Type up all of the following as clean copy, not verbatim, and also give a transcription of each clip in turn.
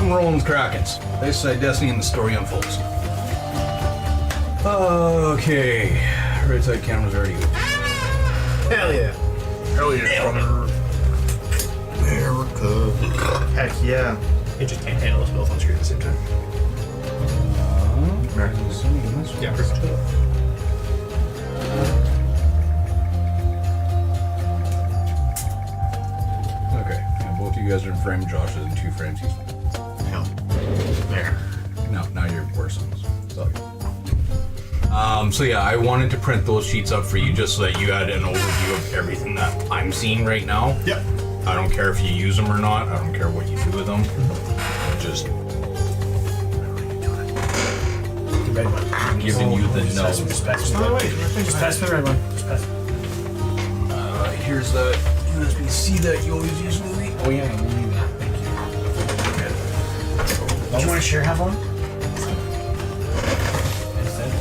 Rock and rollin' Krakens. They say destiny and the story unfolds. Okay. Right side camera's already good. Hell yeah. Hell yeah. America. Heck yeah. You just can't handle us both on screen at the same time. Yeah, pretty much. Okay. Yeah, both of you guys are in frame. Josh is in 2 frames. He's Hell. There. now you're worse on this. So, so yeah, I wanted to print those sheets up for you just so that you had an overview of everything that I'm seeing right now. Yep. I don't care if you use them or not. I don't care what you do with them. Just The red one. giving you the Just notes. pass me the red one. Just pass me the red one. Just pass me. Here's the USB-C that you always use with me. Oh yeah, I need that. Thank you. Do you want to share have one? Instead?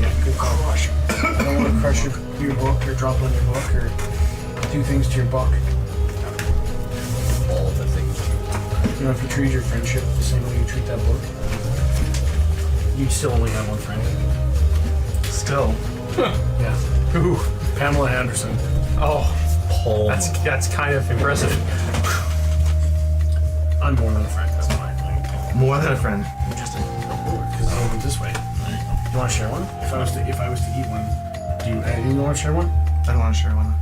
Yeah, good crush. I don't want to crush your book or drop on your book or do things to your book. All the things. You know, if you treat your friendship the same way you treat that book, you'd still only have one friend. Still. Yeah. Ooh. Pamela Anderson. Oh. Paul. That's kind of impressive. I'm more than a friend. That's fine. Like, More than a friend. interesting. Because I went this way. You want to share one? If I was to eat one, do you want to share one? I don't want to share one.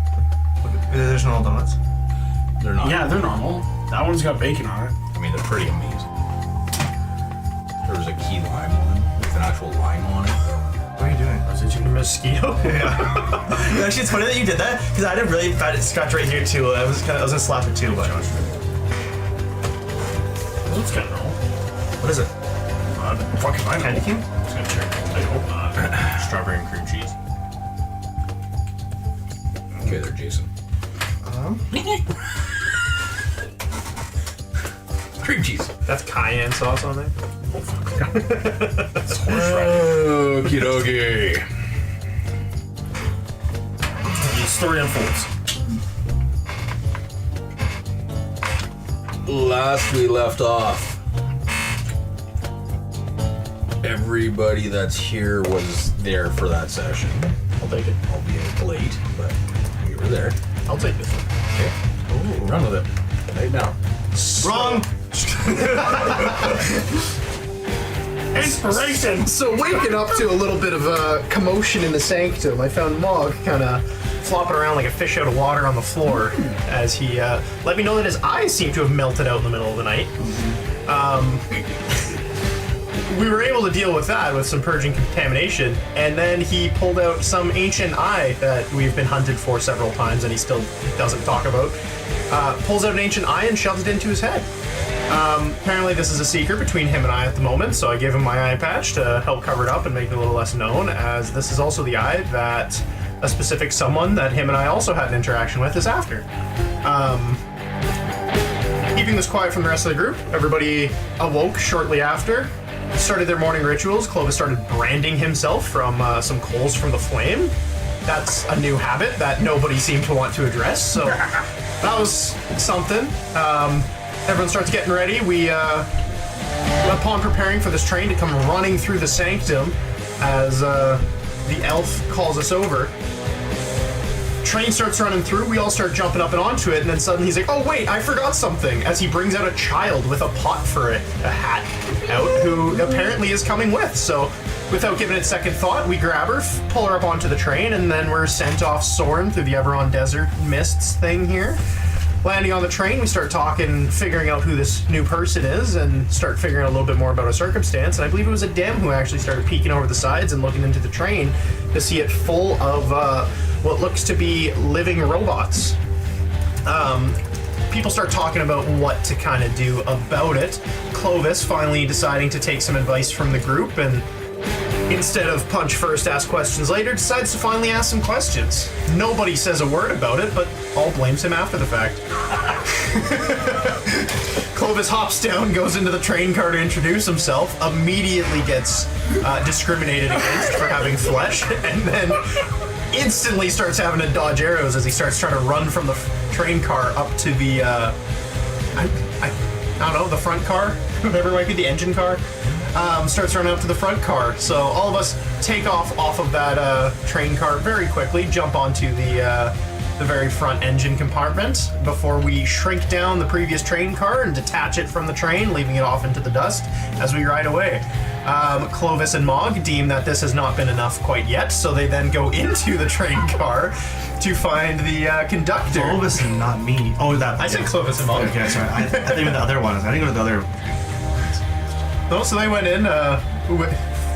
Look at, there's no donuts. They're not. Yeah, they're normal. That one's got bacon on it. I mean, they're pretty amazing. There was a key lime one with an actual lime on it. What are you doing? Was it a mosquito? Yeah, actually, it's funny that you did that because I had a really bad scratch right here too. I was gonna slap it too, but That's kind of normal. what is it? Fucking fine. Candy cane? Just gonna check. I hope not. Strawberry and cream cheese. Okay, there, Jason. Cream cheese. That's cayenne sauce on there. Oh fuck. That's horse Okie dokie. The story unfolds. Last we left off, everybody that's here was there for that session. I'll take it. Albeit late, but you were there. I'll take this one. Okay. Ooh, run with it. Right now. Wrong. Inspiration! So waking up to a little bit of a commotion in the sanctum, I found Mog kind of Flopping around like a fish out of water on the floor as he let me know that his eyes seem to have melted out in the middle of the night. We were able to deal with that with some purging contamination, and then he pulled out some ancient eye that we've been hunted for several times and he still doesn't talk about. Pulls out an ancient eye and shoves it into his head. Apparently this is a secret between him and I at the moment, so I gave him my eye patch to help cover it up and make it a little less known, as this is also the eye that a specific someone that him and I also had an interaction with is after. Keeping this quiet from the rest of the group, everybody awoke shortly after, started their morning rituals. Clovis started branding himself from some coals from the flame. That's a new habit that nobody seemed to want to address, so that was something. Everyone starts getting ready. We, upon preparing for this train to come running through the sanctum, as the elf calls us over, train starts running through, we all start jumping up and onto it, and then suddenly he's like, oh wait, I forgot something, as he brings out a child with a pot for it, a hat out, who apparently is coming with. So without giving it second thought, we grab her, pull her up onto the train, and then we're sent off soaring through the Everon Desert Mists thing here. Landing on the train, we start talking, figuring out who this new person is, and start figuring out a little bit more about our circumstance. And I believe it was a Dem who actually started peeking over the sides and looking into the train to see it full of what looks to be living robots. People start talking about what to kind of do about it. Clovis finally deciding to take some advice from the group, and instead of punch first, ask questions later, decides to finally ask some questions. Nobody says a word about it, but all blames him after the fact. Clovis hops down, goes into the train car to introduce himself, immediately gets discriminated against for having flesh, and then instantly starts having to dodge arrows as he starts trying to run from the train car up to the I don't know, the front car, whatever it might be, the engine car, starts running up to the front car. So all of us take off of that train car very quickly, jump onto the very front engine compartment before we shrink down the previous train car and detach it from the train, leaving it off into the dust as we ride away. Clovis and Mog deem that this has not been enough quite yet, so they then go into the train car to find the conductor. Clovis and not me. Oh, that. I said Clovis and Mog. Okay, sorry. I think with the other ones. I think it was the other. No, so they went in,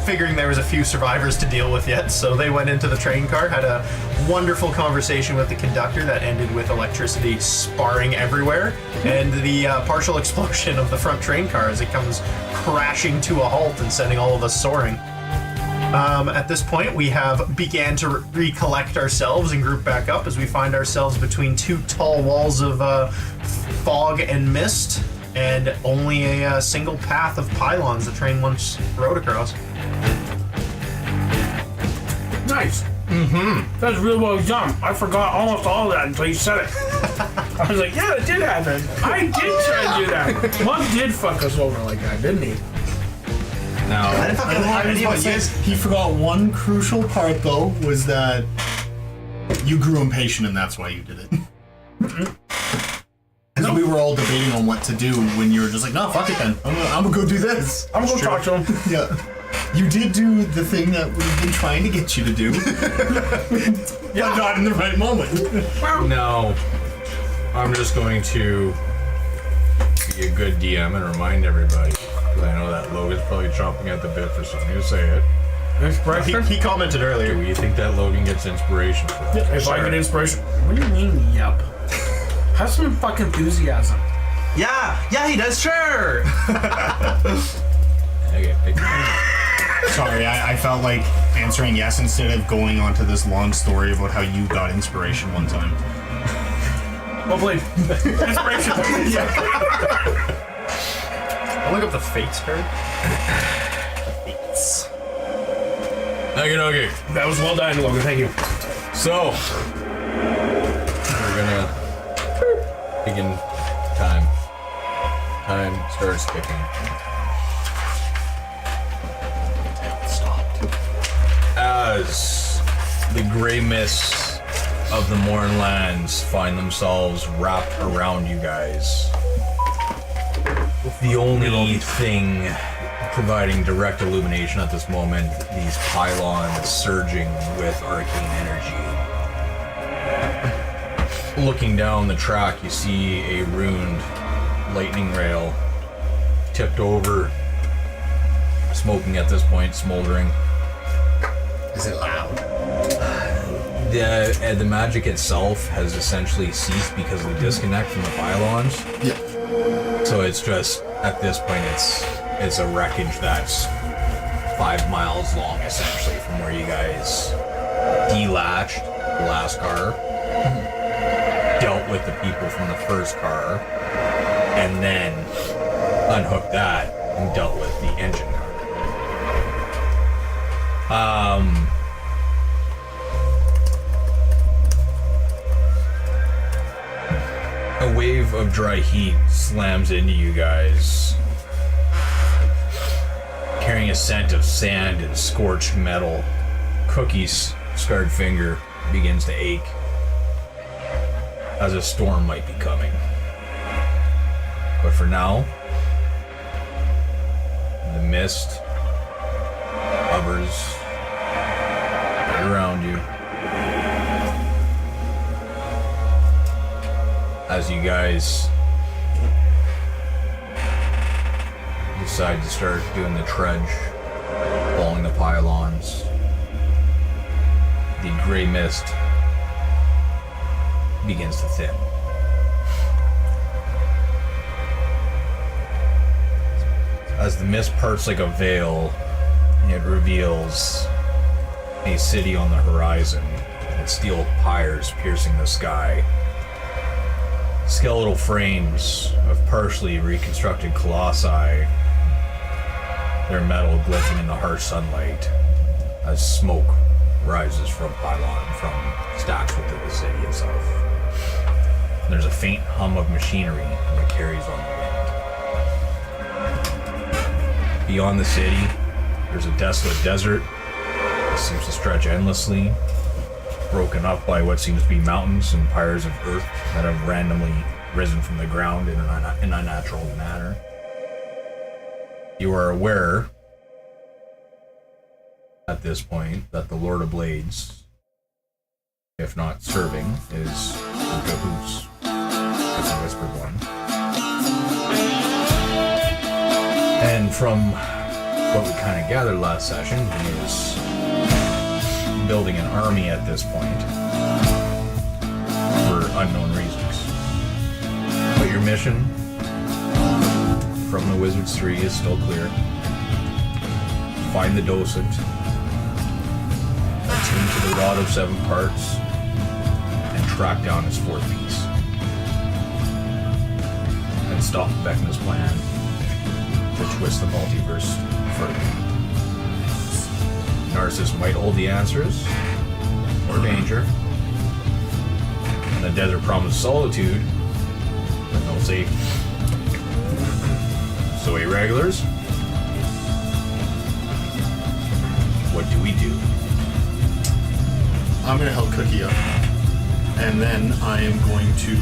figuring there was a few survivors to deal with yet, so they went into the train car, had a wonderful conversation with the conductor that ended with electricity sparring everywhere, and the partial explosion of the front train car as it comes crashing to a halt and sending all of us soaring. At this point, we have began to recollect ourselves and group back up as we find ourselves between two tall walls of fog and mist, and only a single path of pylons the train once rode across. Nice. That's really well done. I forgot almost all of that until you said it. I was like, yeah, it did happen. I did try to do that. Mug did fuck us over like that, didn't he? No. I didn't even say. He forgot one crucial part, though, was that you grew impatient, and that's why you did it. Because we were all debating on what to do when you were just like, no, fuck it then. I'm gonna go do this. I'm gonna go talk to him. Yeah. You did do the thing that we've been trying to get you to do. Yeah, not in the right moment. No. I'm just going to be a good DM and remind everybody, because I know that Logan's probably chomping at the bit for something to say it. Inspiration? He commented earlier. Do we think that Logan gets inspiration for that? If I get inspiration. What do you mean, yep? Have some fucking enthusiasm. Yeah, he does. Sure. Okay, pick Sorry, I felt like answering yes instead of going on to this long story about how you got inspiration one time. Well played. Inspiration. I'll look up the Fates card. Fates. Okay. That was well done, Logan. Thank you. So, we're gonna begin time. Time starts ticking. As the gray mists of the Mournlands find themselves wrapped around you guys, the only thing providing direct illumination at this moment, these pylons surging with arcane energy. Looking down the track, you see a ruined lightning rail tipped over, smoking at this point, smoldering. Is it loud? The magic itself has essentially ceased because of the disconnect from the pylons. Yeah. So it's just, at this point, it's a wreckage that's 5 miles long, essentially, from where you guys delatched the last car, dealt with the people from the first car, and then unhooked that and dealt with the engine car. A wave of dry heat slams into you guys, carrying a scent of sand and scorched metal. Cookie's scarred finger begins to ache, as a storm might be coming. But for now, the mist hovers right around you. As you guys decide to start doing the trudge, following the pylons, the gray mist begins to thin. As the mist parts like a veil, it reveals a city on the horizon, its steel pyres piercing the sky. Skeletal frames of partially reconstructed colossi, their metal glinting in the harsh sunlight as smoke rises from stacks within the city itself. And there's a faint hum of machinery that carries on the wind. Beyond the city, there's a desolate desert that seems to stretch endlessly, broken up by what seems to be mountains and pyres of earth that have randomly risen from the ground in an unnatural manner. You are aware at this point that the Lord of Blades, if not serving, is in cahoots with the Whispered One. And from what we kind of gathered last session, he is building an army at this point for unknown reasons. But your mission from the Wizard's 3 is still clear. Find the docent, attune to the Rod of 7 Parts, and track down his 4th piece. And stop Vecna's plan to twist the multiverse further. Narsys might hold the answers, or danger, and the desert promised solitude, but no safety. So irregulars, what do we do? I'm gonna help Cookie up, and then I am going to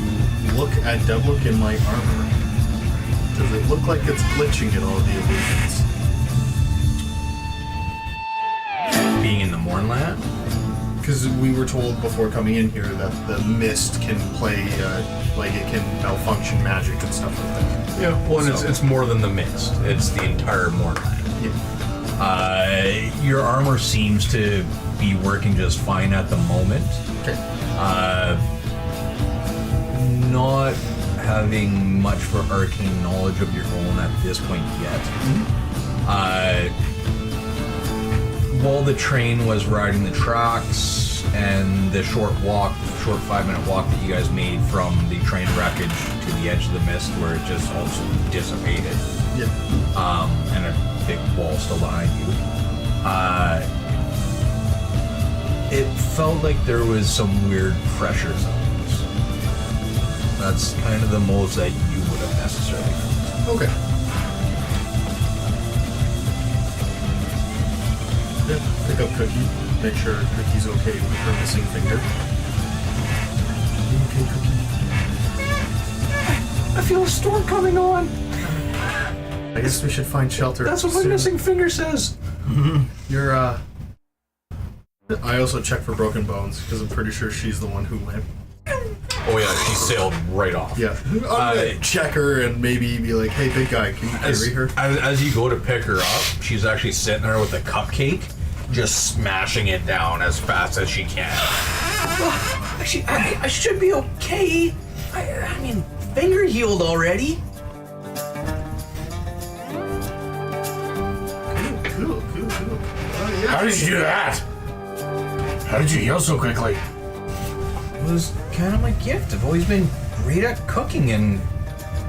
look at Devlook in my armor. Does it look like it's glitching at all the illusions? Being in the Mornland? Because we were told before coming in here that the mist can play, like it can malfunction magic and stuff like that. Yeah, well, and So- it's more than the mist. It's the entire Mornland. Yeah. Your armor seems to be working just fine at the moment. Okay. Not having much for arcane knowledge of your own at this point yet. While the train was riding the tracks and the short 5-minute walk that you guys made from the train wreckage to the edge of the mist where it just also dissipated, Yeah. and a big wall still behind you, it felt like there was some weird pressure zones. That's kind of the most that you would have necessarily felt. Okay. Yeah. Pick up Cookie. Make sure Cookie's okay with her missing finger. Okay, Cookie. I feel a storm coming on. I guess we should find shelter. That's what my soon. missing finger says. You're, I also checked for broken bones, because I'm pretty sure she's the one who went. Oh yeah, she sailed right off. Yeah. I'm gonna check her and maybe be like, hey, big guy, can you carry her? As you go to pick her up, she's actually sitting there with a cupcake, just smashing it down as fast as she can. Actually, I should be okay. I mean, finger healed already. Cool. Oh, yeah. How did you do that? How did you heal so quickly? It was kind of my gift. I've always been great at cooking, and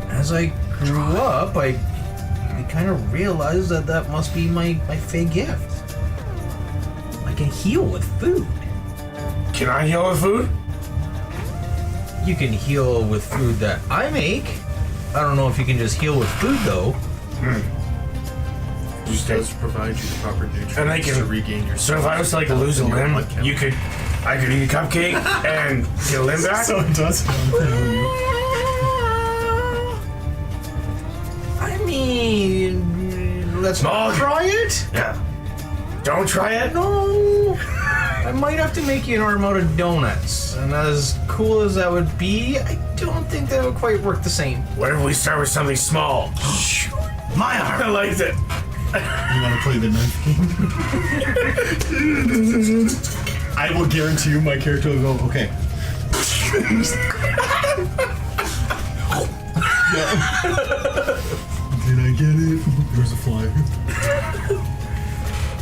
as I grew up, I kind of realized that must be my fake gift. I can heal with food. Can I heal with food? You can heal with food that I make. I don't know if you can just heal with food, though. Just does provide you the proper nutrients And I can- to regain your So if I was to like lose a limb, blood count. I could eat a cupcake and get a limb back? So it does. I mean, let's Mog. try it. Yeah. Don't try it? No, I might have to make you an arm out of donuts, and as cool as that would be, I don't think that would quite work the same. What if we start with something small? My I arm. liked it. You want to play the knife game? I will guarantee you my character will go, okay. Did I get it? There's a fly.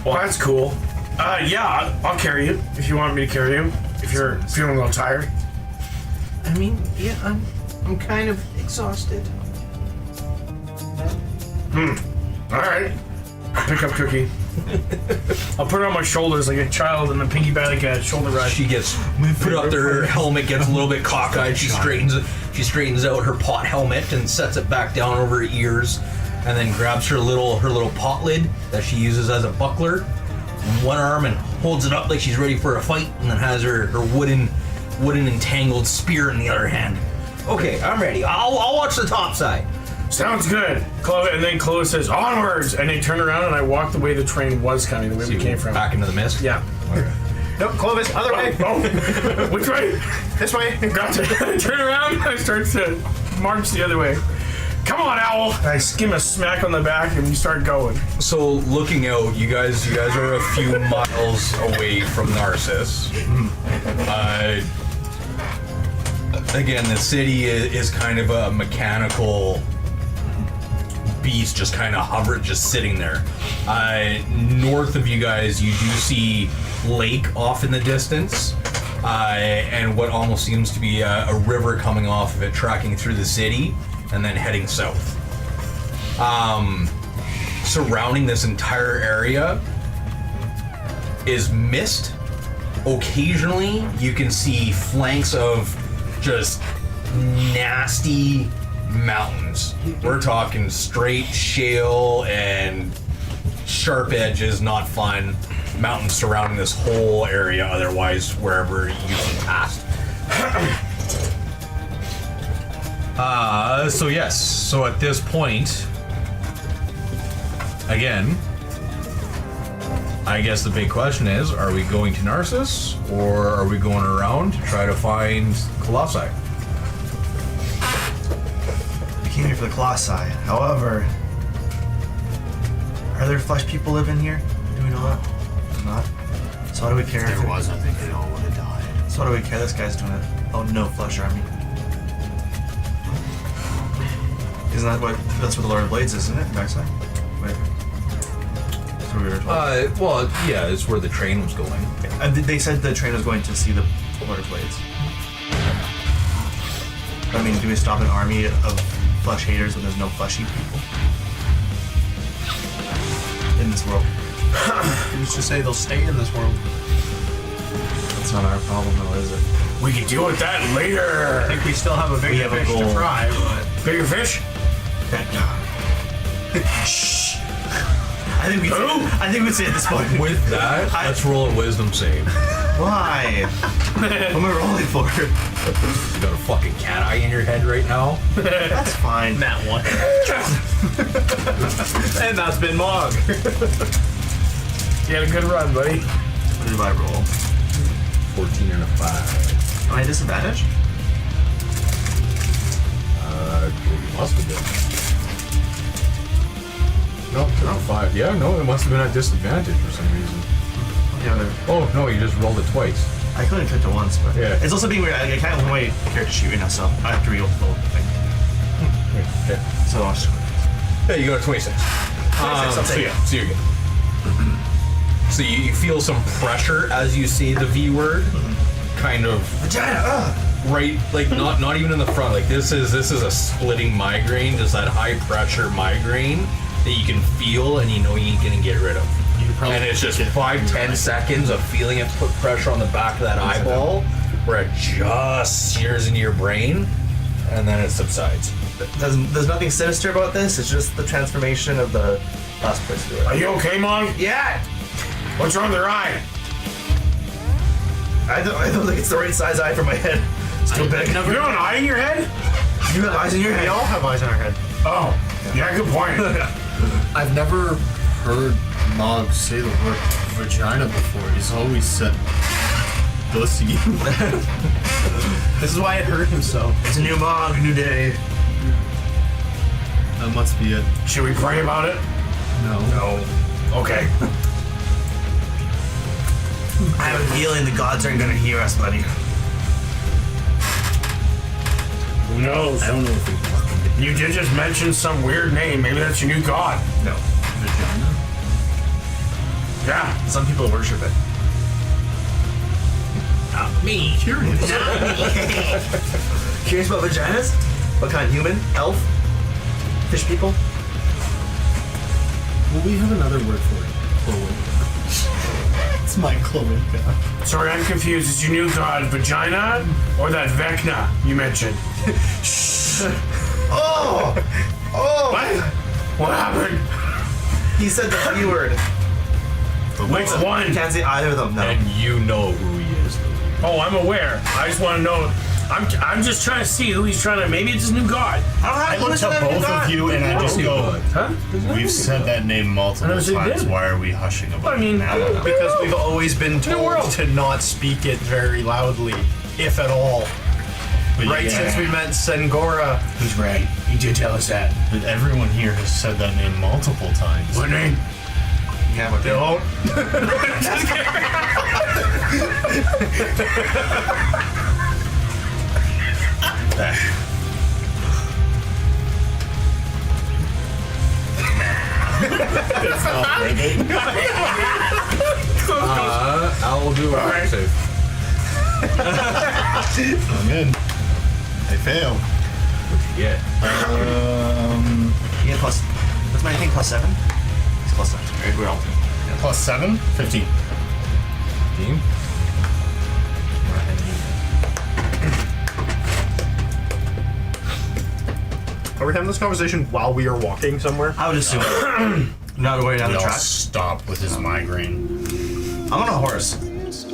Well, that's cool. Yeah, I'll carry you if you want me to carry you. If you're feeling a little tired. I mean, yeah, I'm kind of exhausted. All right. Pick up Cookie. I'll put it on my shoulders like a child in the piggy bank, like a shoulder ride. She gets put up there. Her helmet gets a little bit cockeyed. She straightens out her pot helmet and sets it back down over her ears. and then grabs her little pot lid that she uses as a buckler in one arm and holds it up like she's ready for a fight, and then has her wooden entangled spear in the other hand. Okay, I'm ready. I'll watch the top side. Sounds good. And then Clovis says, onwards! And they turn around and I walk the way the train was coming, the way we came from. Back into the mist? Yeah. Okay. Nope, Clovis, other way. Oh, which way? This way. Gotcha. I turn around and I start to march the other way. Come on, Owl! And I give him a smack on the back and we start going. So looking out, you guys are a few miles away from Narsys. Again, the city is kind of a mechanical beast, just kind of just sitting there. North of you guys, you do see lake off in the distance, and what almost seems to be a river coming off of it, tracking through the city, and then heading south. Surrounding this entire area is mist. Occasionally, you can see flanks of just nasty mountains. We're talking straight shale and sharp edges, not fun. Mountains surrounding this whole area, otherwise wherever you can pass. So at this point, again, I guess the big question is, are we going to Narsys, or are we going around to try to find Colossi? We came here for the Colossi. However, are there flesh people live in here? Do we know that? Not. So why do we care? If there was, I think they all would have died. So why do we care? This guy's doing it. Oh, no flesh army. Isn't that that's what the Lord of Blades is, isn't it? Backside? Wait. That's what we were told. Well, yeah, it's where the train was going. They said the train was going to see the Lord of Blades. I mean, do we stop an army of flesh haters when there's no fleshy people in this world? Who's to say they'll stay in this world? That's not our problem, though, is it? We can deal with that later. I think we still have a bigger fish to fry, but... Bigger fish? Shh. I think we'd say at this point. With that, let's roll a wisdom save. Why? What am I rolling for? You got a fucking cat eye in your head right now? That's fine. That one. And that's been Mog. You had a good run, buddy. What did I roll? 14 and a 5. Am I at disadvantage? You must have been. No, 5. Yeah, no, it must have been at disadvantage for some reason. Oh, no, you just rolled it twice. I could have clicked it once, but Yeah. it's also being weird. I can't hold my character sheet right now, so I have to read the whole thing. Yeah, So I'll just. yeah, you got a 26. I'll So take yeah, so you're good. So you feel some pressure as you say the V word, kind of Vagina! right, like not even in the front. Like this is a splitting migraine, just that high pressure migraine that you can feel and you know you can get rid of. And it's just 5-10 seconds of feeling it put pressure on the back of that eyeball, where it just sears into your brain, and then it subsides. There's nothing sinister about this. It's just the transformation of the last place we were. Are you okay, Mom? Yeah. What's wrong with your eye? I don't think it's the right size eye for my head. It's too big. You have an eye in your head? You have eyes in your head. We all have eyes in our head. Oh, yeah, good point. I've never heard Mog say the word vagina before. He's always said pussy. This is why it hurt him so. It's a new Mog, new day. That must be it. Should we pray about it? No. No. Okay. I have a feeling the gods aren't gonna hear us, buddy. Who knows? I don't know if we fucking did. You did just mention some weird name. Maybe that's your new god. No. Vagina? Yeah. Some people worship it. Not me. Curious. Curious about vaginas? What kind? Human? Elf? Fish people? Well, we have another word for it. Cloaca. It's my cloaca. Sorry, I'm confused. Is your new god vagina or that Vecna you mentioned? Oh! Oh! What? He said the B word. Which one? You can't say either of them. No. And you know who he is. Oh, I'm aware. I just want to know. I'm just trying to see who he's trying to. Maybe it's his new god. I looked at both of you and I just go, Huh? we've said that name multiple never said you times. did. Why are we hushing about I mean, it now? Because we've always been told world. to not speak it very loudly, if at all. But Right yeah, since we met Sengora. He's right. He did tell us that. But everyone here has said that name multiple times. What name? Yeah, but Don't. I'll do a Alright. save. I'm in. I fail. Yeah. you get plus. What's my thing? +7? It's +7. Right, we're all +7? 15. 15. Are we having this conversation while we are walking somewhere? I would assume. Not going down the Y'all track. stop with his migraine. I'm on a horse. I was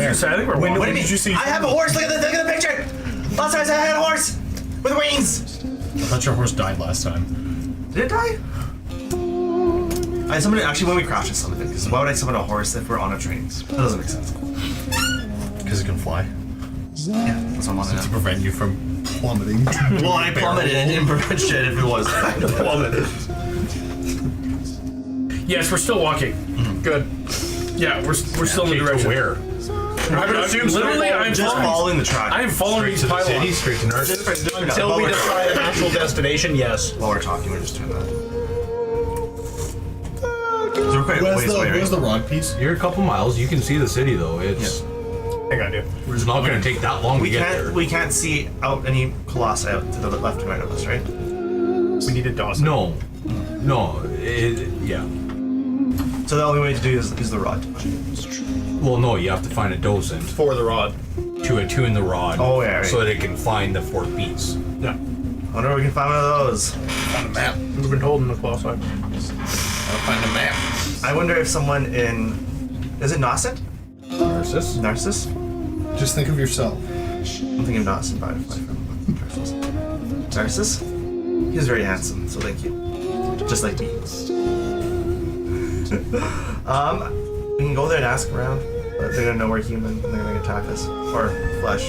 gonna say, I think we're walking. What do you mean? Did you see? I have a horse. Look at the picture. Last time I said I had a horse with wings. I thought your horse died last time. Did it die? I summoned it actually when we crashed. I summoned it because why would I summon a horse if we're on a train? That doesn't make sense. Because it can fly. Yeah, that's what I'm on it To now. prevent you from plummeting. Well, I plummeted and didn't prevent shit if it was. Yes, we're still walking. Good. Yeah, we're still in the direction. Where? I would assume Literally, I'm Just following. following the track. I am following these pylons. City, straight to Narsys. Until we decide an actual destination, yes. While we're talking, we're just doing that. So we're quite Where's ways away, the right? rod piece? You're a couple miles. You can see the city though. It's I think I do. it's not going to take that long to get there. We can't see out any colossi out to the left and right of us, right? We needed Dawson. No. Yeah. So the only way to do is the rod. Well, no. You have to find a docent For the rod. to attune the rod. Oh, yeah, right. So that it can find the 4 beats. Yeah. I wonder if we can find one of those. Find a map. We've been holding the claw side. I'll find a map. I wonder if someone in... Is it Narsys? Narsys. Narsys? Just think of yourself. I'm thinking of Narsys by Narsys? He was very handsome, so thank you. Just like me. We can go there and ask around, but they're gonna know we're human and they're gonna attack us. Or flesh.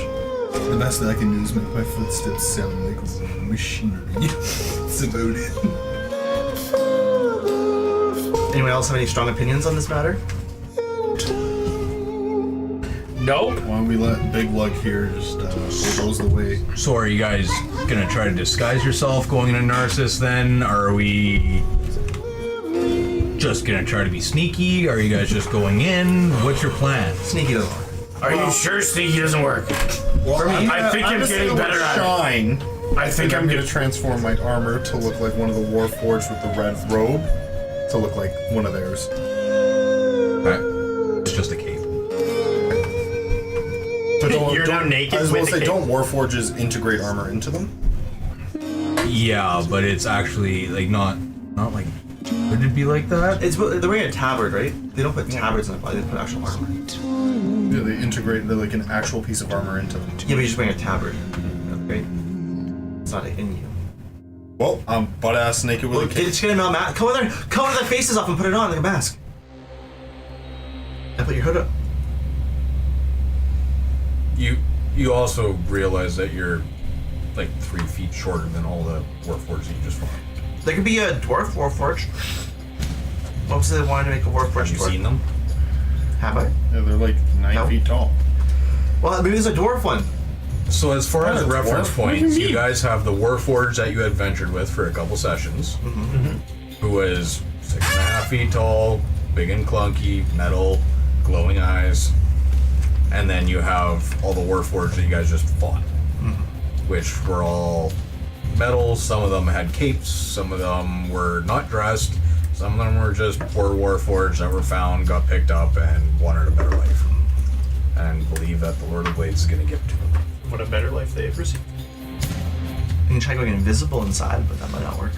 The best that I can do is make my footsteps sound like machinery. That's about it. Anyone else have any strong opinions on this matter? Nope. Why don't we let Big Lug here just bulldoze the way? So are you guys gonna try to disguise yourself going into Narsys then? Are we just gonna try to be sneaky? Are you guys just going in? What's your plan? Sneaky doesn't work. Are you sure sneaky doesn't work? Well, I think I'm getting better at it. Shine. I think I'm gonna transform my armor to look like one of the Warforged with the red robe, to look like one of theirs. Alright. It's just a cape. But You're now naked I was with going to a say, cape. don't Warforges integrate armor into them? Yeah, but it's actually like not like. Would it be like that? It's they're wearing a tabard, right? They don't put tabards in the body, they put actual armor. Yeah, they integrate like an actual piece of armor into them. Yeah, but you're just wearing a tabard. Right? It's not in you. Well, I'm butt ass naked with Look, a cape. it's gonna mask. Cover their faces off and put it on like a mask. And put your hood up. You also realize that you're like 3 feet shorter than all the Warforged that you just fought. There could be a dwarf warforged. What was it they wanted to make a warforged? Have you dwarf? seen them? Have I? Yeah, they're like 9 No. feet tall. Well, maybe there's a dwarf one. So as far as it's reference dwarf. What do you points, you mean? guys have the Warforged that you had ventured with for a couple sessions, who was 6.5 feet tall, big and clunky, metal, glowing eyes, and then you have all the Warforged that you guys just fought, which were all metal. Some of them had capes, some of them were not dressed, some of them were just poor Warforged that were found, got picked up, and wanted a better life, and believe that the Lord of Blades is going to give it to them. What a better life they've received. You can try going invisible inside, but that might not work.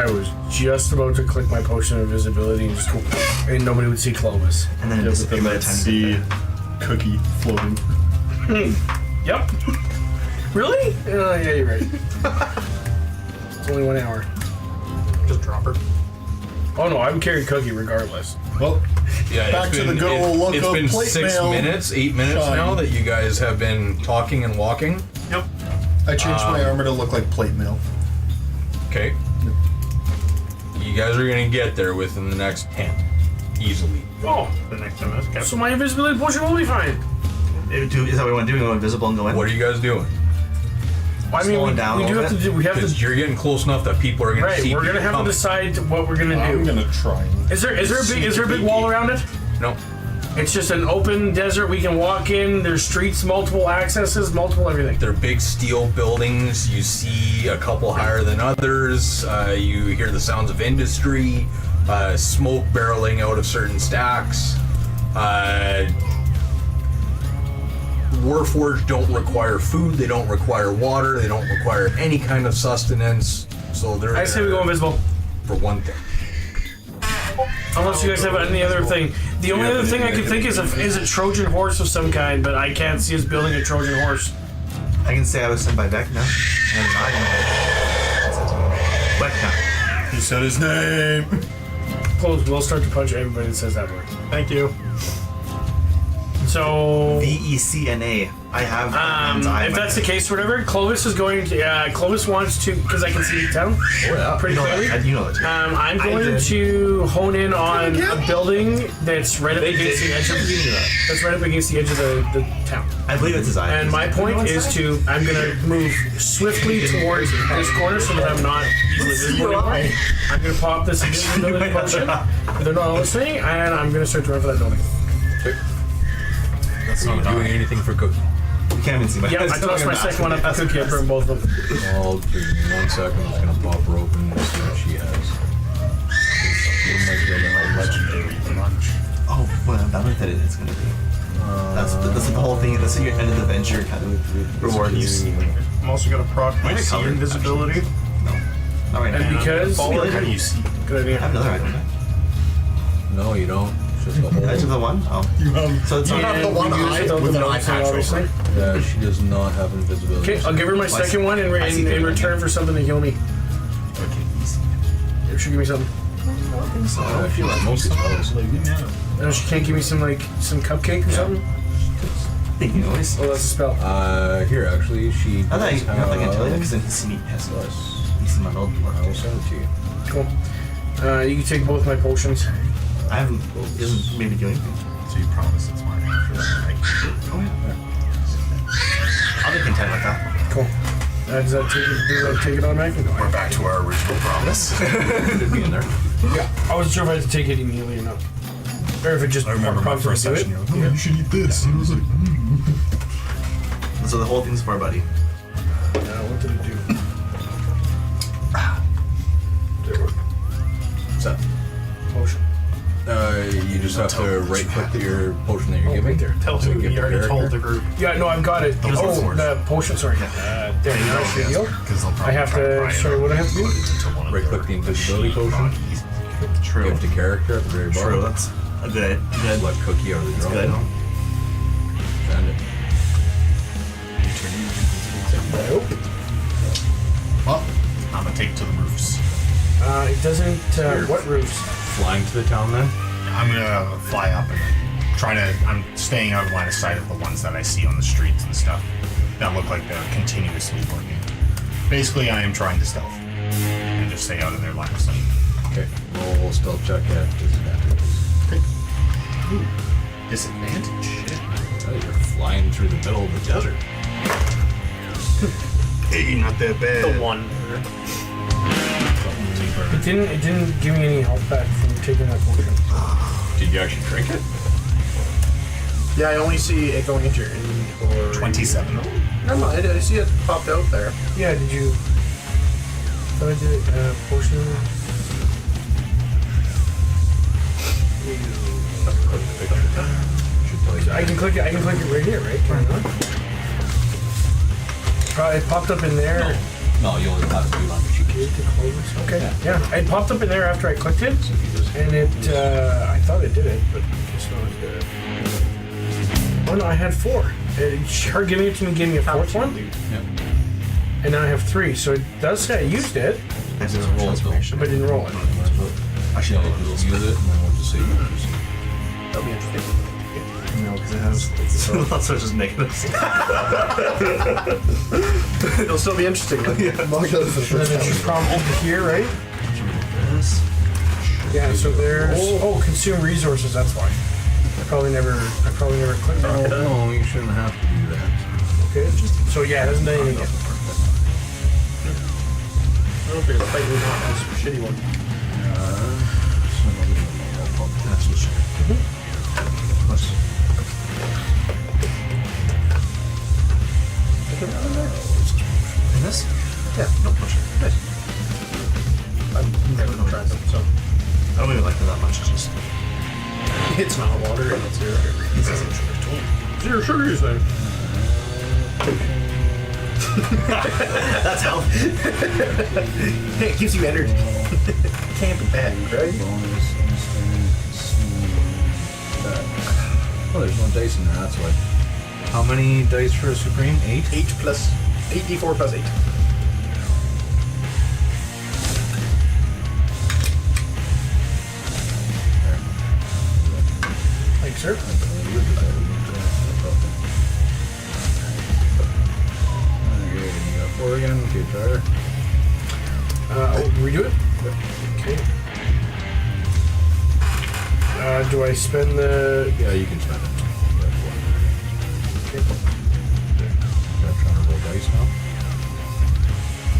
I was just about to click my potion of invisibility and just go, and nobody would see Clovis. And then it disappeared by the time See you get there. Cookie floating. Yep. Really? Yeah, you're right. It's only 1 hour. Just drop her. Oh no, I'm carrying Cookie regardless. Well, Yeah, back to the good old look It's of been plate 6 mail. minutes, 8 minutes Shine. now that you guys have been talking and walking. Yep. I changed my armor to look like plate mail. Okay. You guys are gonna get there within the next 10. Easily. Oh, The next time. Okay. so my invisibility potion will be fine. Is that what we want to do? We go invisible and go in? What are you guys doing? I mean, Slowing down we a do little have to bit? do. We have Because to. you're getting close enough that people are gonna Right, see we're people gonna have to coming. decide what we're gonna I'm do. gonna try. Is there a big wall around it? No. It's just an open desert we can walk in. There's streets, multiple accesses, multiple everything. They're big steel buildings. You see a couple higher than others. You hear the sounds of industry, smoke barreling out of certain stacks. Warforged don't require food. They don't require water. They don't require any kind of sustenance. So they're I say we go invisible. for one thing. Unless you guys have any other thing. The only have other thing I anything could think is a Trojan horse of some kind, but I can't see us building a Trojan horse. I can say I was sent by Vecna. And I know. Vecna. He said his name. Close. We'll start to punch everybody that says that word. Thank you. So, Vecna. I have. hands, I if have that's the case, whatever, Clovis is going to. Clovis wants to, because I can see town pretty you know clearly. that. You know that too. I'm going to hone in on a building that's right up against the edge of the town. I believe it's his eye. And my point is I'm gonna move swiftly towards this corner so that I'm not easily visible anymore. I'm gonna pop this invisibility potion. They're not listening, and I'm gonna start to run for that building. Are you doing anything for Cookie? You can't even see my Yep, I tossed my second one up to Cookie. I burned both of them. I'll give me 1 second. I'm just gonna pop her open and see what she has. You might be able to help legendary punch. Oh, well, I'm done with it. It's gonna be. That's the whole thing. That's your end of the venture kind of reward. I'm also gonna proc my Might see color, invisibility. No, not right And now. because How do you see? good I have idea. another item. No, you don't. It's just a I took hole. the one. Oh, so it's not. And the one we use eye it with an eye obviously, patch over obviously. Yeah, she does not have invisibility. Okay, I'll give her my second one in I see through it, return yeah. for something to heal me. Okay, easy. She should give me something. I feel like most spells. No, she can't give me some cupcake or something. Thank you, always. Oh, that's a spell. Here actually, she I thought I does can tell you have. because then you see me. Yes, Yes. you see my little. I will send it to you. Cool. You can take both my potions. I haven't. Doesn't maybe do anything. So you promise it's mine after that, right? Oh yeah. I'll be content with that. Cool. Does that take it automatically? No, We're back to our original promise. Should be in there. yeah. I wasn't sure if I had to take it immediately or not. Or if it just I remember my prompted me first to do session. it. You're like, oh, you should eat this. And I was like, So the whole thing's for our buddy. What did it do? What's that? Potion. You just have to right click your potion that you're giving. right there. Tell So who give you the already told character. the group. Yeah, no, I've got it. Those are the words. The potion, sorry. There, you know, should heal. because they'll I probably have try to, pry it sorry, out what do I have to do? until one of Right their click the invisibility potion. machines. True. Give to character at the very bottom. True. That's a good. Good. Let Cookie out of the That's draw. good. Send it. Well, I'm gonna take it to the roofs. It doesn't, what roofs? Flying to the town then? I'm gonna fly up and try to. I'm staying out of line of sight of the ones that I see on the streets and stuff that look like they're continuously working. Basically, I am trying to stealth and just stay out of their line of sight. Okay. Roll stealth check at disadvantage. Disadvantage. Shit. Oh, you're flying through the middle of the desert. Hey, not that bad. The one. It didn't give me any health back from taking that potion. Did you actually drink it? Yeah, I only see it going into your inventory. 27. Never mind, I see it popped out there. Yeah, did you? Thought I did potion. I can click it. Right here, right? Can I not? It popped up in there. No, you'll have to do it on your sheet. Okay. Yeah. It popped up in there after I clicked it, and it. I thought it did it, but it's not. Oh no, I had 4. Her giving it to me gave me a 4th one, Yep. and now I have 3. So it does say I used it, I just roll it, Bill. but I didn't roll it. Actually, Yeah, you'll use it, and then we'll just see. That'll be interesting. no, because it has lots of just negatives. It'll still be interesting. Mog does the And first then there's a problem over here, right? This. Yeah. So there's consume resources. That's why. I probably never clicked on it. No, you shouldn't have to do that. Okay. So yeah, it hasn't done anything yet. I don't think it's slightly not as shitty one. That's what shit. Plus. And this? Yeah. No pressure. Nice. I've never tried them, so. I don't even like them that much. It's just. It's not water and it's zero degrees. Zero sugar, you say? That's how. It gives you energy. Can't be bad, right? Bonus, instant, that. Oh, there's no dice in there, that's why. How many dice for a Supreme? 8? 8 d4 plus 8. Thanks, sir. Okay, you got 4 again. Okay, try her. Redo it? Okay. Do I spend the... Yeah, you can spend it. You got 4. Okay. You're trying to roll dice now?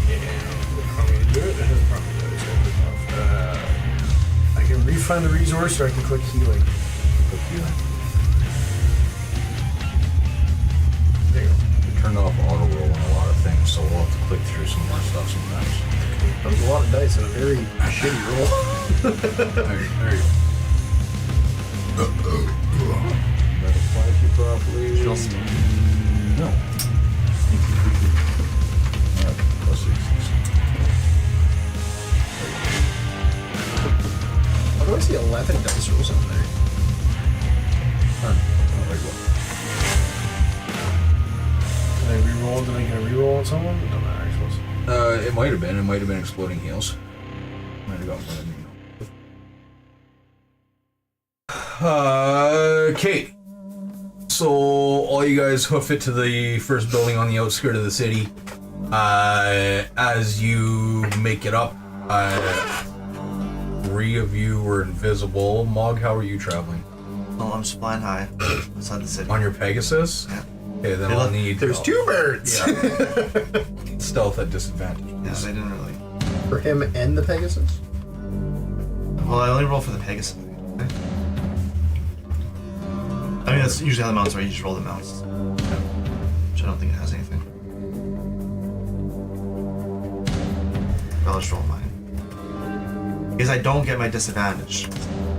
Yeah, probably do it. It hasn't probably done it, so I'll click off. I can refund the resource or I can click healing. Click healing. There you go. You turned off auto roll on a lot of things, so we'll have to click through some more stuff sometimes. That was a lot of dice and a very shitty roll. There you go. That applies you properly. No. Alright, plus 6. Why do I see 11 dice rolls on there? Did I reroll? Did I get a reroll on someone? No, not actually. It might have been. It might have been exploding heals. Might have got one of them. Okay. So all you guys hoof it to the first building on the outskirts of the city. As you make it up, 3 of you were invisible. Mog, how are you traveling? Oh, I'm just flying high outside the city. On your Pegasus? Yeah. Okay, then Hey, I'll look, need There's 2 birds! stealth at disadvantage. Yeah, they didn't really. For him and the Pegasus? Well, I only roll for the Pegasus. Okay. I mean, that's usually how the mounts are. You just roll the mounts. Which I don't think it has anything. I'll just roll mine. Because I don't get my disadvantage.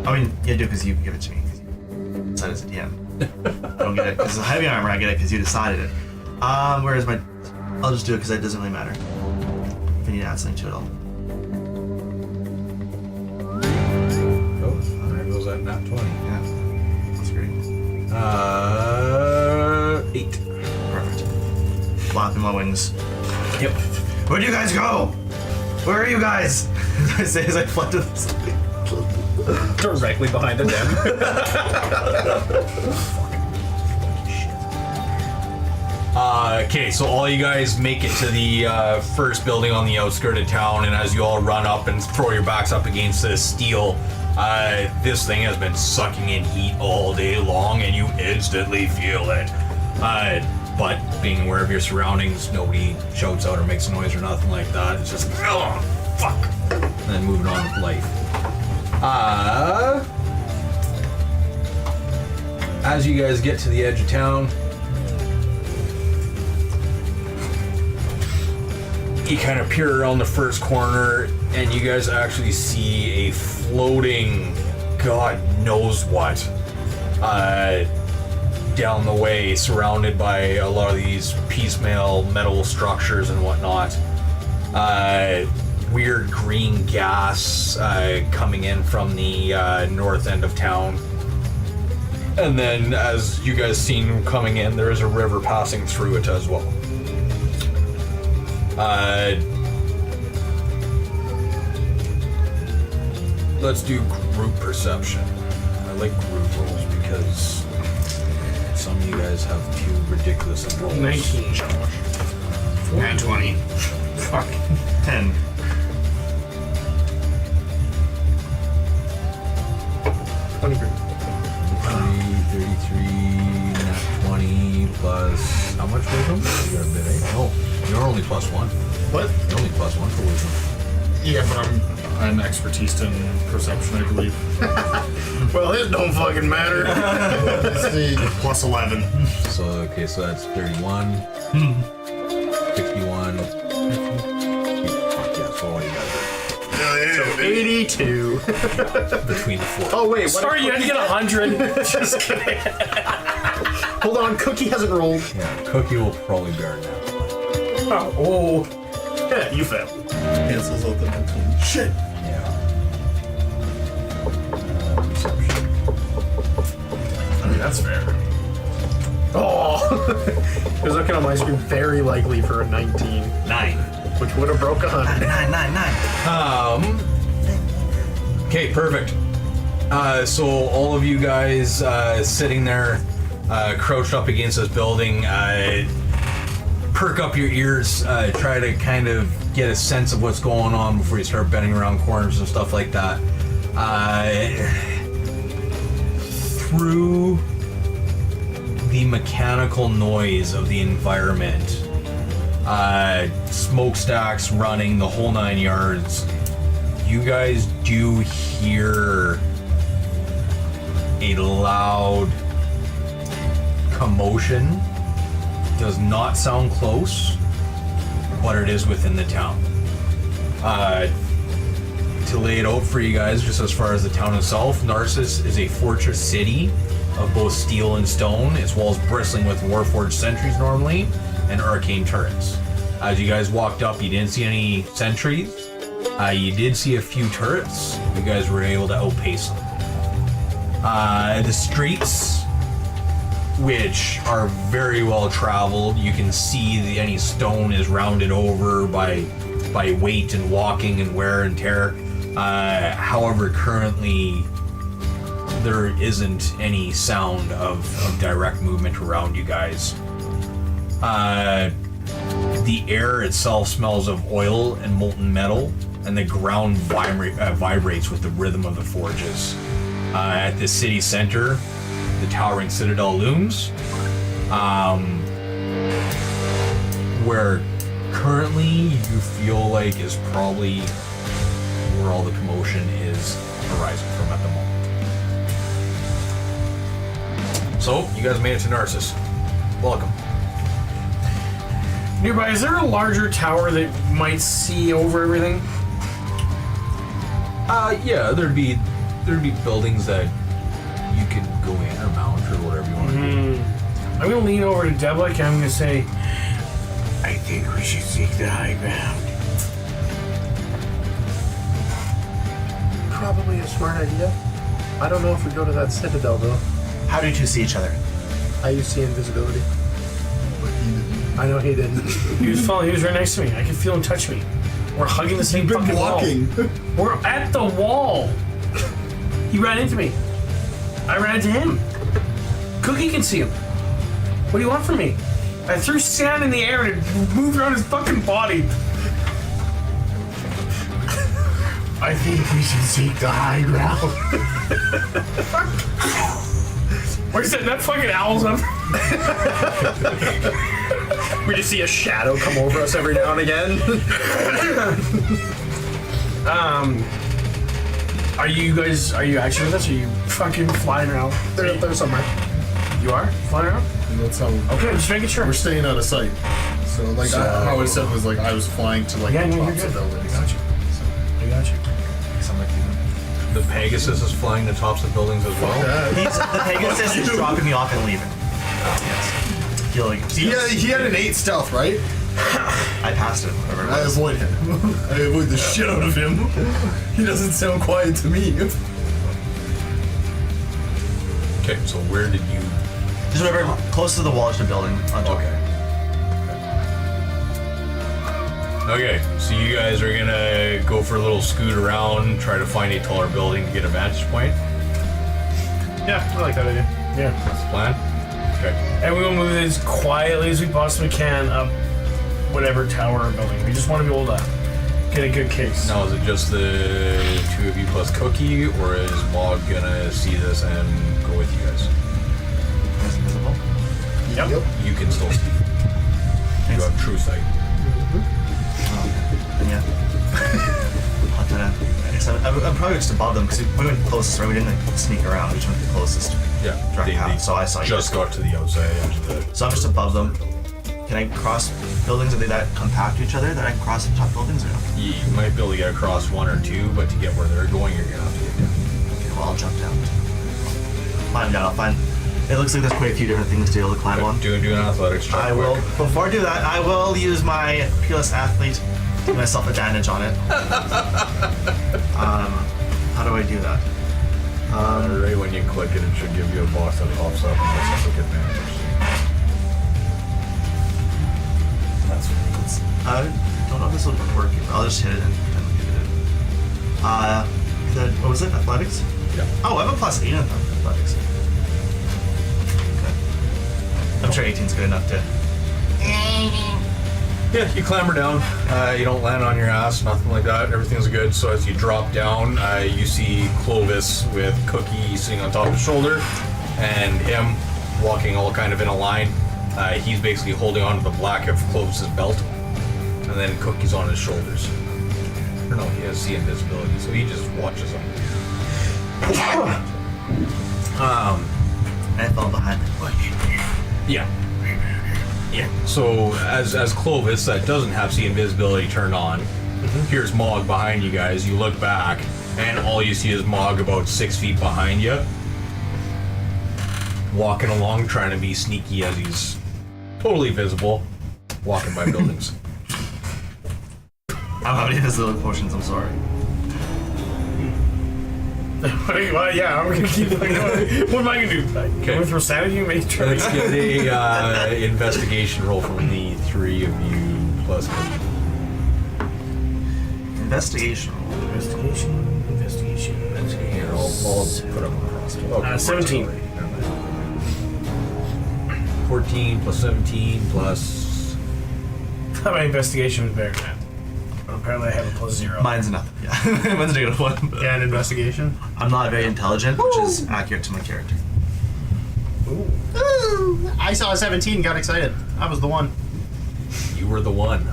I mean, you do because you give it to me. Because you decided as a DM. I don't get it because the heavy armor. I get it because you decided it. Whereas my, I'll just do it because it doesn't really matter. If you need to add something to it, I'll. Oh, there goes that nat 20. Yeah, that's great. 8. Perfect. Flapping my wings. Yep. Where do you guys go? Where are you guys? I say as I fly to the side. Directly behind the den. Okay, so all you guys make it to the first building on the outskirts of town, and as you all run up and throw your backs up against the steel, this thing has been sucking in heat all day long, and you instantly feel it. But being aware of your surroundings, nobody shouts out or makes a noise or nothing like that. It's just, oh, fuck, and then moving on with life. As you guys get to the edge of town, you kind of peer around the first corner, and you guys actually see a floating, God knows what, down the way, surrounded by a lot of these piecemeal metal structures and whatnot. Weird green gas coming in from the north end of town. And then, as you guys seen coming in, there is a river passing through it as well. Let's do group perception. I like group rolls because some of you guys have too ridiculous of rolls. 19. And 20. Fuck. 10. 23. 33, nat 20 plus how much wisdom? You got a bit, eh? No, you're only plus 1. What? You're only plus 1 for wisdom. Yeah, but I'm expertise in perception, I believe. Well, it don't fucking matter. See, Plus 11. So, okay, so that's 31, 61. Fuck yeah, so all you guys 82. are between the 4. Oh, wait. What Sorry, you had to get 100. Just kidding. Hold on. Cookie hasn't rolled. Yeah, Cookie will probably bear now. Oh. Yeah, you failed. cancels out the 19. Shit! Yeah. Perception. I mean, that's fair. Oh. I was looking on my screen. Very likely for a 19, 9. which would have broke 100. 9. Okay, perfect. So all of you guys sitting there, crouched up against this building, perk up your ears, try to kind of get a sense of what's going on before you start bending around corners and stuff like that. Through the mechanical noise of the environment, smokestacks running, the whole 9 yards, you guys do hear a loud commotion. Does not sound close, but it is within the town. To lay it out for you guys, just as far as the town itself, Narsys is a fortress city of both steel and stone. Its walls bristling with warforged sentries normally, and arcane turrets. As you guys walked up, you didn't see any sentries. You did see a few turrets. You guys were able to outpace them. The streets, which are very well traveled, you can see any stone is rounded over by weight and walking and wear and tear. However, currently there isn't any sound of direct movement around you guys. The air itself smells of oil and molten metal, and the ground vibrates with the rhythm of the forges. At the city center, the towering citadel looms, where currently you feel like is probably where all the commotion is arising from at the moment. So, you guys made it to Narsys. Welcome. Nearby, is there a larger tower that might see over everything? Yeah, there'd be buildings that you could go in or mount or whatever you want to do. I'm gonna lean over to Devlik and I'm gonna say, I think we should seek the high ground. Probably a smart idea. I don't know if we go to that citadel though. How do you two see each other? I use see invisibility. I know he didn't. he was right next to me. I can feel him touch me. We're hugging the same You've been fucking walking. wall. We're at the wall. He ran into me. I ran into him. Cookie can see him. What do you want from me? I threw sand in the air and it moved around his fucking body. I think we should seek the high ground. Where's that fucking owl's up? We just see a shadow come over us every now and again. Are you actually with us? Are you fucking flying around? There's somewhere. You are? Flying around? And that's how Okay, I'm just making sure. we're staying out of sight. So, like, how I said was, like, I was flying to, like, Yeah, the no, you're tops of good. buildings. I got you. I got you. The Pegasus is flying the tops of buildings as well. The Pegasus is dropping me off and leaving. Yes. He had an 8 stealth, right? I passed him. Whatever it I was. avoid him. I avoid the shit out of him. He doesn't sound quiet to me. Okay, so where did you? Just whatever close to the wall of the building. On top. Okay, so you guys are gonna go for a little scoot around, try to find a taller building to get a vantage point. Yeah, I like that idea. Yeah. That's the plan. Okay. And we will move as quietly as we possibly can up whatever tower or building. We just want to be able to get a good case. Now, is it just the two of you plus Cookie, or is Mog gonna see this and go with you guys? Is invisible. Yep. You can still see. You have true sight. Yeah. I'm probably just above them because we went closest, right? We didn't like, sneak around. We just went the closest. Yeah, Direct path, so I saw you. just got to the outside edge of the. So I'm just above them. Can I cross buildings? Are they that compact to each other that I can cross the top buildings or no? You might be able to get across one or two, but to get where they're going, you're gonna have to get down. Okay, well I'll jump down. Climb down. I'll find. It looks like there's quite a few different things to be able to climb on. Do an athletics check. I will. quick. Before I do that, I will use my Peerless Athlete to give myself advantage on it. How do I do that? Right when you click it, it should give you a box that pops up and lets you click advantage. That's I don't know if this will work. I'll just hit it and leave it. What was it? Athletics? Yeah. Oh, I have a +8 in athletics. Okay. I'm sure 18's good enough to. Yeah, you clamber down. You don't land on your ass, nothing like that. Everything's good. So as you drop down, you see Clovis with Cookie sitting on top of his shoulder, and him walking all kind of in a line. He's basically holding onto the black of Clovis's belt, and then Cookie's on his shoulders. Or no, he has the invisibility, so he just watches him. I fell behind. Yeah. Yeah. So as Clovis that doesn't have the invisibility turned on, here's Mog behind you guys. You look back, and all you see is Mog about 6 feet behind you, walking along, trying to be sneaky as he's totally visible, walking by buildings. I don't have any invisibility potions. I'm sorry. Well, yeah, I'm gonna keep going. What am I gonna do? Can we throw sanity? Maybe try. Let's get a investigation roll from the three of you plus. Investigation. Investigation. Here, I'll put up across. 17. 14 plus 17 plus. My investigation was better than that. But apparently I have a +0. Mine's nothing. Yeah, mine's -1. Yeah, an investigation. I'm not very intelligent, which is accurate to my character. Ooh, I saw a 17 and got excited. I was the one. You were the one.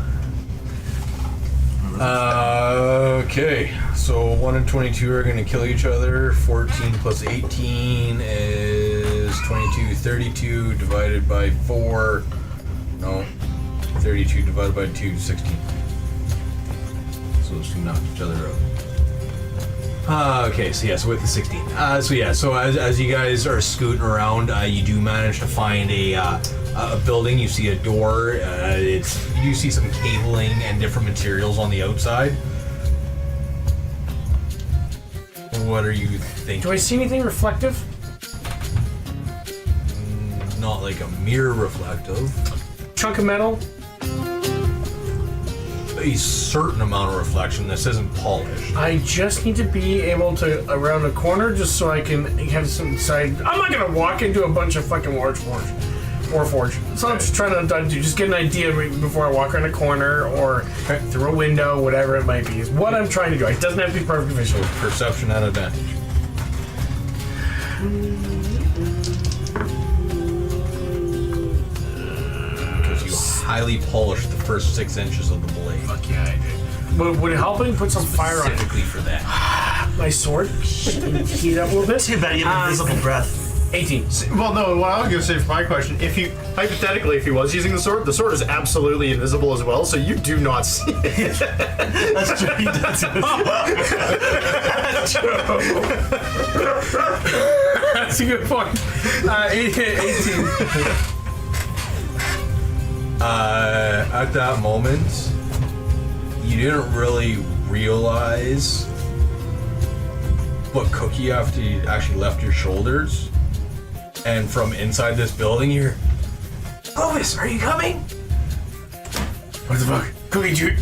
Okay, so 1 and 22 are going to kill each other. 14 plus 18 is 22. 32 divided by 4. No. 32 divided by 2 is 16. So those two knock each other out. Okay, so yeah, so with the 16. So as you guys are scooting around, you do manage to find a building. You see a door. You do see some cabling and different materials on the outside. What are you thinking? Do I see anything reflective? Not like a mirror reflective. Chunk of metal? A certain amount of reflection. This isn't polished. I just need to be able to around a corner just so I can have some side. I'm not gonna walk into a bunch of fucking Warforge. So I'm just trying to just get an idea before I walk around a corner or through a window, whatever it might be. Is what I'm trying to do. It doesn't have to be perfect visual. Perception at advantage. Because you highly polished the first 6 inches of the blade. Fuck yeah, I did. Would it help if you put some fire on it? Specifically for that. My sword? Heat up a little bit? Too bad you have invisible breath. 18. Well, no, what I was going to say for my question, if he was using the sword is absolutely invisible as well, so you do not see it. That's true. He does. That's true. That's a good point. 18. At that moment, you didn't really realize what Cookie actually left your shoulders. And from inside this building, you're... Clovis, are you coming? What the fuck? Cookie, dude.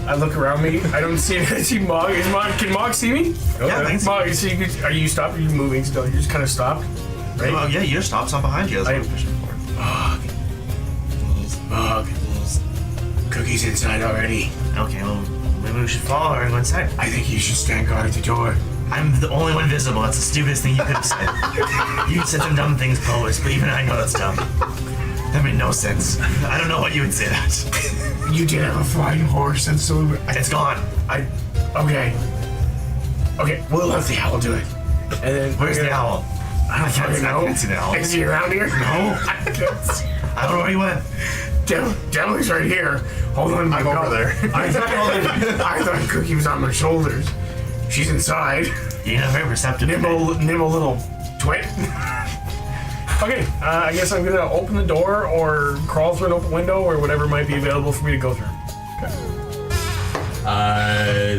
I look around me. I don't see Mog. Can Mog see me? Yeah, I can see Mog, are you stopped? Are you moving still? You just kind of stopped, right? Well, yeah, you just stopped. Stop behind you. That's what I'm pushing for. Mog. Cookie's inside already. Okay, well, maybe we should follow her and go inside. I think you should stand guard at the door. I'm the only one visible. That's the stupidest thing you could have said. You said some dumb things, Clovis, but even I know that's dumb. That made no sense. I don't know what you would say that. You did have a flying horse, and so It's gone. Okay, we'll let the owl do it. And then Where's the owl? I don't fucking know. I can't see the owl. Is he around here? No. I don't know where he went. Devil's right here. Hold on, I'm over there. I thought Cookie was on my shoulders. She's inside. You're not very receptive. Nimble little twit. Okay, I guess I'm gonna open the door or crawl through an open window or whatever might be available for me to go through.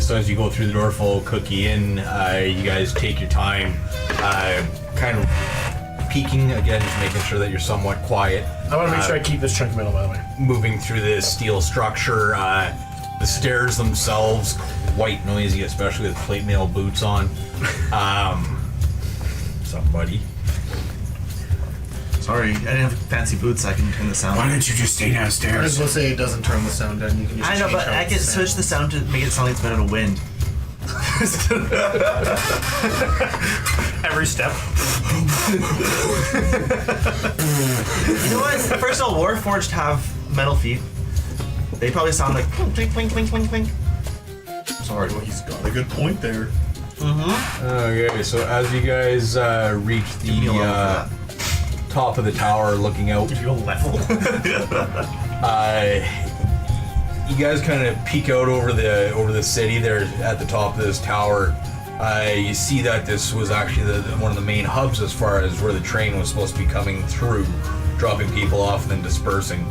So as you go through the door, follow Cookie in. You guys take your time, kind of peeking again, just making sure that you're somewhat quiet. I want to make sure I keep this chunk of metal, by the way. Moving through this steel structure, the stairs themselves quite noisy, especially with plate mail boots on. What's up, buddy? Sorry, I didn't have fancy boots. I can turn the sound. Why don't you just stay I was downstairs? gonna say it doesn't turn the sound down. You can just I know, change but how I it's can sound. switch the sound to make it sound like it's been in a wind. Every step. You know what? First of all, Warforged have metal feet. They probably sound like clink, clink, clink, clink, clink. Sorry, well, he's got a good point there. Okay, so as you guys reach Give me a level the for top of the tower, looking out, Give you a level. you guys kind of peek out over the city there at the top of this tower. You see that this was actually one of the main hubs as far as where the train was supposed to be coming through, dropping people off and then dispersing.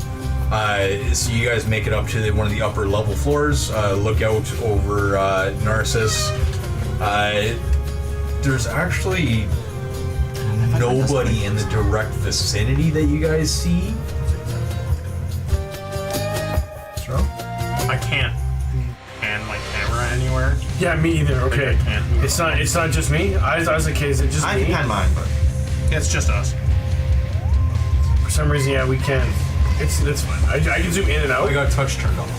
So you guys make it up to one of the upper level floors, look out over Narsys. There's actually nobody in the direct vicinity that you guys see. I can't pan my camera anywhere. Yeah, me either. Okay, I can't move it's not just me. I thought it was the case. It's just I me. can pan mine, but It's just us. For some reason, yeah, we can. It's fine. I can zoom in and out. I got touch turned off.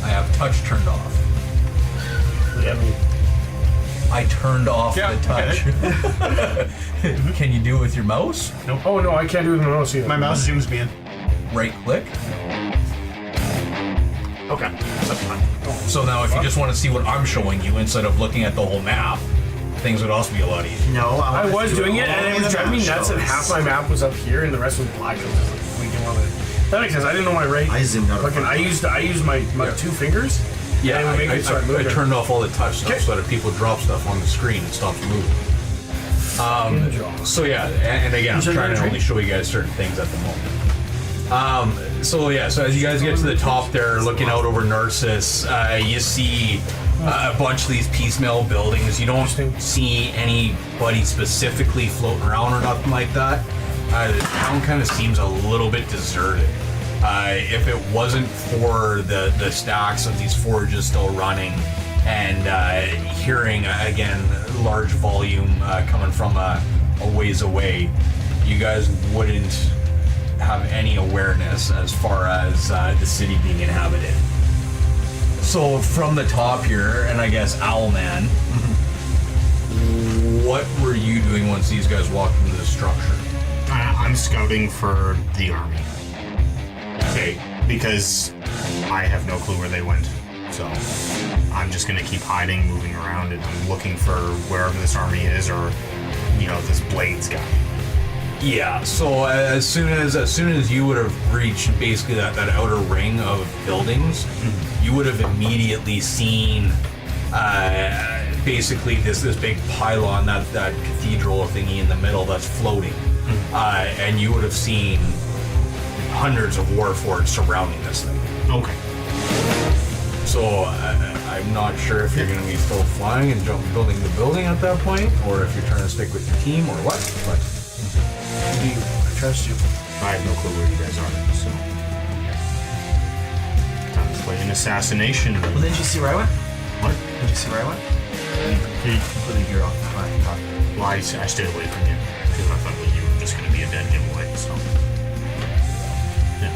I have touch turned off. Yeah, me. I turned off Yeah, the touch. Can you do it with your mouse? Oh no, I can't do it with my mouse either. My mouse zooms me in. Right click. Okay, that's fine. So now if you just want to see what I'm showing you instead of looking at the whole map, things would also be a lot easier. no. I was doing it, all and it the was driving me map nuts. And shows. half my map was up here, and the rest was black. I was like, we can love it. That makes sense. I didn't know my right. I zoomed out. Fucking, I used my two fingers. Yeah, and it would make I me start I moving. turned off all the touch stuff so that if people drop stuff on the screen, it stops moving. So yeah, and again, I'm You trying to said only show you guys certain things at the moment. So yeah, so as you guys get to the top there, looking out over Narsys, you see a bunch of these piecemeal buildings. You don't see anybody specifically floating around or nothing like that. The town kind of seems a little bit deserted. If it wasn't for the stacks of these forges still running and hearing, again, large volume coming from a ways away, you guys wouldn't have any awareness as far as the city being inhabited. So from the top here, and I guess Owlman, what were you doing once these guys walked into the structure? I'm scouting for the army. Okay, because I have no clue where they went. So I'm just gonna keep hiding, moving around, and I'm looking for wherever this army is, or this Blades guy. Yeah, so as soon as you would have reached basically that outer ring of buildings, you would have immediately seen basically this big pylon, that cathedral thingy in the middle that's floating. And you would have seen hundreds of warforged surrounding this thing. Okay. So I'm not sure if you're going to be still flying and building the building at that point, or if you're trying to stick with the team, or what. But I trust you. I have no clue where you guys are, so. Time to play an assassination. Well, didn't you see where I went? What? Did you see where I went? You completely veered off the path. Well, I stayed away from you because I thought that you were just going to be a dead giveaway, so. Yeah.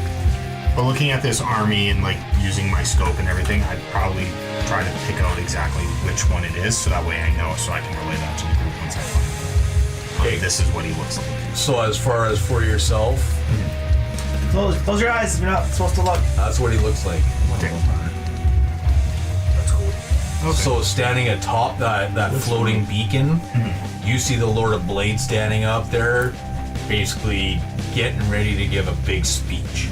But looking at this army and like using my scope and everything, I'd probably try to pick out exactly which one it is, so that way I know, so I can relay that to the group once I find it. Okay, this is what he looks like. so as far as for yourself, Close your eyes. You're not supposed to look. that's what he looks like. That's cool. Okay. So standing atop that floating beacon, you see the Lord of Blades standing up there, basically getting ready to give a big speech.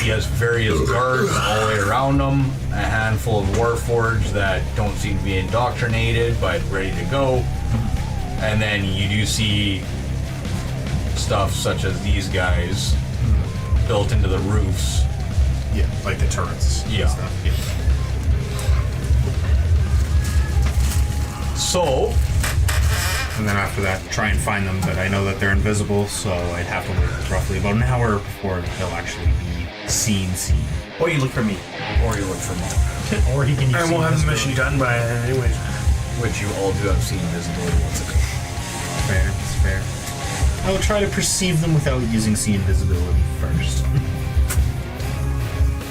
He has various guards all the way around him, a handful of warforged that don't seem to be indoctrinated but ready to go. And then you do see stuff such as these guys built into the roofs. Yeah, like the turrets. and Yeah. stuff. Yeah. So, And then after that, try and find them, but I know that they're invisible, so I'd have to wait roughly about an hour before they'll actually be seen. Or you look for me. or you look for more, Or he can use And we'll have the mission done by anyways. which you all do have seen visibility once again. Fair, it's fair. I will try to perceive them without using see invisibility first.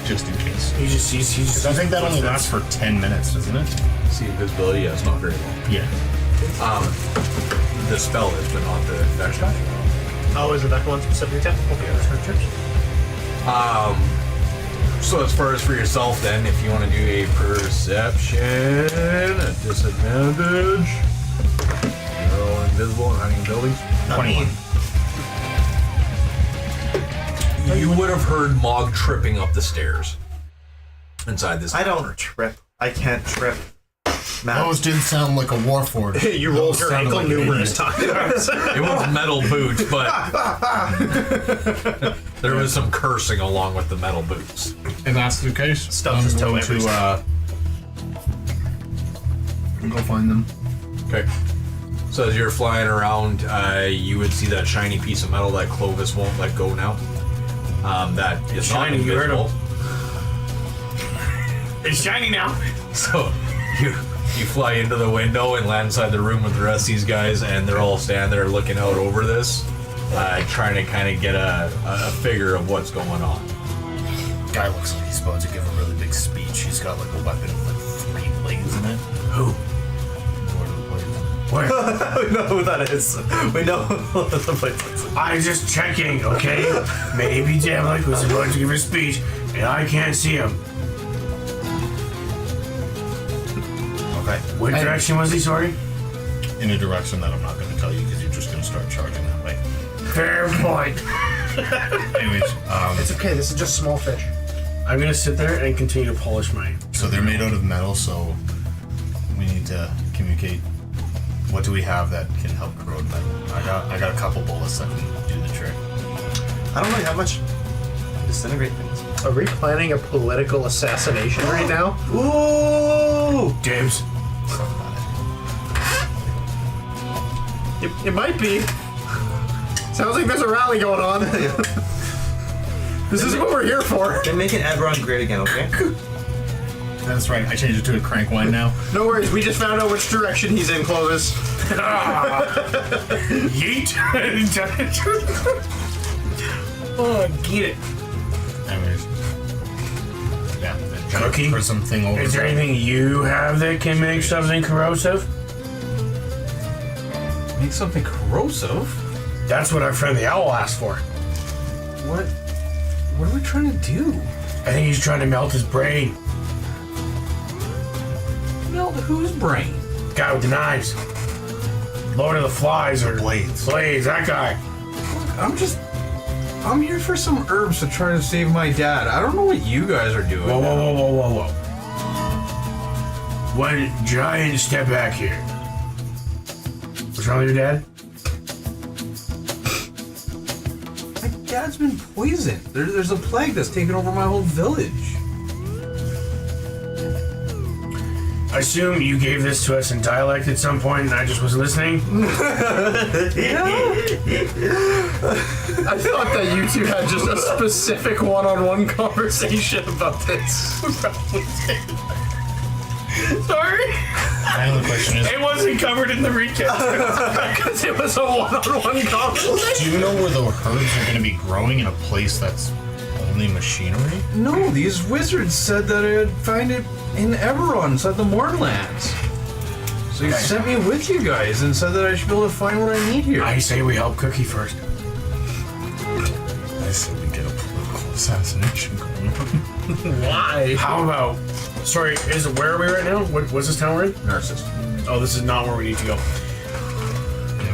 Just in case. He just I think that only lasts for 10 minutes, doesn't it? See invisibility, yeah, it's not very long. Yeah. The spell is, but not the Vecna. Oh, is it that one specifically? Okay, that's her trips. So as far as for yourself then, if you want to do a perception at disadvantage, you're all invisible and hiding in buildings. 21. You would have heard Mog tripping up the stairs inside this. I don't trip. I can't trip. Matt. Those didn't sound like a warforged. You rolled your sounded ankle like an numerous times. It was metal boots, but there was some cursing along with the metal boots. If that's the case, Stubbs his toe going every to go find them. Okay. So as you're flying around, you would see that shiny piece of metal that Clovis won't let go now. That is Shiny, not you heard him. invisible. It's shiny now. So you fly into the window and land inside the room with the rest of these guys, and they're all standing there looking out over this, trying to kind of get a figure of what's going on. Guy looks like he's about to give a really big speech. He's got like a weapon with like 3 blades in it. Who? Lord of the Blades. Where? We know who that is. We know who the place is. I'm just checking, okay? Maybe Jamlik was going to give a speech, and I can't see him. Okay. What direction was he, sorry? In a direction that I'm not going to tell you because you're just going to start charging that way. Fair point. Anyways, It's okay, this is just small fish. I'm gonna sit there and continue to polish my. so they're made out of metal, so we need to communicate. What do we have that can help corrode metal? I got a couple bullets that can do the trick. I don't really have much. Disintegrate things. Are we planning a political assassination right now? Ooh! James. It might be. Sounds like there's a rally going on. This is what we're here for. Then make an Eberron great again, okay? That's right. I changed it to a crank wine now. No worries, we just found out which direction he's in, Clovis. Yeet. Oh, get it. Anyways, yeah. Cookie? For something over. Is there anything you have that can make something corrosive? Make something corrosive? That's what our friend the owl asked for. What are we trying to do? I think he's trying to melt his brain. Melt whose brain? Guy with the knives. Lord of the Flies or Blades. Blades, that guy. I'm here for some herbs to try to save my dad. I don't know what you guys are doing. Whoa. one giant step back here. What's wrong with your dad? My dad's been poisoned. There's a plague that's taken over my whole village. I assume you gave this to us in dialect at some point and I just wasn't listening? I thought that you two had just a specific one-on-one conversation about this. Sorry. My only question is, It wasn't covered in the recap because it was a one-on-one conversation. do you know where the herbs are going to be growing in a place that's only machinery? No, these wizards said that I'd find it in Eberron, inside the Mournlands. So he sent me with you guys and said that I should be able to find what I need here. I say we help Cookie first. I said we get a political assassination going on. Why? How about... Sorry, where are we right now? What's this town we're in? Narsys. Oh, this is not where we need to go. Yeah,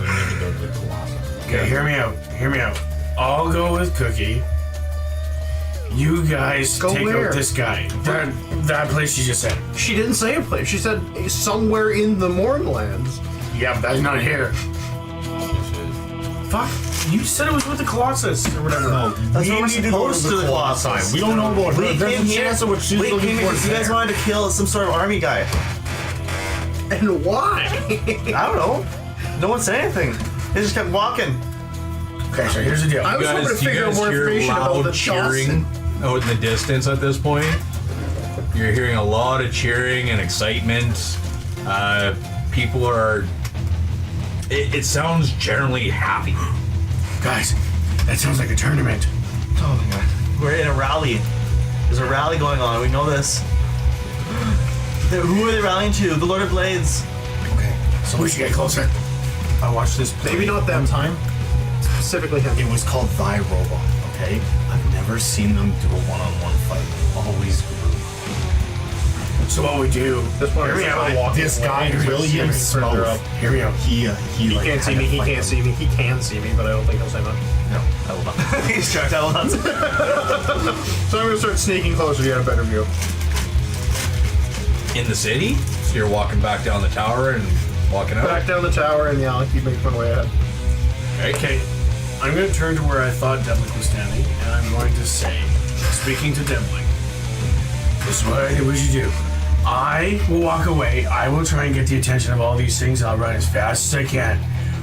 we need to go to the Colossus. Okay, hear me out. I'll go with Cookie. You guys Go take where? out this guy. That place you just said. She didn't say a place. She said somewhere in the Mournlands. Yeah, but that's not here. Fuck. You said it was with the Colossus or whatever. That's We what we're need to go supposed to to the do. Colossi. We don't know about We her. There's came a here. chance of what she's We looking came for. here because you guys wanted to kill some sort of army guy. And why? I don't know. No one said anything. They just kept walking. Okay, so here's the deal. I was hoping to figure out more information about the cheering out in the distance at this point. You're hearing a lot of cheering and excitement. People are... It sounds generally happy. Guys, that sounds like a tournament. Oh my god. We're in a rally. There's a rally going on. We know this. Who are they rallying to? The Lord of Blades. Okay, so we should get closer. I watched this play Maybe not them. one time. Specifically him. It was called Thy Robot, okay? I've never seen them do a one-on-one fight. Always group. So what we do? Hear me out. This guy, William Smoke, Hear me out. he He like, can't see had me, to he fight can't them. see me, he can see me, but I don't think he'll say much. No, I will not. He's trapped. I will not. So I'm gonna start sneaking closer to get a better view. In the city? So you're walking back down the tower and walking out? Back down the tower, and yeah, I'll keep making my way ahead. Okay, I'm going to turn to where I thought Devlin was standing, and I'm going to say, speaking to Devlin, this is what I think we should do. I will walk away. I will try and get the attention of all these things. I'll run as fast as I can.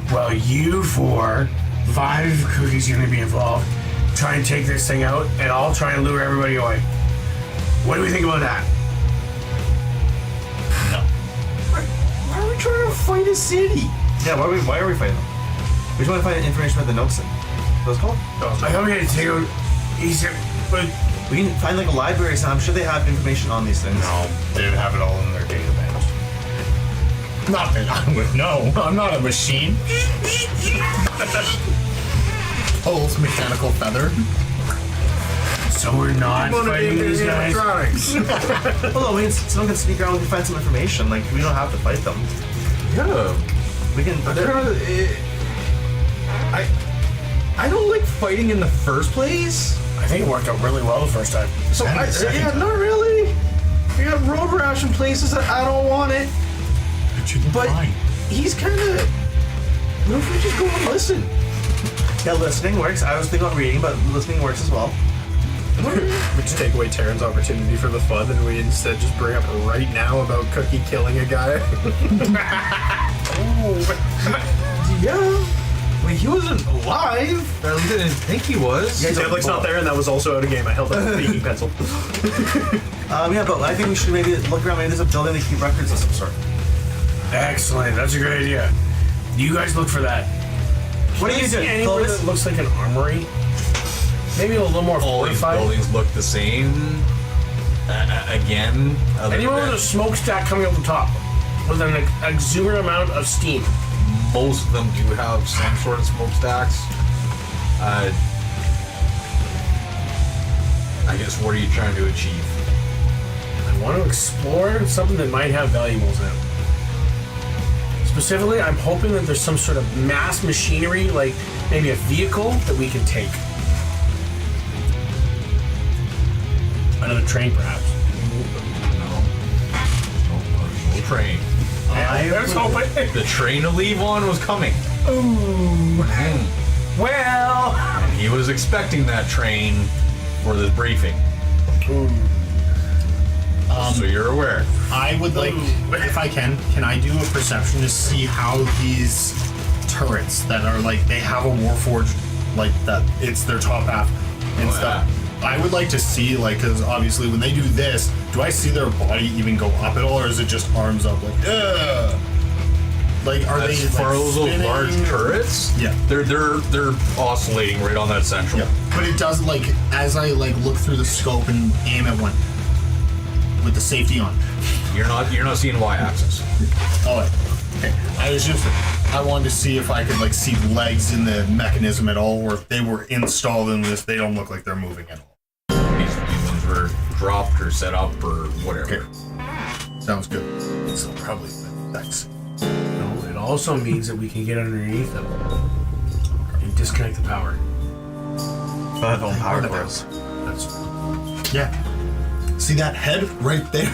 While you 5 Cookies are going to be involved. Try and take this thing out, and I'll try and lure everybody away. What do we think about that? Why are we trying to fight a city? Yeah, why are we fighting them? We just want to find information about the Noxen. What's it called? I thought we had to take out. He said, but We can find like a library, so I'm sure they have information on these things. No, they have it all in their database. Not that I would know. I'm not a machine. Pulse mechanical feather. so we're not fighting these guys. Well, no, someone can sneak around. We can find some information. Like we don't have to fight them. Yeah. We can. I don't like fighting in the first place. I think it worked out really well the first time. So And the second time. not really. You got road rash in places that I don't want it. But he's kind of... What if we just go and listen? Yeah, listening works. I was thinking about reading, but listening works as well. We just take away Terran's opportunity for the fun, and we instead just bring up right now about Cookie killing a guy. Yeah. Well, he wasn't alive. Or at least I didn't think he was. Yeah, Devlin's not there, and that was also out of game. I held up a speaking pencil. Yeah, but I think we should maybe look around. Maybe there's a building that keep records of some sort. Excellent. That's a great idea. You guys look for that. What do Can you see do? anywhere Clovis? that looks like an armory? Maybe a little more All these fortified. buildings look the same. Again. other Anyone than with a smokestack coming up the top with an exuberant amount of steam. most of them do have some sort of smokestacks. I guess what are you trying to achieve? I want to explore something that might have valuables in it. Specifically, I'm hoping that there's some sort of mass machinery, like maybe a vehicle that we can take. Another train, perhaps. train. Let's hope it. The train to leave on was coming. Ooh. Well. And he was expecting that train for this briefing. So you're aware. I would like, if I can I do a perception to see how these turrets that are like, they have a Warforged, like that, it's their top half and stuff. I would like to see, like, because obviously when they do this, do I see their body even go up at all, or is it just arms up, like, ugh? Like, are they As far as those large turrets, Yeah. they're oscillating right on that central. Yeah, but it does, like, as I like look through the scope and aim at one with the safety on. You're not seeing y-axis. Oh, okay. I wanted to see if I could like see legs in the mechanism at all, or if they were installed in this. They don't look like they're moving at all. These ones were dropped or set up or whatever. Okay. Sounds good. So probably that's. No, it also means that we can get underneath them and disconnect the power. But have own power cores. That's Yeah. See that head right there?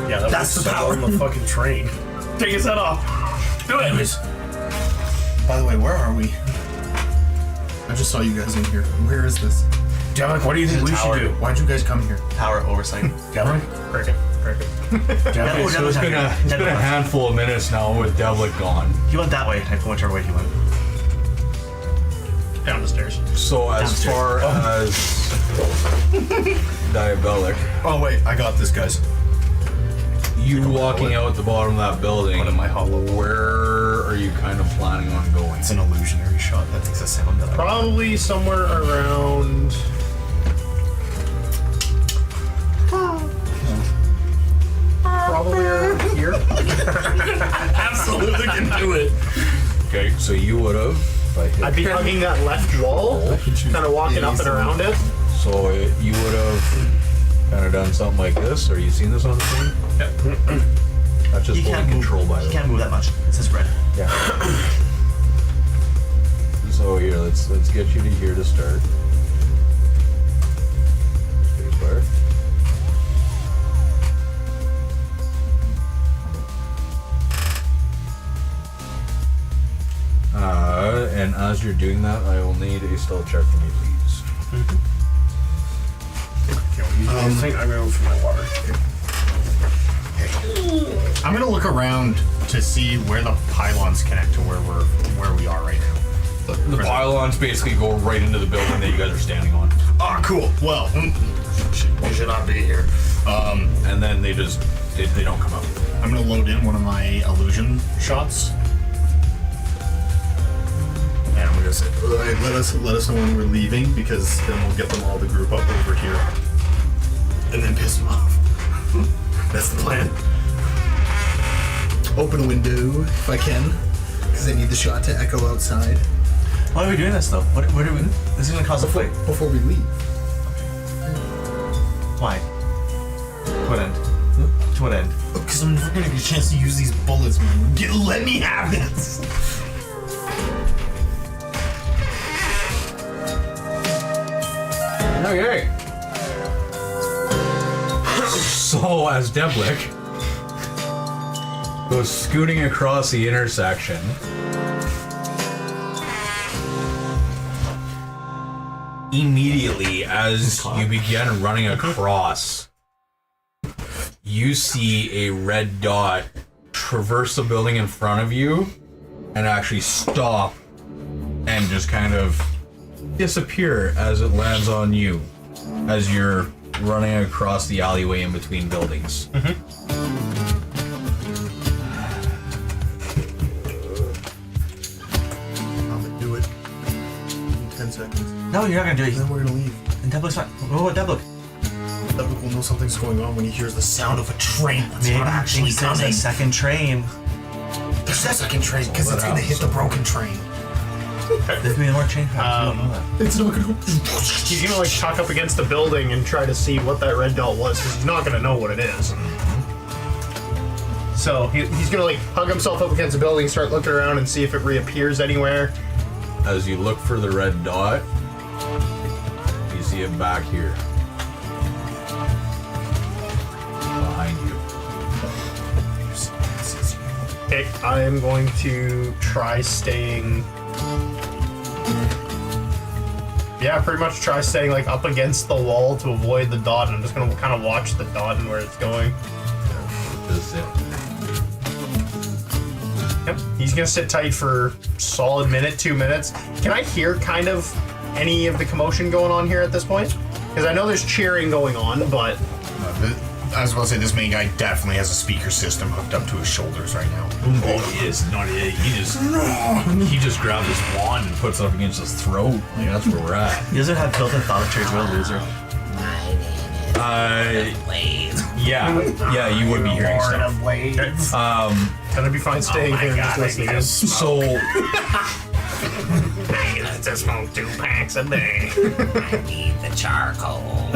yeah. That's the power. on the fucking train. Take his head off. Do it. Anyways. By the way, where are we? I just saw you guys in here. Where is this? Devlin, what do you think we should do? Why'd you guys come here? Power oversight. Devlin? Cricket. Devlin, so It's been a handful of minutes now with Devlik gone. He went that way. I know whichever way he went. Down the stairs. So as far as Diabolic, Oh wait, I got this, guys. you walking out the bottom of that building, where are you kind of planning on going? It's an illusionary shot. That makes a sound. That Probably somewhere around. Probably around here. absolutely can do it. Okay, so you would have. I'd be hugging that left wall, kind of walking up and around it. So you would have kind of done something like this. Are you seeing this on the screen? Yeah. That's just fully controlled by He the can't move that much. It says red. Yeah. So here, let's get you to here to start. Spacebar. And as you're doing that, I will need a stealth check from you, please. I'm going for my water. I'm gonna look around to see where the pylons connect to where we are right now. The pylons basically go right into the building that you guys are standing on. Ah, cool. Well, we should not be here. And then they don't come out. I'm gonna load in one of my illusion shots. And I'm gonna say, let us know when we're leaving, because then we'll get them all to group up over here. And then piss them off. That's the plan. Open a window if I can, because I need the shot to echo outside. Why are we doing this though? What are we? This is gonna cause a fight. Before we leave. Why? To what end? To what end? Because I'm never gonna get a chance to use these bullets, man. Let me have this! Okay. So as Devlik goes scooting across the intersection, immediately as you begin running across, you see a red dot traverse the building in front of you and actually stop and just kind of disappear as it lands on you as you're running across the alleyway in between buildings. I'm gonna do it. In 10 seconds. No, you're not gonna do it. Then we're gonna leave. And Devlik's not. What about Devlik? Devlik will know something's going on when he hears the sound of a train that's not actually there's coming. a second train. There's a second train, because it's gonna hit the broken train. There's many more train tracks. You don't know that. It's not gonna. He's gonna like tuck up against the building and try to see what that red dot was, because he's not gonna know what it is. So he's gonna like hug himself up against the building, start looking around and see if it reappears anywhere. As you look for the red dot, you see it back here. Behind you. Okay, I am going to try staying. Yeah, pretty much try staying like up against the wall to avoid the dot, and I'm just gonna kind of watch the dot and where it's going. This is it. Yep, he's gonna sit tight for solid minute, 2 minutes. Can I hear kind of any of the commotion going on here at this point? Because I know there's cheering going on, but I was about to say, this main guy definitely has a speaker system hooked up to his shoulders right now. Oh, he is not. He just grabbed his wand and puts it up against his throat. Like, that's where we're at. He doesn't have built-in thaumaturgy, real loser. Yeah, you would be hearing stuff. gonna be fine staying here and just listening. So, I like to smoke 2 packs a day. I need the charcoal.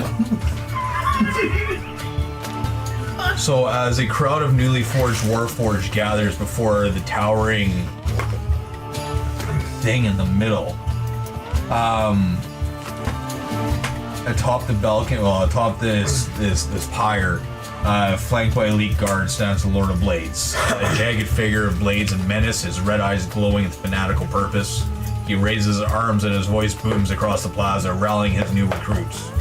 So as a crowd of newly forged Warforged gathers before the towering thing in the middle, atop the balcony, well, atop this pyre, flanked by elite guards, stands the Lord of Blades, a jagged figure of blades and menace, his red eyes glowing with fanatical purpose. He raises his arms and his voice booms across the plaza, rallying his new recruits.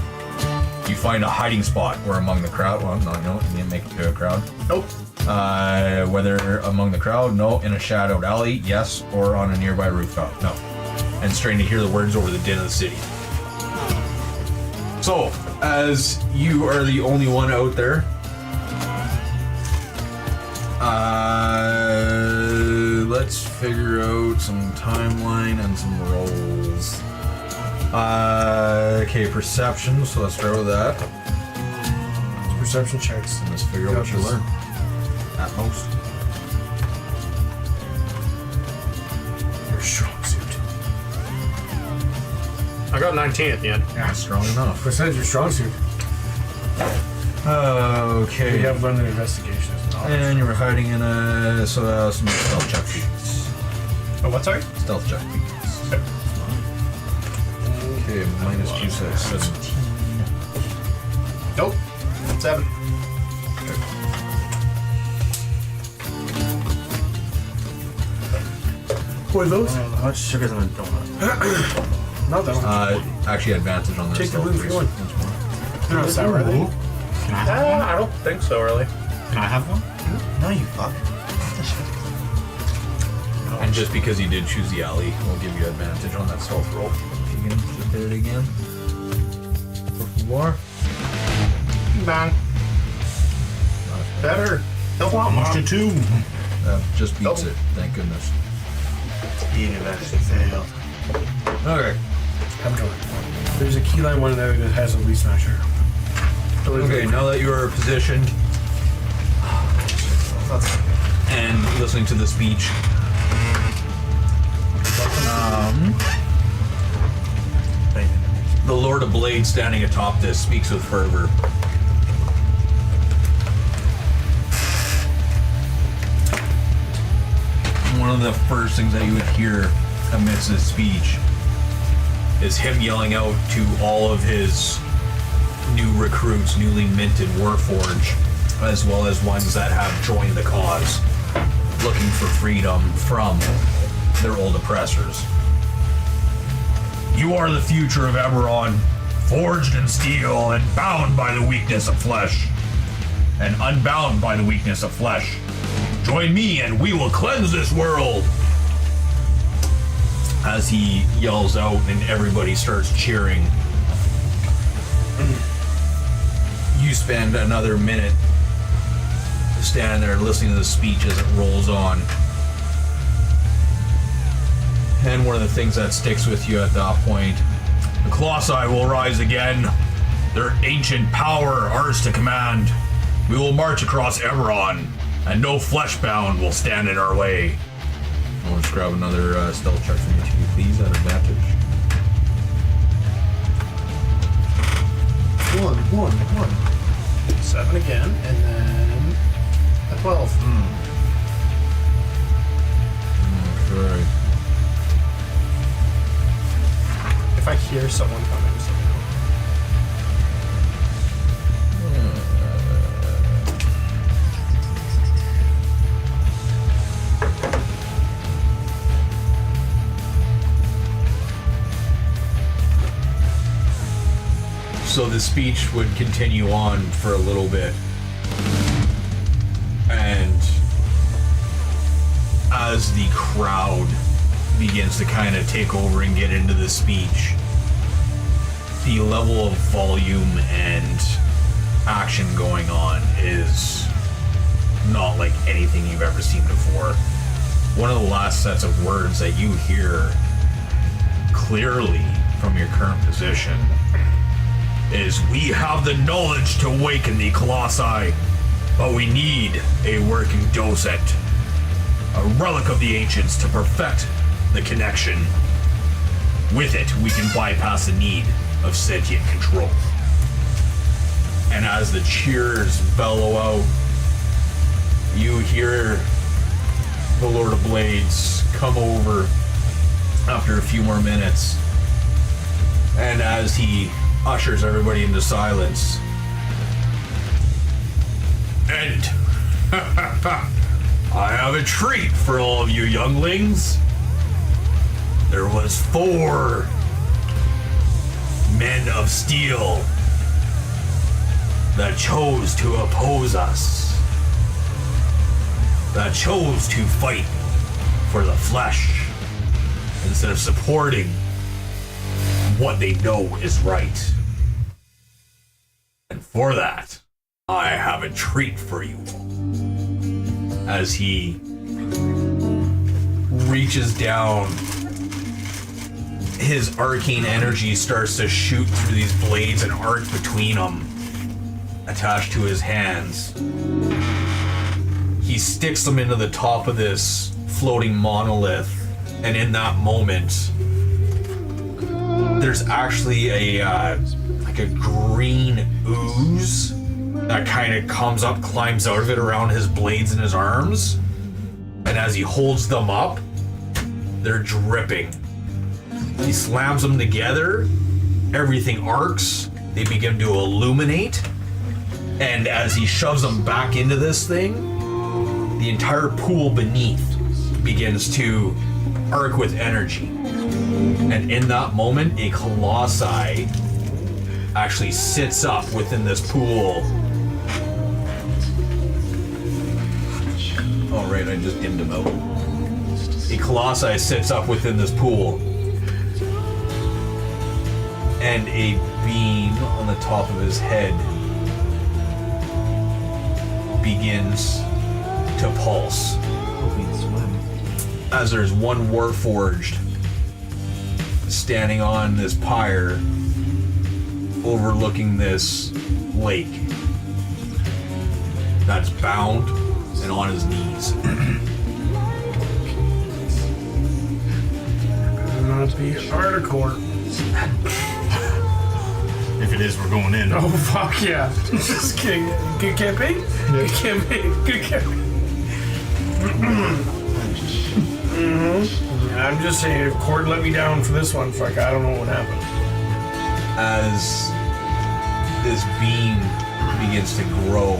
You find a hiding spot where among the crowd. Well, no, you didn't make it to a crowd. Nope. Whether among the crowd, no. In a shadowed alley, yes. Or on a nearby rooftop, no. And starting to hear the words over the din of the city. So, as you are the only one out there, let's figure out some timeline and some rolls. Okay, perception, so let's start with that. Perception checks. And let's figure out what you learn. At most. Your strong suit. I got 19 at the end. Yeah, strong enough. Percentage your strong suit. Okay. You have learned an investigation as well. And you were hiding in a... So, some stealth check feats. Oh, what, sorry? Stealth check feats. Okay, minus 2, so 17. Nope. 7. What are those? How much sugar's in a donut? Not that one. Actually, advantage on their Take the stealth blue if you want. once more. They're not sour, are they? Can I have one? I don't think so, really. Can I have one? No, you fuck. And just because you did choose the alley, we'll give you advantage on that stealth roll. If you can just hit it again. For more. Bang. Better. Almost a 2. That just beats it, thank goodness. Even actually failed. Okay. I'm going. There's a keyline one there that has a Weed Smasher. Okay, now that you are positioned and listening to the speech, the Lord of Blades standing atop this speaks with fervor. One of the first things that you would hear amidst his speech is him yelling out to all of his new recruits, newly minted Warforged, as well as ones that have joined the cause, looking for freedom from their old oppressors. You are the future of Eberron, forged in steel and bound by the weakness of flesh, and unbound by the weakness of flesh. Join me and we will cleanse this world! As he yells out and everybody starts cheering. You spend another minute standing there listening to the speech as it rolls on. And one of the things that sticks with you at that point, the Colossi will rise again. Their ancient power ours to command. We will march across Eberron, and no fleshbound will stand in our way. I'll just grab another stealth check from you two, please, at advantage. 1. 7 again, and then a 12. Okay. If I hear someone coming, just let me know. the speech would continue on for a little bit. And as the crowd begins to kind of take over and get into the speech, the level of volume and action going on is not like anything you've ever seen before. One of the last sets of words that you hear clearly from your current position is, "We have the knowledge to awaken the Colossi, but we need a working docent, a relic of the ancients to perfect the connection. With it, we can bypass the need of sentient control." And as the cheers bellow out, you hear the Lord of Blades come over after a few more minutes. And as he ushers everybody into silence, and I have a treat for all of you younglings. There was 4 men of steel that chose to oppose us, that chose to fight for the flesh instead of supporting what they know is right. And for that, I have a treat for you all. As he reaches down, his arcane energy starts to shoot through these blades and arc between them, attached to his hands. He sticks them into the top of this floating monolith, and in that moment, there's actually a green ooze that kind of comes up, climbs out of it around his blades and his arms, and as he holds them up, they're dripping. He slams them together, everything arcs, they begin to illuminate, and as he shoves them back into this thing, the entire pool beneath begins to arc with energy. And in that moment, a colossi actually sits up within this pool. Oh, right, I just dimmed him out. A colossi sits up within this pool, and a beam on the top of his head begins to pulse. As there's one Warforged standing on this pyre overlooking this lake that's bound and on his knees. Not be hardcore. If it is, we're going in. Oh fuck yeah! Just kidding. Good campaign. Good campaign. Good campaign. I'm just saying, if Cord let me down for this one, fuck, I don't know what happened. As this beam begins to grow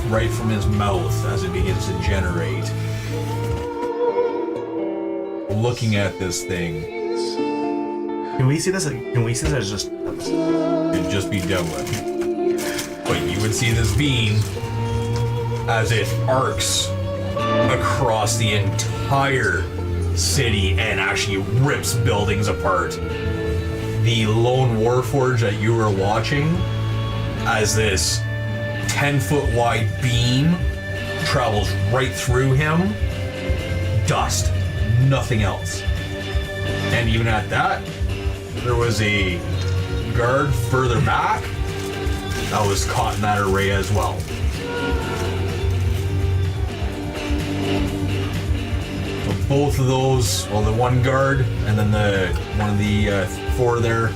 right from his mouth, as it begins to generate, looking at this thing, Can we see this? Can we see this as just? it'd just be dealt with. But you would see this beam as it arcs across the entire city and actually rips buildings apart. The lone Warforged that you were watching, as this 10-foot wide beam travels right through him, dust, nothing else. And even at that, there was a guard further back that was caught in that array as well. So both of those, well, the one guard and then one of the 4 there,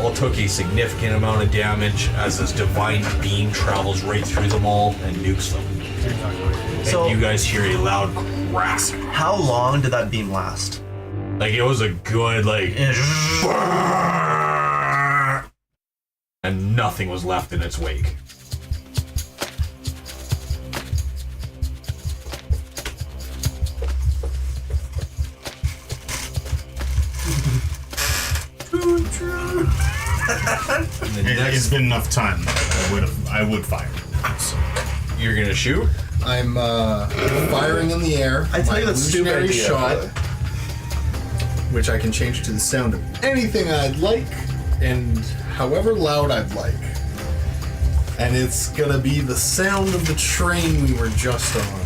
all took a significant amount of damage as this divine beam travels right through them all and nukes them. So And you guys hear a loud crack. how long did that beam last? Like, it was a good, like, and nothing was left in its wake. Too true. It's been enough time. I would fire. So. You're gonna shoot? I'm firing in the air. I tell you that's a stupid illusionary idea. shot, which I can change to the sound of anything I'd like, and however loud I'd like. And it's gonna be the sound of the train we were just on.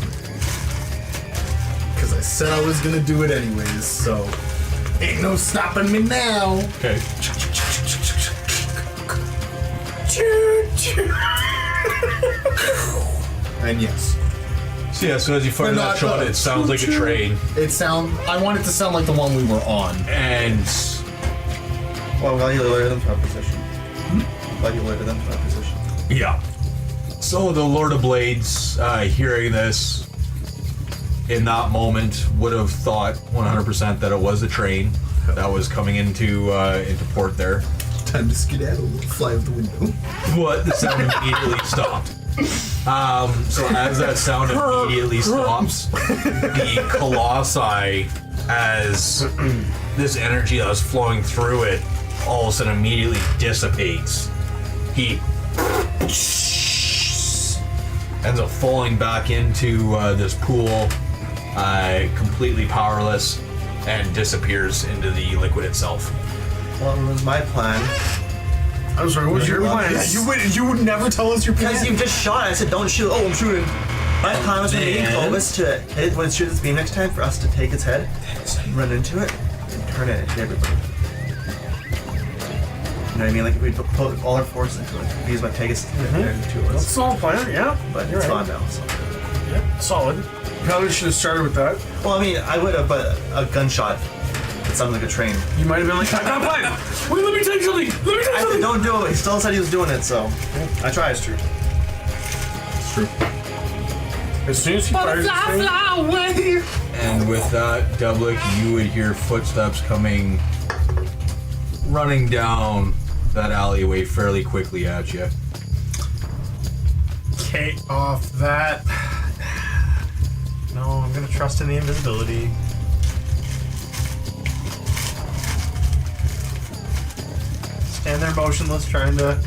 Because I said I was gonna do it anyways, so ain't no stopping me now. Okay. And yes. So yeah, so as you fire But that not shot, the it sounds like a train. I want it to sound like the one we were on. And Well, I'm glad you alerted them to our position. I'm glad you alerted them to our position. yeah. So the Lord of Blades, hearing this in that moment, would have thought 100% that it was a train that was coming into port there. Time to skedaddle. Fly out the window. But the sound immediately stopped. So as that sound immediately stops, the colossi, as this energy that was flowing through it, all of a sudden immediately dissipates. He ends up falling back into this pool, completely powerless, and disappears into the liquid itself. Well, it was my plan. I'm sorry, what's your plan? You would never tell us your plan. Because you just shot. I said, don't shoot. Oh, I'm shooting. My plan was when we Man. Clovis to hit when it shoots its beam next time for us to take its head, run into it, and turn it and hit everybody. You know what I mean? Like if we put all our force into it. We use my Pegasus to get there into That's a it. solid plan, yeah. But you're it's right. gone now. So. Yeah, solid. Probably should have started with that. Well, I mean, I would have, but a gunshot. It sounded like a train. You might have been like, I got a plan. Wait, let me tell you something. Let me tell you I said, something. don't do it. He still said he was doing it, so I tried. It's true. It's true. As soon as he fires his thing, And with that, Doublick, you would hear footsteps coming, running down that alleyway fairly quickly at you. Okay, off that. No, I'm gonna trust in the invisibility. Stand there motionless, trying to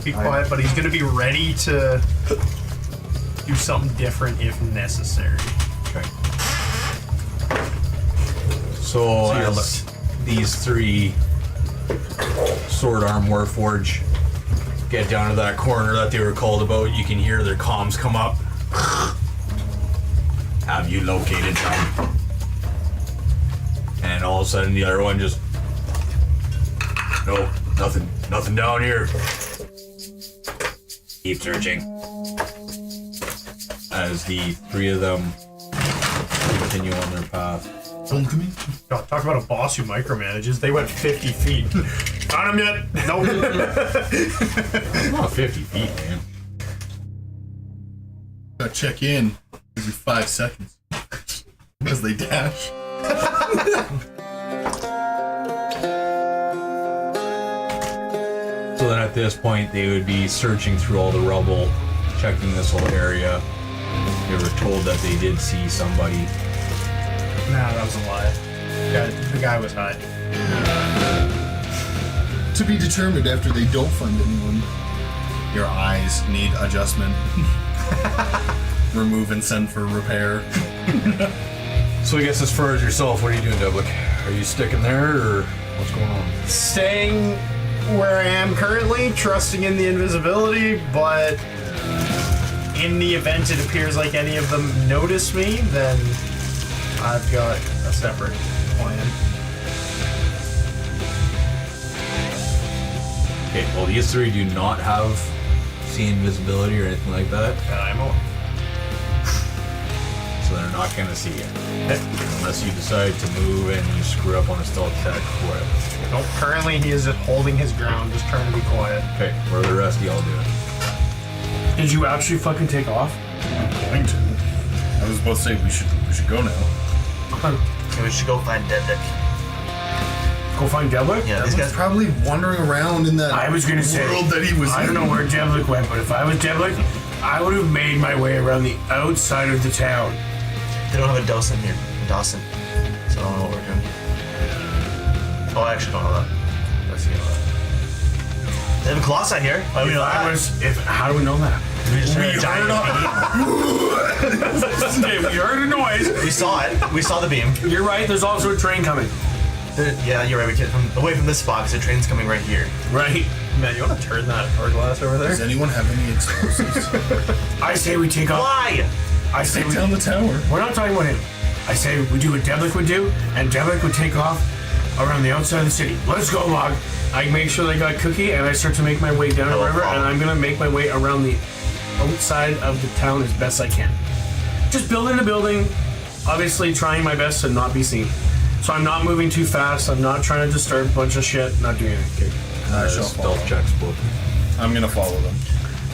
be quiet, but he's gonna be ready to do something different if necessary. Okay. So you're as these three sword arm warforge get down to that corner that they were called about, you can hear their comms come up. Have you located them? And all of a sudden the other one just, no, nothing down here. Keep searching. As the three of them continue on their path. Don't to me. God, talk about a boss who micromanages. They went 50 feet. Found him yet? Nope. It's not 50 feet, man. Gotta check in every 5 seconds. Because they dash. So then at this point, they would be searching through all the rubble, checking this whole area. They were told that they did see somebody. Nah, that was a lie. The guy was high. To be determined after they don't find anyone. Your eyes need adjustment. Remove and send for repair. So I guess as far as yourself, what are you doing, Doublick? Are you sticking there, or what's going on? Staying where I am currently, trusting in the invisibility, but in the event it appears like any of them notice me, then I've got a separate plan. Okay, well these three do not have see invisibility or anything like that, And I'm on. so they're not gonna see you. Unless you decide to move and you screw up on a stealth check for it. Nope, currently he is holding his ground, just trying to be quiet. Okay, what are the rest of y'all doing? did you actually fucking take off? I'm going to. I was about to say we should go now. Okay, we should go find Dedek. Go find Devlik? Yeah, these He's guys. probably wandering around in that I was gonna say, world that he was I in. don't know where Devlik went, but if I was Devlik, I would have made my way around the outside of the town. They don't have a Dawson here. Dawson. So I don't know what we're doing. Oh, I actually don't know that. Let's see. They have a Colossi here. Why do we know that? How do we know that? We just heard a giant Okay, we heard a noise. beam. We saw it. We saw the beam. You're right. There's also a train coming. Yeah, you're right. We get away from this spot because the train's coming right here. Right. Man, you want to turn that hourglass over there? Does anyone have any explosives? I say we take off. Why? I say Take down the tower. We're not talking about him. I say we do what Devlik would do, and Devlik would take off around the outside of the city. Let's go, Log. I make sure they got Cookie, and I start to make my way down the river, and I'm gonna make my way around the outside of the town as best I can. Just building a building, obviously trying my best to not be seen. So I'm not moving too fast. I'm not trying to disturb a bunch of shit. Not doing anything. I shall follow. Stealth checks both. I'm gonna follow them.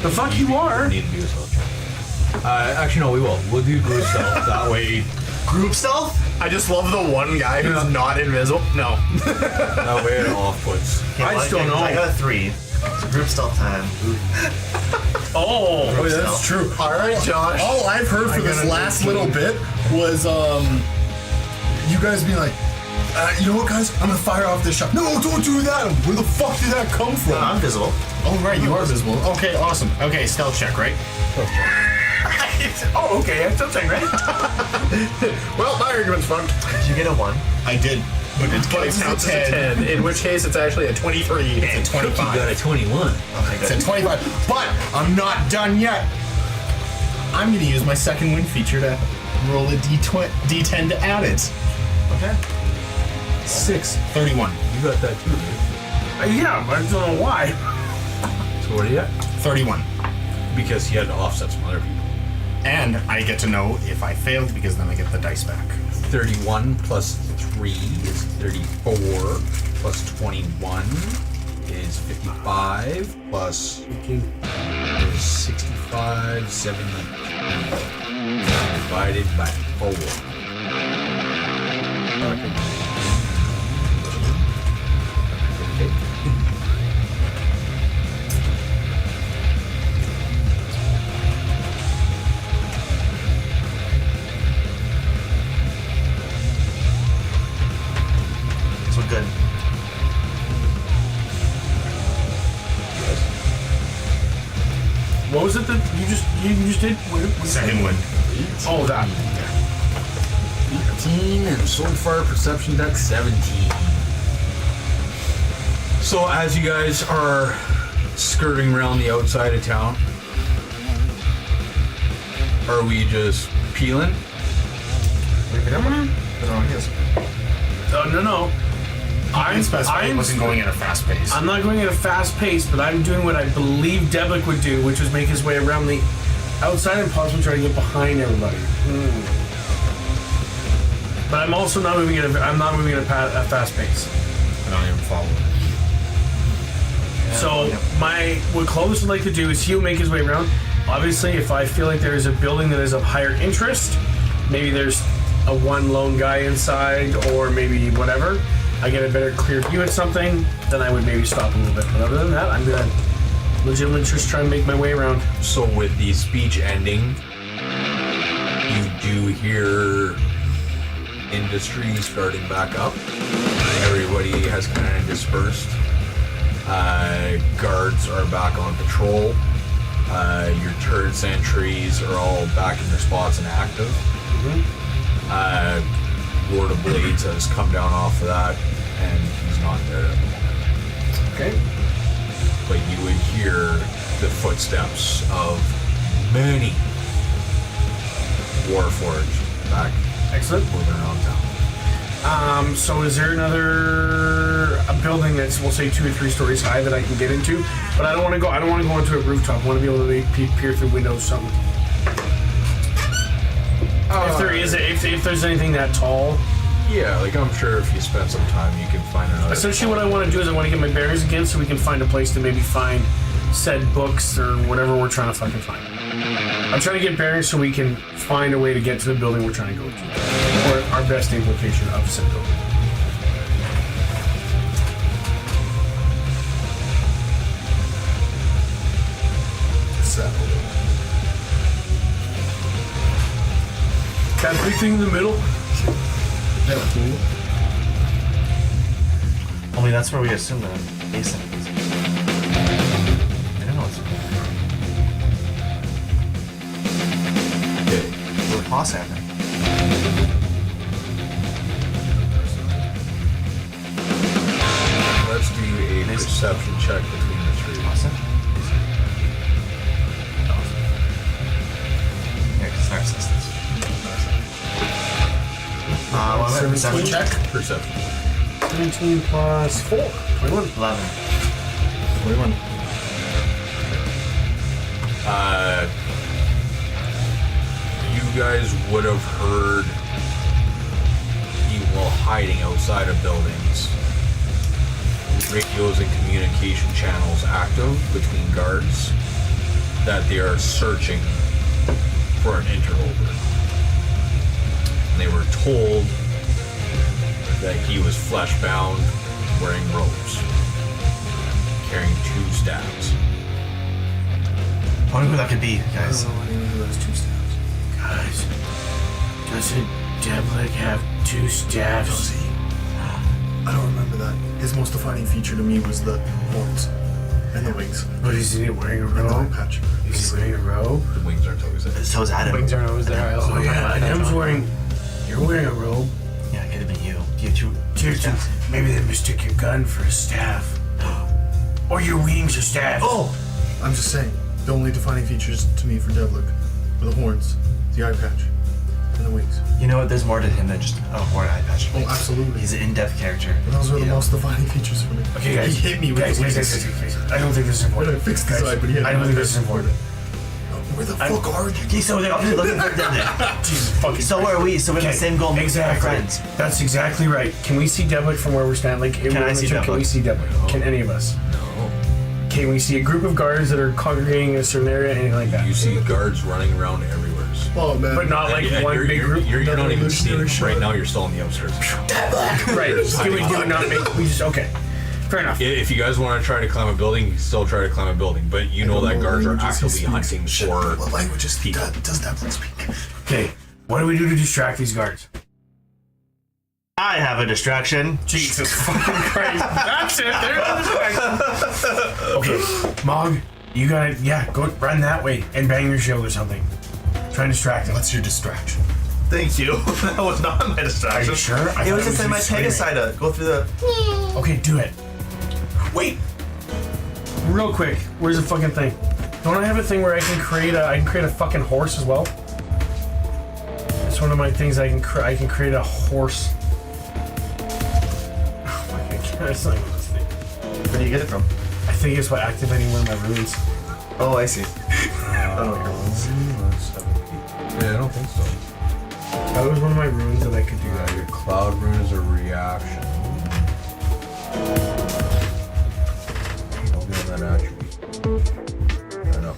The fuck you are? Need to do a stealth check. Actually, no, we will. We'll do group stealth. That way, Group stealth? I just love the one guy who's not invisible. No. that way it off puts. Okay, I just don't know. I got a 3. So group stealth time. Oh. Oh, yeah, that's true. All right, Josh. All I've heard for this last little bit was you guys being like, you know what, guys? I'm gonna fire off this shot. No, don't do that. Where the fuck did that come from? I'm visible. Oh, right, you are visible. Okay, awesome. Okay, stealth check, right? Oh, okay. I'm still saying, right? Well, my argument's fucked. Did you get a 1? I did, but it But it counts as a 10, in which case it's actually a 23. It's a 25. a 21. It's a 25. But I'm not done yet. I'm going to use my second win feature to roll a D10 to add it. Okay. 6. 31. You got that too, dude. Yeah, but I don't know why. So what are you at? 31. Because he had to offset some other people. And I get to know if I failed because then I get the dice back. 31 plus 3 is 34, plus 21 is 55, plus is 65, 70, divided by 4. Okay. So good. What was it that you just did? Second win. Oh, that. 18 and so far perception dex 17. So as you guys are skirting around the outside of town, are we just peeling? No. I wasn't going at a fast pace. I'm not going at a fast pace, but I'm doing what I believe Devlik would do, which is make his way around the outside and possibly try to get behind everybody. But I'm also not moving at a fast pace. I don't even follow. So what Clovis would like to do is he'll make his way around. Obviously, if I feel like there is a building that is of higher interest, maybe there's a one lone guy inside, or maybe whatever, I get a better clear view at something, then I would maybe stop a little bit. But other than that, I'm gonna legitimately just try and make my way around. So with the speech ending, you do hear industry starting back up. Everybody has kind of dispersed. Guards are back on patrol. Your turret sentries are all back in their spots and active. Lord of Blades has come down off of that, and he's not there at the moment. Okay. But you would hear the footsteps of many Warforged back Excellent. moving around town. So is there a building that's, we'll say, 2 or 3 stories high that I can get into? But I don't want to go onto a rooftop. I want to be able to peer through windows or something. If there's anything that tall. Yeah, like I'm sure if you spend some time, you can find another. Essentially, what I want to do is I want to get my bearings again, so we can find a place to maybe find said books or whatever we're trying to fucking find. I'm trying to get bearings so we can find a way to get to the building we're trying to go to, or our best implication of said building. That big thing in the middle. Only that's where we assume the base is. moss hammer. Let's do a perception check between the three. Moss hammer? Yeah, because Narsys. What was it? Perception check? Perception. 17 plus 4. 21. 11. 21. You guys would have heard people hiding outside of buildings. Radios and communication channels active between guards that they are searching for an interloper. And they were told that he was flesh-bound, wearing robes, carrying 2 staves. I wonder who that could be, guys. I don't know any of those 2 staves. Guys, doesn't Devlik have 2 staffs? I don't remember that. His most defining feature to me was the horns and the wings. But isn't he wearing a And the eye robe? patch. Is he wearing a robe? The wings aren't always there. So is Adam. Wings aren't always there. I also Oh don't have yeah, my Adam's patch on. wearing... You're wearing a robe. Yeah, it could have been you. Do you have 2 Dude, staffs? maybe they mistook your gun for a staff. Or your wings are staffs. Oh! I'm just saying, the only defining features to me for Devlik were the horns, the eye patch, and the wings. You know what? There's more to him than just a horn eye patch. Oh, absolutely. He's an in-depth character. And those were the You know? most defining features for me. Okay, guys. He hit me with guys, the guys, wings. guys. I don't think this is important. I fixed his Guys, eye, but he had I don't no think this is eye. important. Where the fuck are you? Okay, so they're obviously looking for Devlik. Jesus fucking So where are we? So we have the same goal. Exactly. Friends. That's exactly right. Can we see Devlik from where we're standing? Like, Can I see Can we Devlik? see Devlik? Can any of us? No. Can we see a group of guards that are congregating in a certain area, anything like that? You see guards running around everywhere. Oh, man. But not like And one you're, big you're, group. You're, not even seeing. Revolutionary Right shot. now, you're still on the outskirts. Right. Do we not make? We just okay. Fair enough. If you guys want to try to climb a building, you can still try to climb a building, but you know that guards are actively hunting for What languages people. does Devlik speak? Okay. What do we do to distract these guards? I have a distraction. Jesus fucking Christ. That's it. There's the distraction. Okay. Mog, you gotta go run that way and bang your shield or something. Try and distract them. What's your distraction? Thank you. That was not my Are distraction. you sure? I It thought was to send my you screaming. Pegasite to go through the. Okay, do it. Wait. Real quick, where's the fucking thing? Don't I have a thing where I can create a fucking horse as well? It's one of my things. I can create a horse. Oh my god, I can't. It's not even this thing. Where do you get it from? I think it's by activating one of my runes. Oh, I see. I don't know what your ones. Yeah, I don't think so. That was one of my runes that I could do that. Your cloud rune is a reaction. I'll be on that attribute. I know.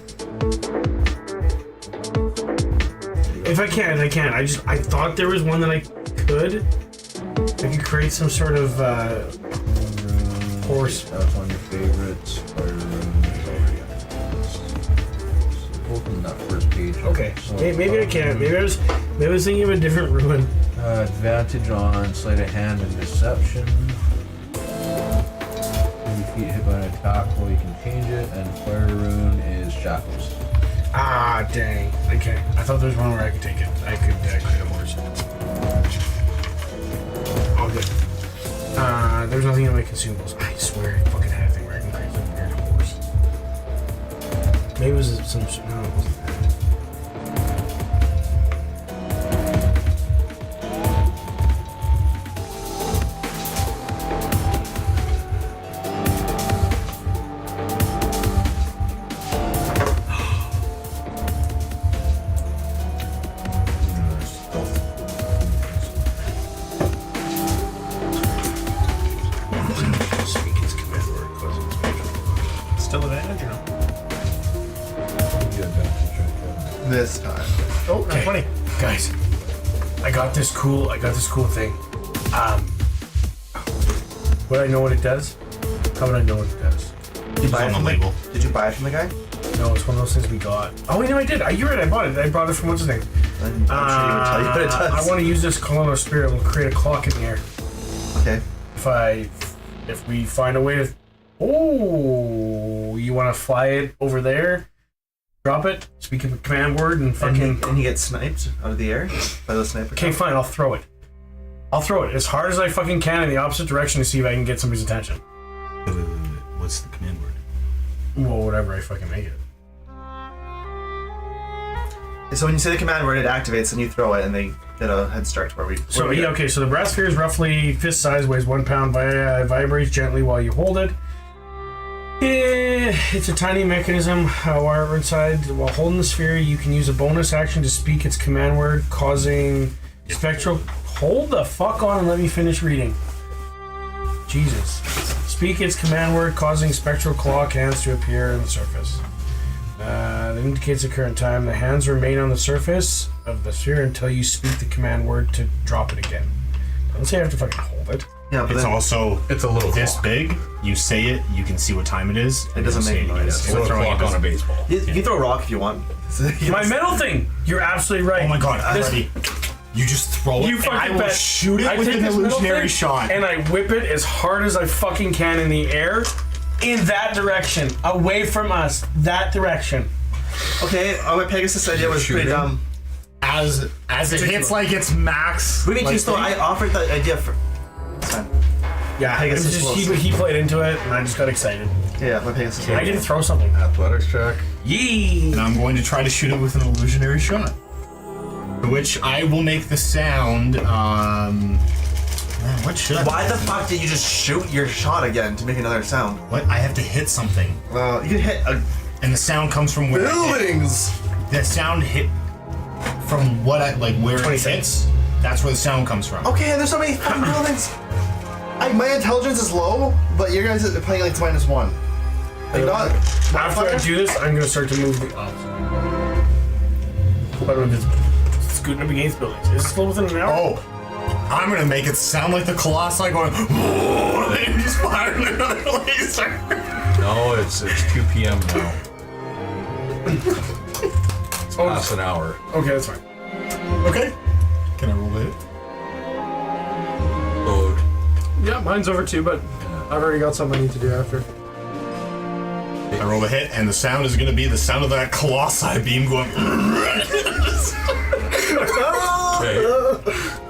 If I can, I can. I thought there was one that I could. I could create some sort of horse. That's on your favorites. Fire rune is already on your list. Open that first page. Okay, maybe I can. Maybe I was thinking of a different rune. Advantage on sleight of hand and deception. When you get hit by an attack roll, you can change it. And fire rune is shackles. Ah, dang. Okay, I thought there was one where I could take it. I could create a horse. All good. There's nothing in my consumables. I swear, I fucking had a thing where I can create some weird horse. Maybe it was some. No, it wasn't that. Speaking's command word causing special. Still advantage or no? This time. Oh, not funny. Guys, I got this cool thing. Would I know what it does? How would I know what it does? Did you buy on it the from label. Did you buy it from the guy? No, it's one of those things we got. Oh, wait, no, I did. You're right, I bought it. I brought it from what's his name? I'm sure he would tell you what it I does. want to use this colonel of spirit. We'll create a clock in the air. Okay. If we find a way to... Oh, you want to fly it over there? Drop it. Speak a command word and fucking. And he gets sniped out of the air by the sniper. Okay, fine. I'll throw it. I'll throw it as hard as I fucking can in the opposite direction to see if I can get somebody's attention. What's the command word? Well, whatever I fucking make it. So when you say the command word, it activates and you throw it, and they get a head start to where we. So yeah, okay. So the brass sphere is roughly fist size, weighs 1 pound, vibrates gently while you hold it. It's a tiny mechanism, wire inside. While holding the sphere, you can use a bonus action to speak its command word, causing spectral. Hold the fuck on and let me finish reading. Jesus. Speak its command word, causing spectral claw hands to appear on the surface. That indicates the current time. The hands remain on the surface of the sphere until you speak the command word to drop it again. Don't say I have to fucking hold it. Yeah, but It's then also It's a little this clock. big. You say it, you can see what time it is. It doesn't make say noise. It's It's a little throwing clock on a baseball. you can throw a rock if you want. My metal thing! You're absolutely right. Oh my god, I'm This- ready. You just throw it, You and fucking I will bet. shoot it I with take an this metal illusionary thing shot. and I whip it as hard as I fucking can in the air, in that direction, away from us, that direction. Okay, my Pegasus idea was pretty Shooting. dumb. As it hits like its max. We need like, to still. I offered that idea for. It's fine. Yeah, it was Pegasus just, was- he played into it, and I just got excited. Yeah, my Pegasus. I get to throw something. Athletics check. Yee! And I'm going to try to shoot it with an illusionary shot. To which I will make the sound. Man, what should I? Why the fuck did you just shoot your shot again to make another sound? What? I have to hit something, Well, you could hit a. and the sound comes from where. I hit. Buildings! The sound hit from what I like where it 26. hits. That's where the sound comes from. Okay, and there's so many fucking buildings. My intelligence is low, but your guys are playing like it's -1. Like not. After I do this, I'm gonna start to move the opposite. But I'm just scooting up against buildings. Is it still within an hour? Oh, I'm gonna make it sound like the Colossi going. And he's firing another laser. No, it's 2 p.m. now. It's past an hour. Okay, that's fine. Okay. Can I roll it? Load. Yeah, mine's over too, but I've already got something I need to do after. I roll a hit, and the sound is gonna be the sound of that Colossi beam going. Okay.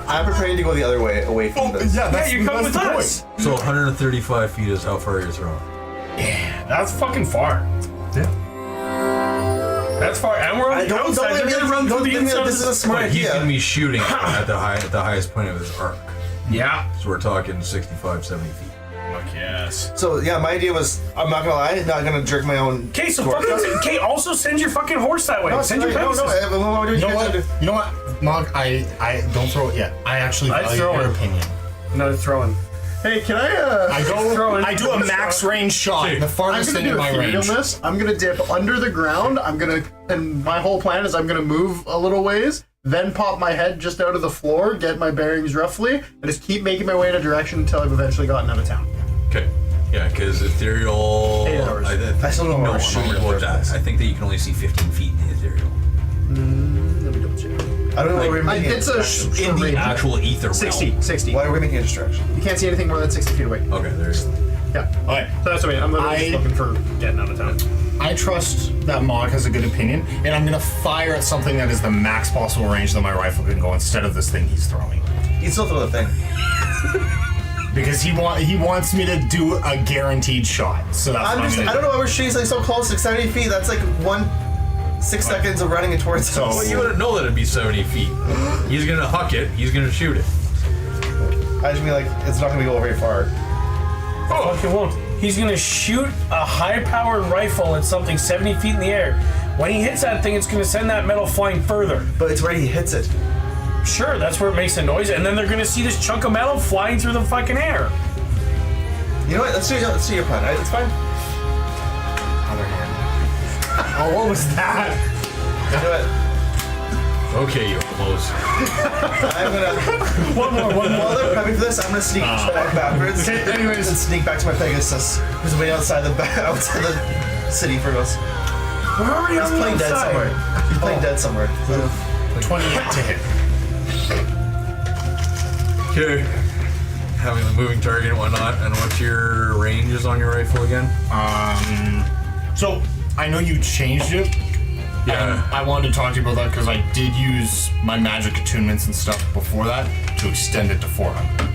I'm preparing to go the other way, away from this. Yeah, that's, you come that's with the us. point. So 135 feet is how far you're throwing. That's fucking far. Yeah. That's far, and we're on I the don't outside. let me They're gonna run don't through the think that inside. this is a smart But he's idea. gonna be shooting at the highest point of his arc. Yeah. So we're talking 65, 70 feet. Fuck yes. So yeah, my idea was, I'm not gonna lie, not gonna jerk my own. Okay, so fucking. Okay, also send your fucking horse that way. No, Send your no, Pegasus. You know what? You know what, Mog? I don't throw it yet. I actually I'd value throw your it. opinion. No throwing. Hey, can I, I go. Throwing. I do a max range shot, the I'm farthest gonna thing in do a my theory on range. this. I'm gonna dip under the ground. And my whole plan is I'm gonna move a little ways, then pop my head just out of the floor, get my bearings roughly, and just keep making my way in a direction until I've eventually gotten out of town. Okay. Yeah, because ethereal. 8 hours. I still don't know where No, we're shooting I'm in the about first that. place. I think that you can only see 15 feet in the ethereal. Let me double check. I don't know why we're making It's a distraction. In the range. actual ether realm. 60. Why are we making a distraction? You can't see anything more than 60 feet away. Okay, there's. Yeah. Okay. So that's what I mean. I'm literally just I- looking for getting out of town. I trust that Mog has a good opinion, and I'm gonna fire at something that is the max possible range that my rifle can go instead of this thing he's throwing. You still throw the thing. Because he wants me to do a guaranteed shot. So that's what I'm gonna I don't know why we're shooting like so close, like 70 feet. That's like 6 seconds of running it towards So- us. Well, you wouldn't know that it'd be 70 feet. He's gonna huck it. He's gonna shoot it. I just mean like it's not gonna go very far. Oh, fuck, it won't. He's gonna shoot a high-powered rifle at something 70 feet in the air. When he hits that thing, it's gonna send that metal flying further. But it's where he hits it. Sure, that's where it makes a noise, and then they're gonna see this chunk of metal flying through the fucking air. You know what? Let's do your plan. Right? It's fine. Other hand. Oh, what was that? Do it. Okay, you're close. I'm gonna. One more. While they're prepping for this, I'm gonna sneak back backwards. Okay, anyways. And sneak back to my Pegasus, who's waiting outside the city for us. We're already He's on the playing dead outside. somewhere. He's playing dead somewhere. 28 to hit. Okay. Having the moving target and whatnot, and what's your ranges on your rifle again? So I know you changed it Yeah. I wanted to talk to you about that because I did use my magic attunements and stuff before that to extend it to 400.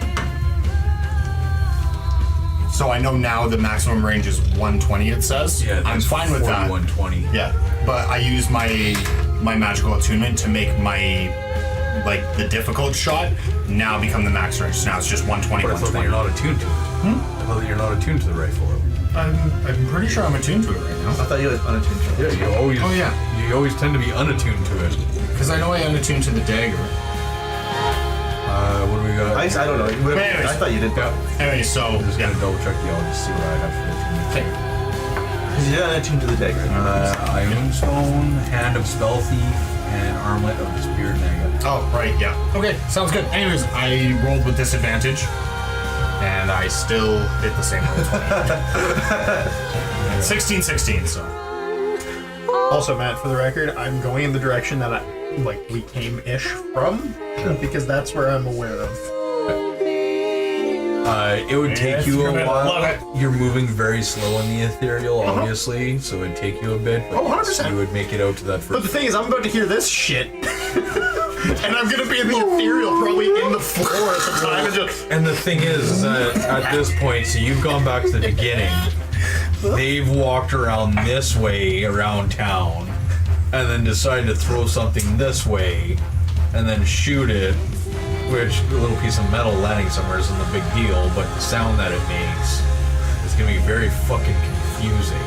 So I know now the maximum range is 120, it says. Yeah, I'm fine with that. 120. Yeah, but I use my magical attunement to make my, like, the difficult shot now become the max range. So now it's just 120, But I thought that 120. you're not attuned to it. I thought that you're not attuned to the rifle. I'm pretty sure I'm attuned to it right now. I thought you were unattuned to it. Yeah, you always. Oh, yeah. You always tend to be unattuned to it. Because I know I am attuned to the dagger. What do we got? I don't know. anyways. I thought you did. Yeah. Anyway, so, I'm just yeah. gonna double check the audio to see what I have for attunement. Okay. Because you did unattuned to the dagger. Iron Stone, Hand of Spell Thief, and Armlet of the Spirit Naga. Oh, right, yeah. Okay, sounds good. Anyways, I rolled with disadvantage, and I still hit the same roll. 16, so. Also, Matt, for the record, I'm going in the direction that we came-ish from, because that's where I'm aware of. It would take you a Love while. it. You're moving very slow in the ethereal, obviously, so it'd take you a bit. But 100%. you would make it out to that But the first. thing is, I'm about to hear this shit. And I'm gonna be in the ethereal, probably in the floor at the time, and just... And the thing is that at this point, so you've gone back to the beginning. They've walked around this way around town, and then decided to throw something this way, and then shoot it. Which a little piece of metal landing somewhere isn't a big deal, but the sound that it makes is gonna be very fucking confusing.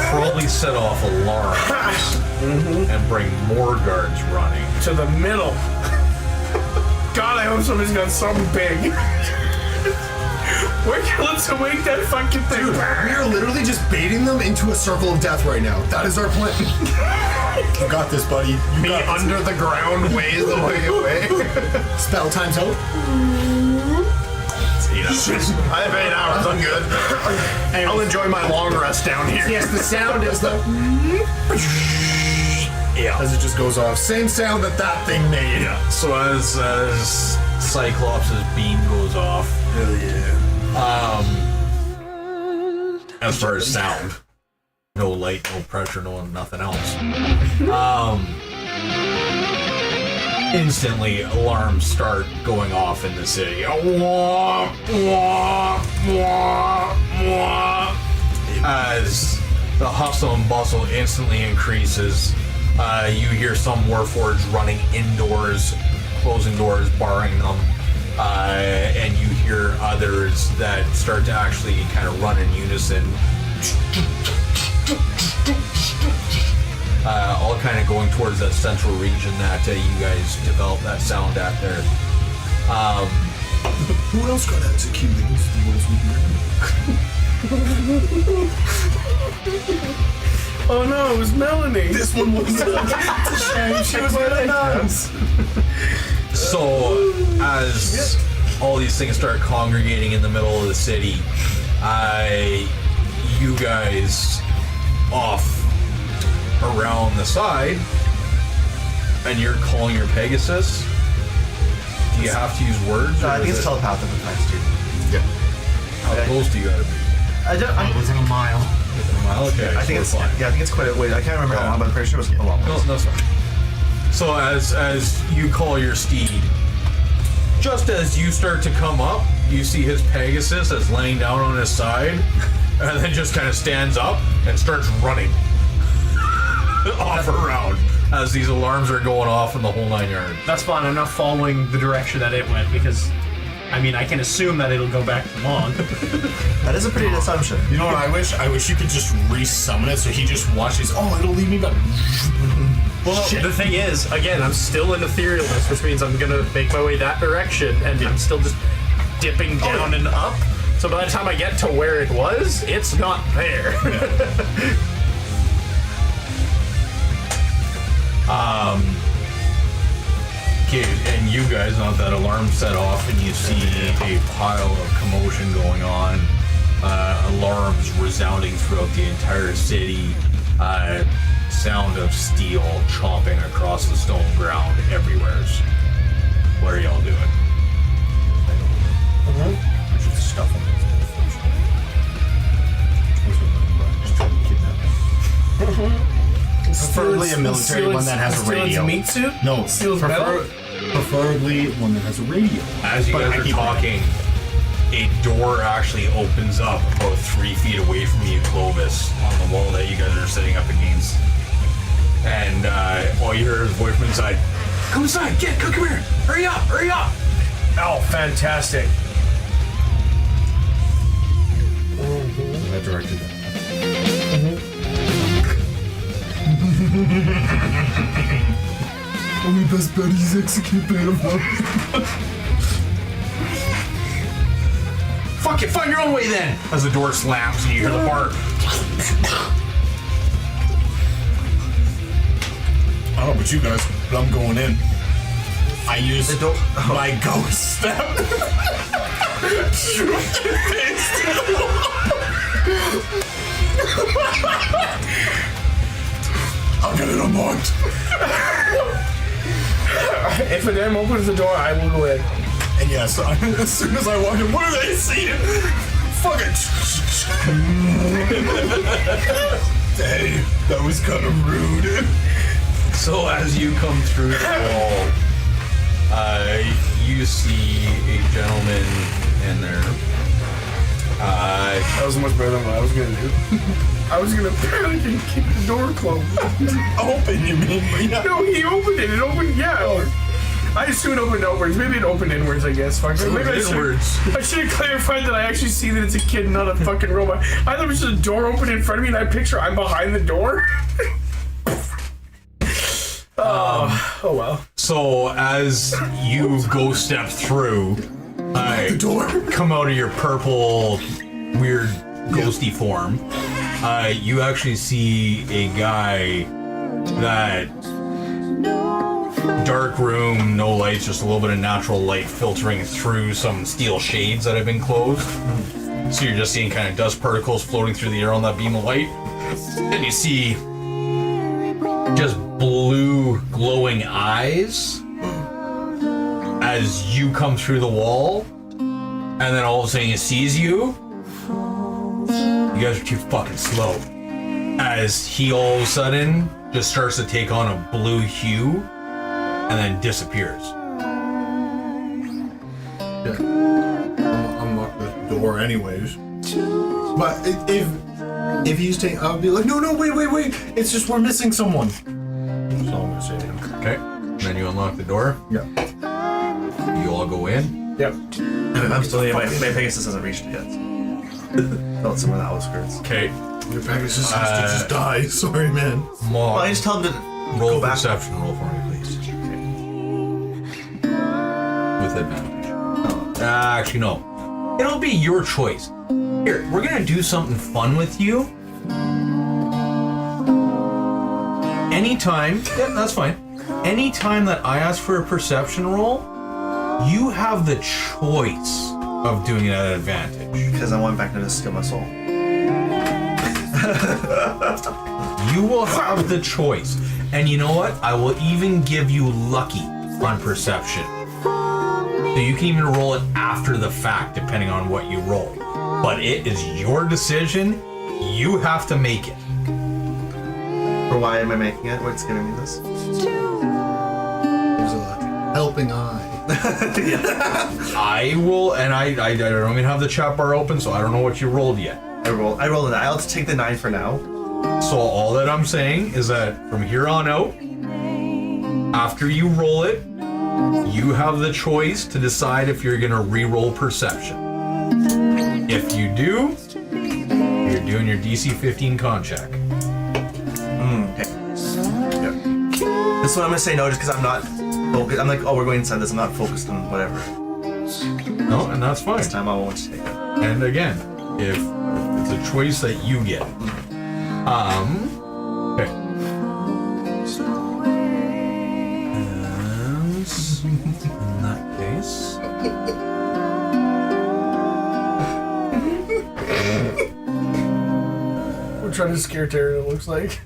Probably set off alarms and bring more guards running. To the middle. God, I hope somebody's got something big. Let's make that fucking thing. Dude, we are literally just baiting them into a circle of death right now. That is our plan. You got this, buddy. You Me got this. under the ground ways the way away. Spell time's out. I have 8 hours, I'm good. I'll enjoy my long rest down here. Yes, the sound is the... Yeah. As it just goes off. Same sound that thing made. Yeah. So as Cyclops' beam goes off, as far as sound, no light, no pressure, no nothing else. Instantly, alarms start going off in the city. As the hustle and bustle instantly increases, you hear some Warforged running indoors, closing doors, barring them, and you hear others that start to actually kind of run in unison. All kind of going towards that central region that you guys developed that sound at there. Who else got executed? These are the ones we hear. Oh no, it was Melanie. This one was... She was really nice. So, as all these things start congregating in the middle of the city, you guys off around the side, and you're calling your Pegasus. Do you have to use words? I or think is it's it- telepathic at times too. How close do you gotta be? Within a mile. Okay, I think so it's fine. I think it's quite a wait. I can't remember how long, but I'm pretty sure it was a long. No, that's fine. So as you call your steed, just as you start to come up, you see his Pegasus that's laying down on his side, and then just kind of stands up and starts running off around as these alarms are going off in the whole 9 yards. That's fine, I'm not following the direction that it went, because, I mean, I can assume that it'll go back to Long. That is a pretty good assumption. You know what I wish? I wish you could just resummon it so he just watches. Oh, it'll leave me back. Well, the thing is, again, I'm still in etherealness, which means I'm gonna make my way that direction, and I'm still just dipping down and up. So by the time I get to where it was, it's not there. Okay, and you guys, now that alarm set off, and you see a pile of commotion going on, alarms resounding throughout the entire city, sound of steel chomping across the stone ground everywhere. What are y'all doing? I should stuff him. Just trying to kidnap him. Preferably a military one that has a radio. Meat suit? No, Steals metal? preferably one that has a radio. As you But guys I are keep talking, a door actually opens up about 3 feet away from you, Clovis, on the wall that you guys are sitting up against. And all you hear is a voice from inside. Come inside, come here, hurry up, hurry up. Oh, fantastic. I directed that. Only best buddies execute better. Fuck it, find your own way then. As the door slams and you hear the bark. I don't know about you guys, but I'm going in. I use my ghost step. I'll get it unlocked. If a damn opens the door, I will go in. And yes, as soon as I walk in, what do they see? Fucking. Hey, that was kind of rude. So as you come through the wall, you see a gentleman in there. That was much better than what I was gonna do. I was gonna panic and keep the door closed. Open, you mean? Yeah. No, he opened it. It opened, yeah. I assumed it opened outwards. Maybe it opened inwards, I guess. Fuck. Maybe I should have clarified that I actually see that it's a kid, not a fucking robot. I thought it was just a door open in front of me, and I picture I'm behind the door. Oh well. So as you go step through, The door. come out of your purple, weird, ghosty form, you actually see a guy that dark room, no lights, just a little bit of natural light filtering through some steel shades that have been closed. So you're just seeing kind of dust particles floating through the air on that beam of light. And you see just blue glowing eyes as you come through the wall, and then all of a sudden he sees you. You guys are too fucking slow. As he all of a sudden just starts to take on a blue hue and then disappears. Unlock the door anyways. But if he's taking, I'll be like, no, wait. It's just we're missing someone. That's all I'm gonna say to him. Okay. And then you unlock the door. Yeah. You all go in. Yep. I'm still my Pegasus hasn't reached it yet. Felt some of the outskirts. Okay. Your Pegasus has to just die. Sorry, man. Maud, Well, I just tell him to roll go back. perception roll for me, please. With advantage. Actually, no. It'll be your choice. Here, we're gonna do something fun with you. Anytime, yeah, that's fine. Anytime that I ask for a perception roll, you have the choice of doing it at advantage. Because I want Vecna to steal my soul. You will have the choice. And you know what? I will even give you lucky on perception. So you can even roll it after the fact, depending on what you roll. But it is your decision. You have to make it. Or why am I making it? What's giving me this? There's a helping eye. I will, and I don't even have the chat bar open, so I don't know what you rolled yet. I rolled a 9. I'll just take the 9 for now. So all that I'm saying is that from here on out, after you roll it, you have the choice to decide if you're gonna re-roll perception. If you do, you're doing your DC 15 con check. Okay. Yep. This one I'm gonna say no just because I'm not focused. I'm like, oh, we're going inside this. I'm not focused on whatever. No, and that's fine. This time I won't take it. And again, if it's a choice that you get. Okay. And in that case. We're trying to scare Terry, it looks like.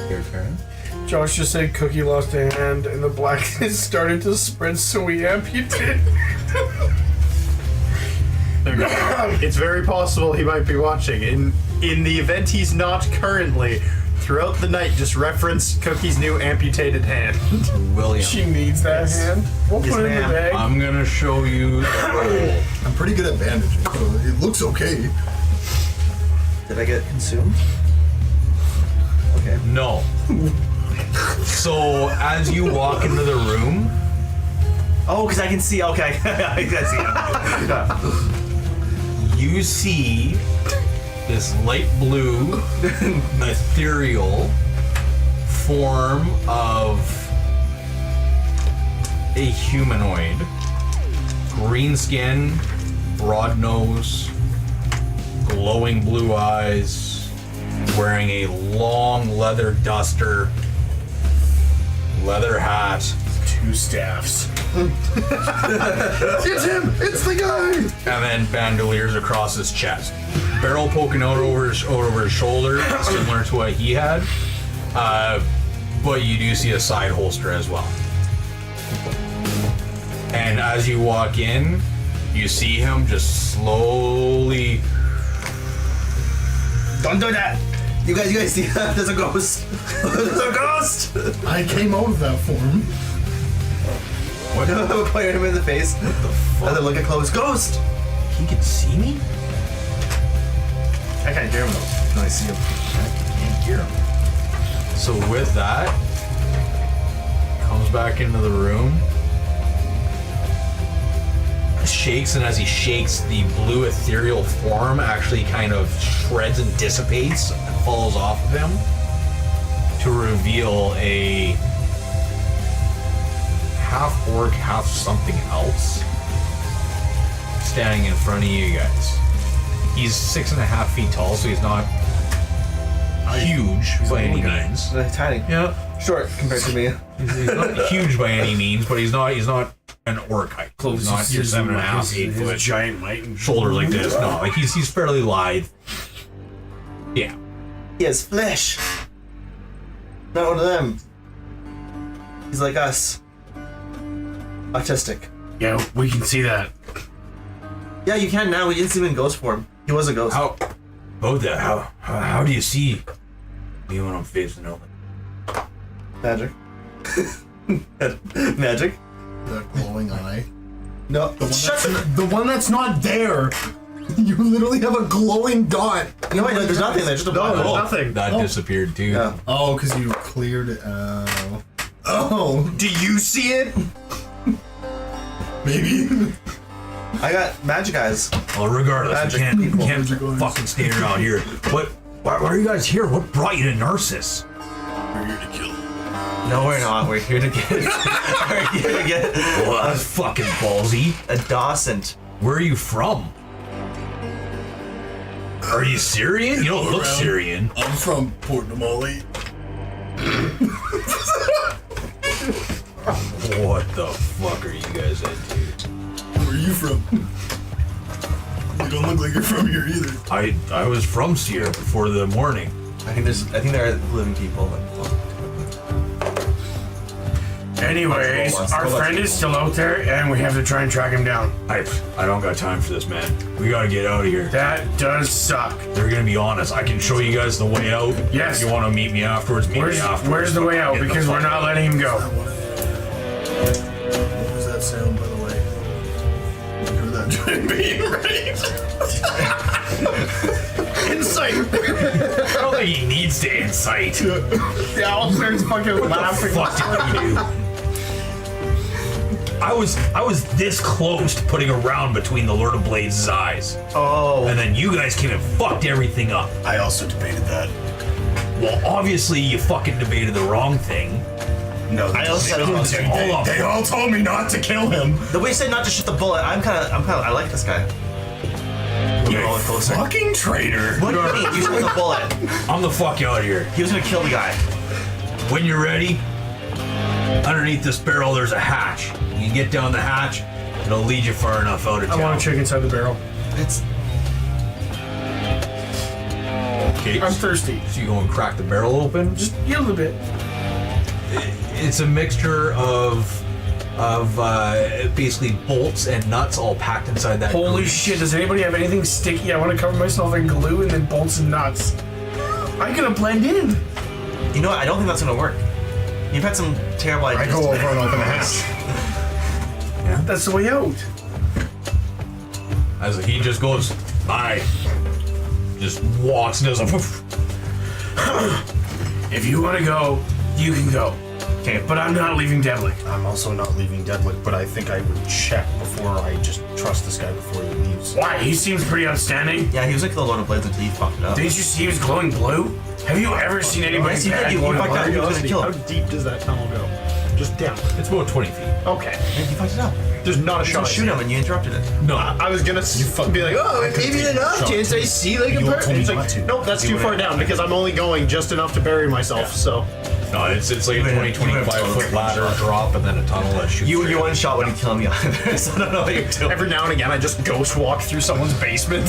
Your turn. Josh just said Cookie lost a hand and the blackness started to spread, so we amputated. It's very possible he might be watching. In the event he's not currently, throughout the night, just reference Cookie's new amputated hand. William. She needs that hand. We'll Yes, put it in the ma'am. bag. I'm gonna show you the roll. I'm pretty good at bandaging, so it looks okay. Did I get consumed? Okay. No. So as you walk into the room, Oh, because I can see. Okay. I can see. you see this light blue, ethereal form of a humanoid. Green skin, broad nose, glowing blue eyes, wearing a long leather duster, leather hat. 2 staffs. It's him! It's the guy! And then bandoliers across his chest. Barrel poking out over his shoulder, similar to what he had. But you do see a side holster as well. And as you walk in, you see him just slowly. Don't do that. You guys see that? There's a ghost. There's a ghost. I came out of that form. What? I'm pointing him in the face. What the fuck? And then look at Chloe's ghost. He can see me? I can't hear him though. Can I see him? I can't hear him. So with that, comes back into the room, shakes, and as he shakes, the blue ethereal form actually kind of shreds and dissipates and falls off of him to reveal a half orc, half something else standing in front of you guys. He's 6.5 feet tall, so he's not huge by any means. Tiny. Yeah, Short compared to me. he's not huge by any means, but he's not an orc height. He's not your 7.5, 8 his foot giant might and shoulders like this. No, like he's fairly lithe. Yeah. He has flesh. Not one of them. He's like us. Autistic. Yeah, we can see that. Yeah, you can now. We didn't see him in ghost form. He was a ghost. How do you see me when I'm facing open? Magic. Magic. That glowing eye. No. The one that's not there. You literally have a glowing dot. No, wait, no, there's nothing there. Just a black No, there's hole. nothing. That disappeared too. Yeah. Oh, because you cleared it. Oh, Do you see it? maybe. I got magic eyes. Well, regardless, we Magic people. can't fucking stay around here. Why are you guys here? What brought you to Narsys? We're here to kill. No, we're not. We're here to get. We're here to get Well, that's fucking ballsy. a docent. Where are you from? Are you Syrian? You don't look Syrian. I'm from Port Namale. What the fuck are you guys into? Where are you from? You don't look like you're from here either. I was from Sierra before the morning. I think there are living people. Anyways, Let's go, our let's friend go. is still out there, and we have to try and track him down. I don't got time for this, man. We gotta get out of here. That does suck. They're gonna be honest. I can show you guys the way out. Yes. If you want to meet me afterwards, meet me afterwards. Where's the way out? Get Because we're fuck not out. letting him go. What was that sound, by the way? You heard that giant being, right? Insight. I don't think he needs to incite. The owl starts fucking laughing. Fuck did he do? I was this close to putting a round between the Lord of Blades' eyes. Oh. And then you guys came and fucked everything up. I also debated that. Well, obviously you fucking debated the wrong thing. No, I also said it was they all told me not to kill him. The way you said not to shoot the bullet, I like this guy. You Roll it closer. Fucking traitor. What do you mean? You shot the bullet. I'm the fuck out of here. He was gonna kill the guy. When you're ready, underneath this barrel there's a hatch. You can get down the hatch, it'll lead you far enough out of I town. want to check inside the barrel. It's Okay, I'm thirsty. so you go and crack the barrel open. Just yield a bit. It's a mixture of basically bolts and nuts all packed inside that. Holy grease. shit, does anybody have anything sticky? I want to cover myself in glue and then bolts and nuts. I'm gonna blend in. You know what? I don't think that's gonna work. You've had some terrible I ideas. go over and open the hatch. That's the way out. As he just goes, bye. Just walks and does a woof. If you want to go, you can go. Okay, But I'm not leaving Devlik. I'm also not leaving Deadlick, but I think I would check before I just trust this guy before he leaves. Why? He seems pretty outstanding. Yeah, he was like the Lord of Blades until he fucked it up. Didn't you see he was glowing blue? Have you ever seen anybody Yes, you bad did. You glowing fucked up. blue? He was gonna kill How him. deep does that tunnel go? Just down. It's about 20 feet. Okay. And he fucked it up. There's not a You shot. shoot him and you interrupted it. No. I was gonna be like, oh, I could've maybe taken enough a shot. chance I see like a You person. told me It's not like, to. nope, that's You too far would've- down because I'm only going just enough to bury myself. So No, it's like a 20, 25-foot ladder drop and then a tunnel that shoots. You straight one up. shot when you kill me either, so I don't know what you're doing. Every now and again, I just ghost walk through someone's basement.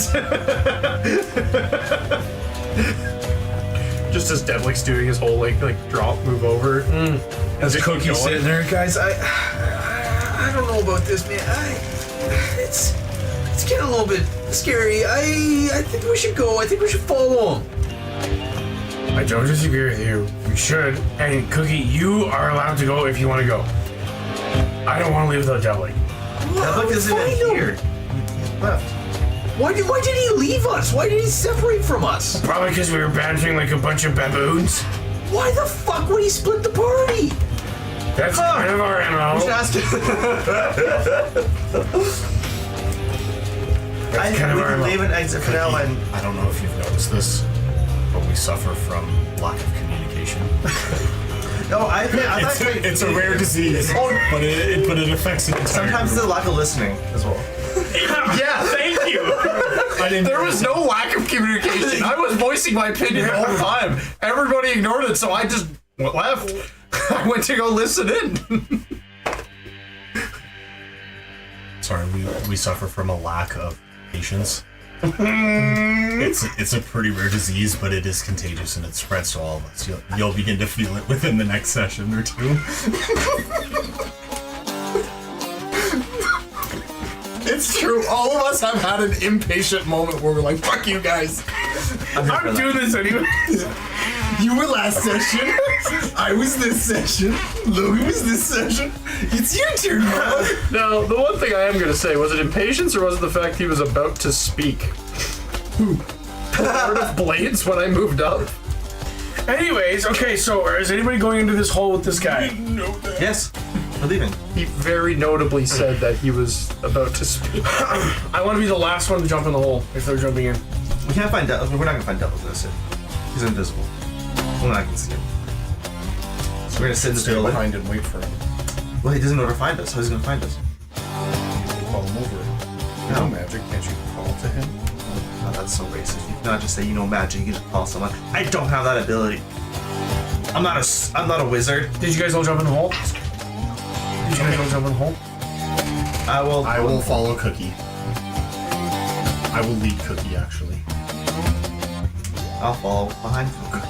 Just as Devlik's doing his whole like drop, move over. As Just keep Cookie's going. sitting there, guys, I don't know about this, man. It's getting a little bit scary. I think we should go. I think we should follow him. I don't disagree with you. We should. And Cookie, you are allowed to go if you want to go. I don't want to leave without Devlik. Deadlick isn't Find in him. here. Left. Why did he leave us? Why did he separate from us? Probably because we were bantering like a bunch of baboons. Why the fuck would he split the party? That's kind of our MO. Just That's I kind of we our can MO. leave an exit for now and I don't know if you've noticed this, but we suffer from lack of communication. no, I thought It's a rare disease, but it affects the entire sometimes group. the lack of listening as well. Yeah, thank you. There was no lack of communication. I was voicing my opinion the whole time. Everybody ignored it, so I just left. I went to go listen in. Sorry, we suffer from a lack of patience. It's a pretty rare disease, but it is contagious and it spreads to all of us. You'll begin to feel it within the next session or two. It's true. All of us have had an impatient moment where we're like, "Fuck you guys." I'm doing this anyway. You were last session. I was this session. Logan was this session. It's your turn, Mom. Now, the one thing I am going to say, was it impatience or was it the fact he was about to speak? Who? Lord of Blades when I moved up? Anyways, okay, so is anybody going into this hole with this guy? Yes, we're leaving. He very notably said that he was about to speak. I want to be the last one to jump in the hole if they're jumping in. We can't find Deadlick. We're not gonna find Deadlick this. He's invisible. We're not gonna see him. So we're gonna sit in this Stay building. behind and wait for him. Well, he doesn't know where to find us. How's he gonna find us? Call him over. You know magic, can't you call to him? Oh, that's so racist. You cannot just say you know magic. You can just call someone. I don't have that ability. I'm not a wizard. Did you guys all jump in the hole? Did you guys all jump in the hole? I will. follow Cookie. I will lead Cookie, actually. I'll follow behind Cookie.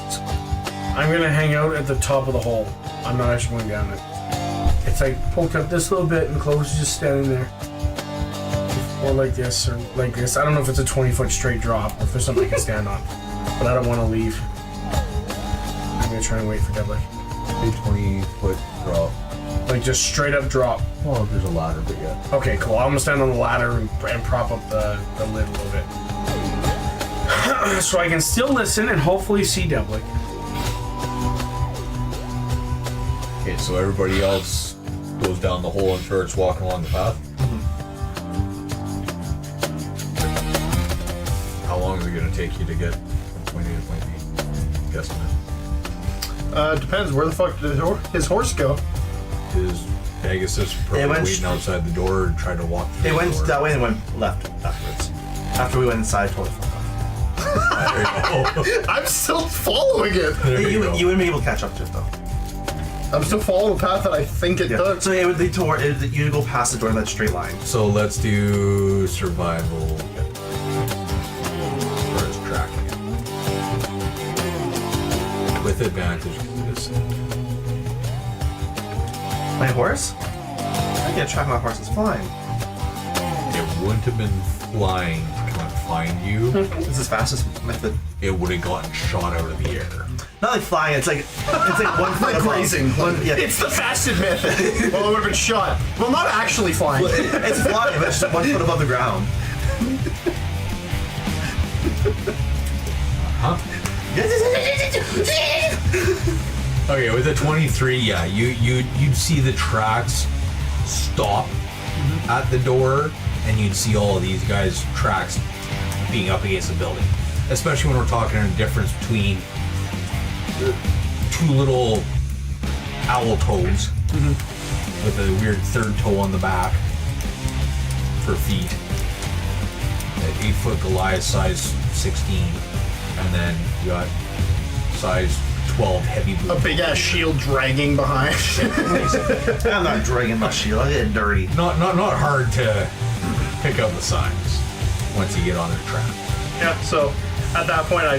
I'm gonna hang out at the top of the hole. I'm not actually going down it. It's like poked up this little bit and Chloe's just standing there. Or like this, or like this. I don't know if it's a 20-foot straight drop or if there's something I can stand on. But I don't want to leave. I'm gonna try and wait for Devlik. A 20-foot drop. Like just straight up drop. Well, there's a ladder, but yeah. Okay, cool. I'm gonna stand on the ladder and prop up the lid a little bit. So I can still listen and hopefully see Devlik. Okay, so everybody else goes down the hole and starts walking along the path. How long is it going to take you to get from point A to point B? Guesstimate. Depends. Where the fuck did his horse go? Is Pegasus probably went waiting outside the door and trying to walk through It went the door? that way and went left afterwards. After we went inside, totally fucked off. There you go. I'm still following it. There you You go. wouldn't be able to catch up to it though. I'm still following the path that I think it took. So it would lead toward you'd go past the door in that straight line. So let's do survival. As far as tracking it. With advantage. This. My horse? I can't track my horse. It's flying. It wouldn't have been flying to come and find you. It's his fastest method. It would have gotten shot out of the air. not like flying. It's like 1 foot Like above. grazing. Yeah. It's the fasted method. Well, it would have been shot. Well, not actually flying. It's flying, but it's just 1 foot above the ground. Okay, with a 23, yeah, you'd see the tracks stop at the door, and you'd see all of these guys' tracks being up against the building. Especially when we're talking a difference between the two little owl toes with a weird third toe on the back for feet. An 8-foot Goliath, size 16, and then you got size 12 heavy blue. A big ass shield dragging behind. I'm not dragging my shield. I get dirty. Not hard to pick out the signs once you get on their track. Yeah, so at that point I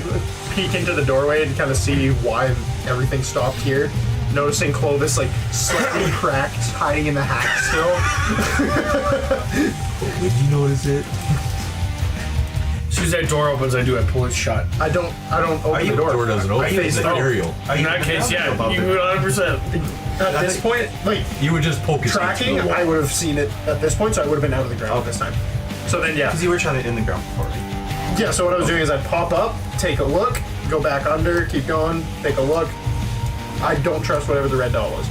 peek into the doorway and kind of see why everything stopped here. Noticing Clovis like slightly cracked, hiding in the hack still. Did you notice it? As soon as that door opens, I pull it shut. I don't open the door. The door doesn't open. face It's down. aerial. In that case, yeah, you would 100%. At this point, like You would just poke his head tracking, through the I wall. would have seen it at this point, so I would have been out of the ground this time. So then, yeah. Because you were trying to in the ground before. Right? Yeah, so what I was doing is I'd pop up, take a look, go back under, keep going, take a look. I don't trust whatever the red dot was.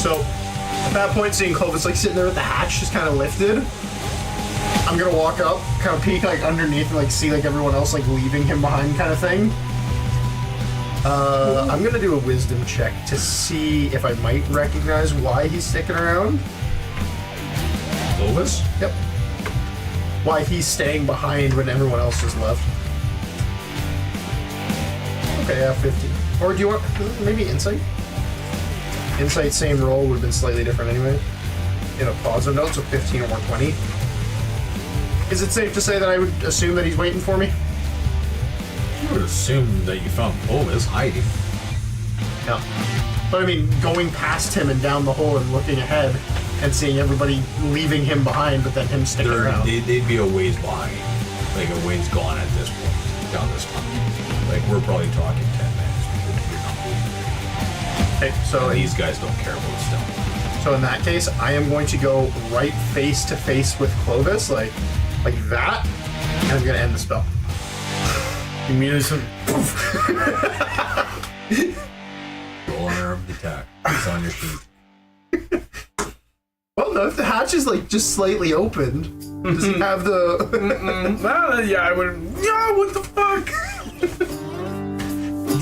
So, at that point, seeing Clovis like sitting there with the hatch just kind of lifted, I'm gonna walk up, kind of peek like underneath and like see like everyone else like leaving him behind kind of thing. I'm gonna do a wisdom check to see if I might recognize why he's sticking around. Clovis? Yep. Why he's staying behind when everyone else has left. Okay, yeah, 15. Or do you want maybe insight? Insight, same roll, would have been slightly different anyway. In a positive note, so 15 or 20. Is it safe to say that I would assume that he's waiting for me? I would assume that you found Clovis hiding. Yeah. But I mean, going past him and down the hole and looking ahead and seeing everybody leaving him behind, but then him sticking around. They'd be a ways behind. Like a ways gone at this point. Down this tunnel. Like we're probably talking 10 minutes. You're not moving. Okay, so And these guys don't care about stuff. So in that case, I am going to go right face to face with Clovis, like that, and I'm gonna end the spell. Immediately, Roll an armed attack. It's on your sheet. Well, no, if the hatch is like just slightly opened, does he have the? well, yeah, I would. Yeah, what the fuck?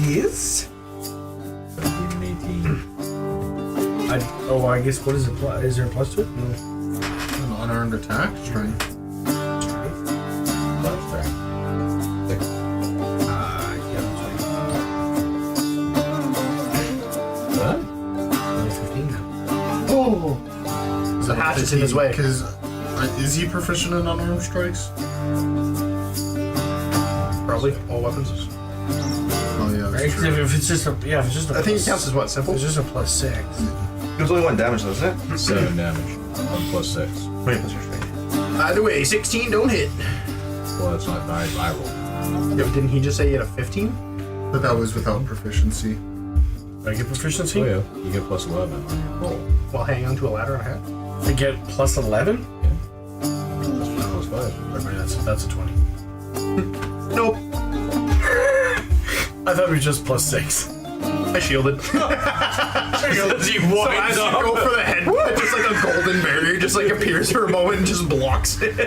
Yes. 18. I guess what is it? Is there a plus to it? No. An unarmed attack strength. That's fair. What? Only 15 now. Oh. The hatch is in his way. Because is he proficient in unarmed strikes? Probably all weapons. Oh yeah, Right? that's 'Cause true. if it's just a if it's just a I think it plus- counts as what, simple? It's just a +6. It was only 1 damage, though, isn't it? 7 damage. 1 plus 6. Wait, plus your strength. Either way, 16 don't hit. Well, that's not nice. I rolled. Yeah, but didn't he just say he had a 15? But that was without proficiency. Do I get proficiency? Oh, yeah. You get plus 11 on your roll. While hanging onto a ladder and a hatch? I get +11. Yeah. Plus 5. Okay, that's a 20. Nope. I thought it was just +6. I shielded. So as you go for the head, just like a golden barrier just like appears for a moment and just blocks it.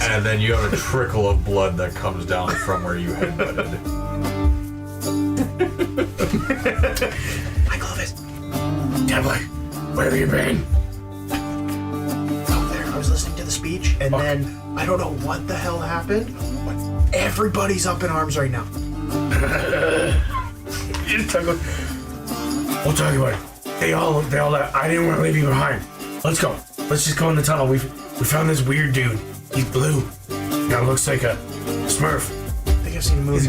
And then you have a trickle of blood that comes down from where you had butted. Hi, Clovis. Templar, where have you been? Out there, I was listening to the speech, and then I don't know what the hell happened, but everybody's up in arms right now. You just talk about- We'll talk about it. They all left. I didn't want to leave you behind. Let's go. Let's just go in the tunnel. We found this weird dude. He's blue. Now looks like a Smurf. I think I've seen him move.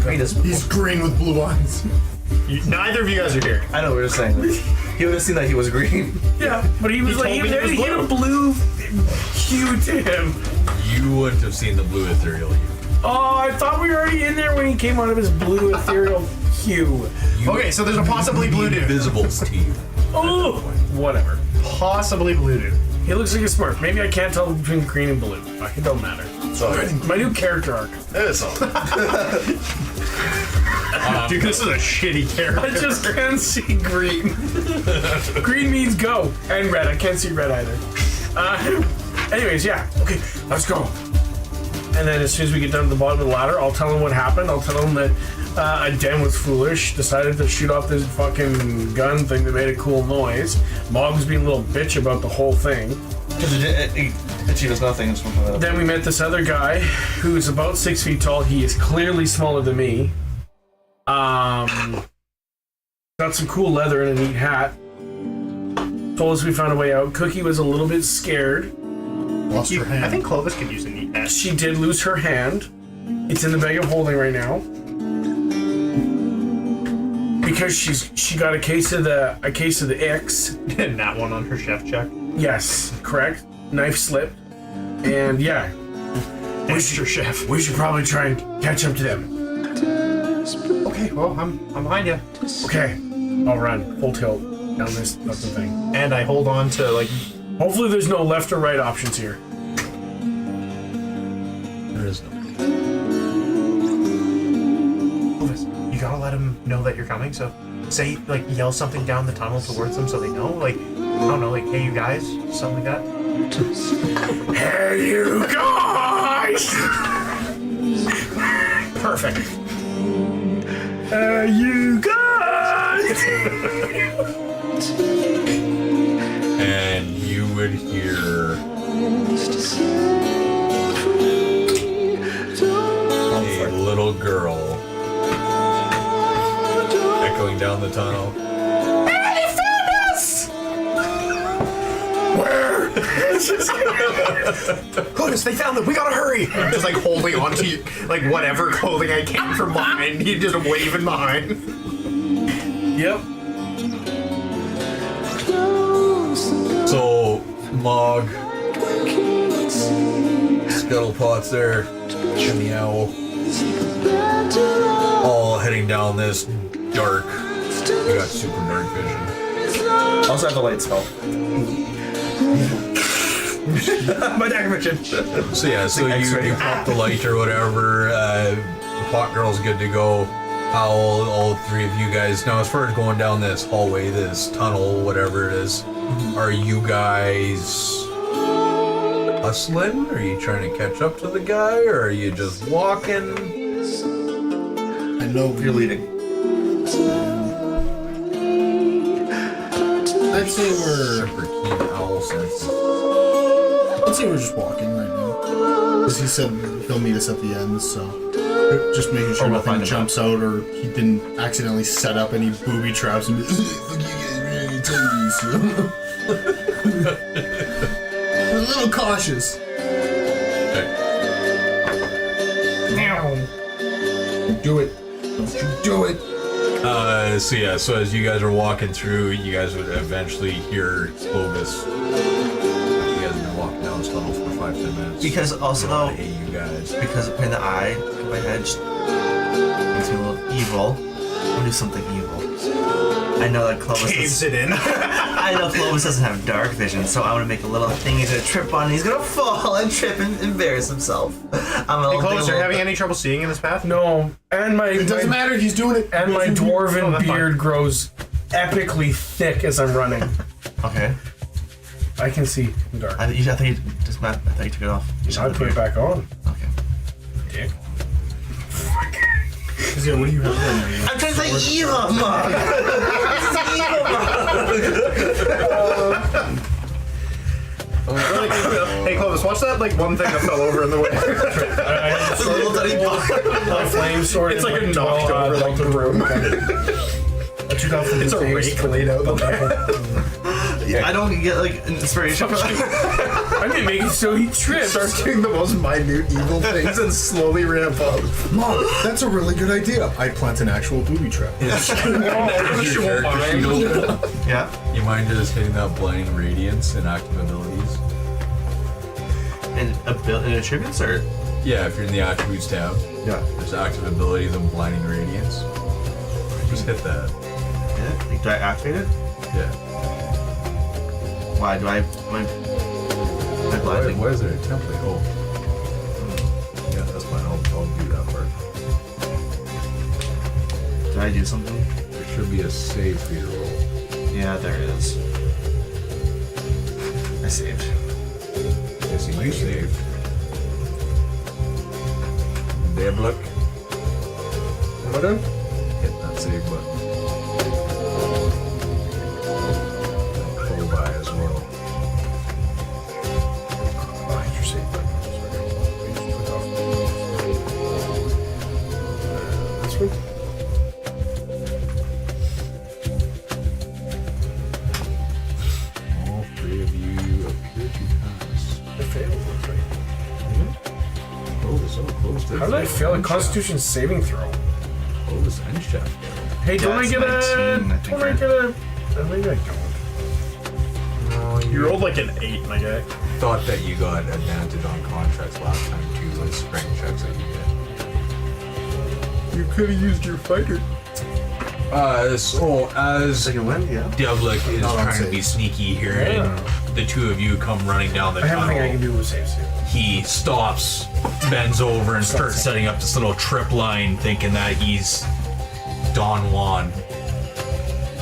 He's green with blue eyes. Neither of you guys are here. I know, we were saying. Like, he would have seen that he was green. Yeah, but he was He like told me he was he had a blue hue to him. You wouldn't have seen the blue ethereal hue. Oh, I thought we were already in there when he came out of his blue ethereal hue. Okay, so there's a possibly blue dude. Invisible Steve. Oh, whatever. Possibly blue dude. He looks like a Smurf. Maybe I can't tell between green and blue. Fuck, it don't matter. My new character arc. Dude, this is a shitty character. I just can't see green. Green means go, and red. I can't see red either. Anyways, yeah. Okay, let's go. And then as soon as we get down to the bottom of the ladder, I'll tell him what happened. I'll tell him that Den was foolish, decided to shoot off this fucking gun thing that made a cool noise. Mog was being a little bitch about the whole thing. Because it achieves nothing. Then we met this other guy who's about 6 feet tall. He is clearly smaller than me. Got some cool leather and a neat hat. Told us we found a way out. Cookie was a little bit scared. Lost her hand. I think Clovis could use a neat hat. She did lose her hand. It's in the bag of holding right now. Because she got a case of the X. And that one on her chef check. Yes, correct. Knife slipped. And yeah. Mr. Chef. We should probably try and catch up to them. Okay, well, I'm behind you. Okay. I'll run full tilt down this fucking thing. And I hold on to, like... Hopefully there's no left or right options here. There is no. Clovis, you gotta let him know that you're coming, so say, like, yell something down the tunnel towards them so they know. Like, I don't know, like, hey, you guys, something like that. Hey, you guys! Perfect. Hey, you guys! And you would hear a little girl echoing down the tunnel. Hey, found us! Where? Clovis, they found them. We gotta hurry. I'm just like holding on to like whatever clothing I can from behind. You just waving behind. Yep. So, Mog, Scuttlepot's there, and the owl, all heading down this dark. You got super dark vision. Also have the light spell. My dagger vision. So yeah, so you pop the light or whatever. The pot girl's good to go. All three of you guys. Now, as far as going down this hallway, this tunnel, whatever it is, are you guys hustling? Are you trying to catch up to the guy, or are you just walking? I know You're leading. I'd say we're. Super keen owl sense. I'd say we're just walking right now. Because he said he'll meet us at the end, so just making sure we'll find nothing him jumps out or he didn't accidentally set up any booby traps and be fuck you guys, we're gonna tell you so. We're a little cautious. Do it. Don't you do it. So yeah, so as you guys are walking through, you guys would eventually hear Clovis. You guys have been walking down this tunnel for 5-10 minutes. Because also though, Hey, you guys. because of putting the eye in my head just makes me a little evil. I'll do something evil. I know that Clovis Caves it in. I know Clovis doesn't have dark vision, so I want to make a little thing he's gonna trip on and he's gonna fall and trip and embarrass himself. Hey, Clovis, are you having any trouble seeing in this path? No. And It doesn't matter, he's doing it. And my Oh, dwarven that's fine. beard grows epically thick as I'm running. Okay. I can see in the dark. I thought you took it off. You I put it back on. Okay. Dick. Yeah, what do you have right now? I'm trying to say evil, Mom. Hey, Clovis, watch that like one thing that fell over in the way. It's a little tiny box. My flame sword. It's like a knocked over like the room. It's a rake laid out. I don't get like inspiration for that. I didn't make it so he tripped. Starts doing the most minute evil things and slowly ramp up. Mom, that's a really good idea. I plant an actual booby trap. Your character shield. Yeah. You mind just hitting that blinding radiance and active abilities? And attributes or Yeah, if you're in the attributes tab, Yeah. there's active abilities and blinding radiance. Just hit that. Yeah. Like, do I activate it? Yeah. Why do I? Am I blinding? Why is there a template? Oh. Yeah, that's fine. I'll do that part. Did I do something? There should be a save for you to roll. Yeah, there it is. I saved. Yeah, so you saved. Deblock. Am I done? Hit that save button. And pull by as well. Find your save button. This one? All three of you appear to pass. I failed. How did I fail a Constitution saving throw? Close and check. Hey, don't I it's get 19, I a? think, Don't I right? get a? I think I don't. You rolled like an 8, my guy. Thought that you got advantage on contracts last time too, with strength checks that you did. You could have used your fighter. So as Second wind, yeah. Devlik is Not on trying to save. be sneaky here, and the two of you come running down the I have nothing I can tunnel. do with save save. He stops, bends over, and starts setting up this little trip line, thinking that he's Don Juan.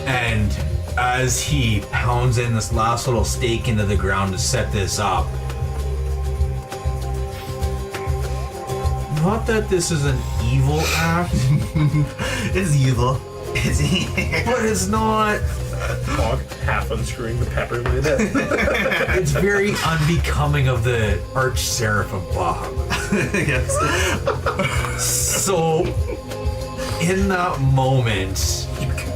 And as he pounds in this last little stake into the ground to set this up, not that this is an evil act, It's evil. It's evil. but it's not. Fog half unscrewing the pepper lid. It's very unbecoming of the arch seraph of Bob. Yes. So, in that moment,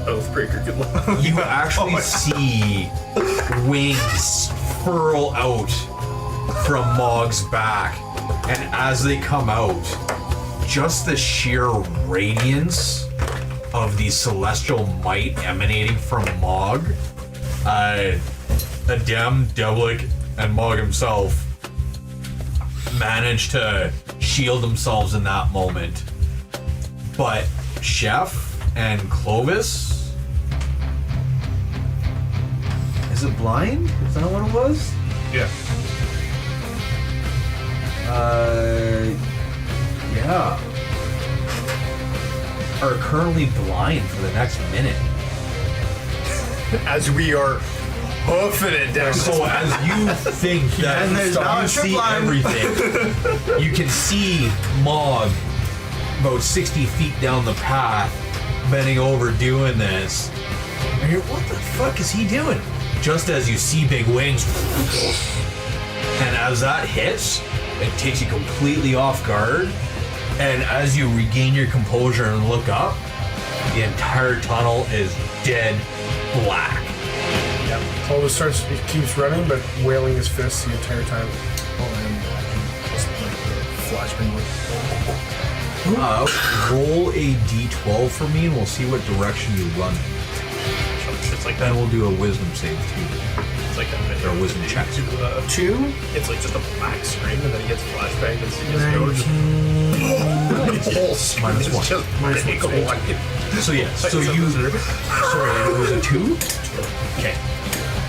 Oathbreaker, good luck. you actually see wings furl out from Mog's back, and as they come out, just the sheer radiance of the celestial might emanating from Mog, Adem, Devlik, and Mog himself managed to shield themselves in that moment. But Chef and Clovis, is it blind? Is that what it was? Yeah. Yeah. Are currently blind for the next minute. As we are hoofing it down. So as you think that And there's now you a trip see line. everything, you can see Mog about 60 feet down the path, bending over doing this. And you're, what the fuck is he doing? Just as you see big wings, and as that hits, it takes you completely off guard. And as you regain your composure and look up, the entire tunnel is dead black. Clovis starts, he keeps running, but wailing his fists the entire time. Roll a d12 for me, and we'll see what direction you run. It's like Then that. we'll do a wisdom save too. It's like a Or wisdom check. 2. It's like just a black screen, and then he gets flashbang and he just goes. Minus one. Minus one. So yeah, so you. Sorry, it was a 2? Okay.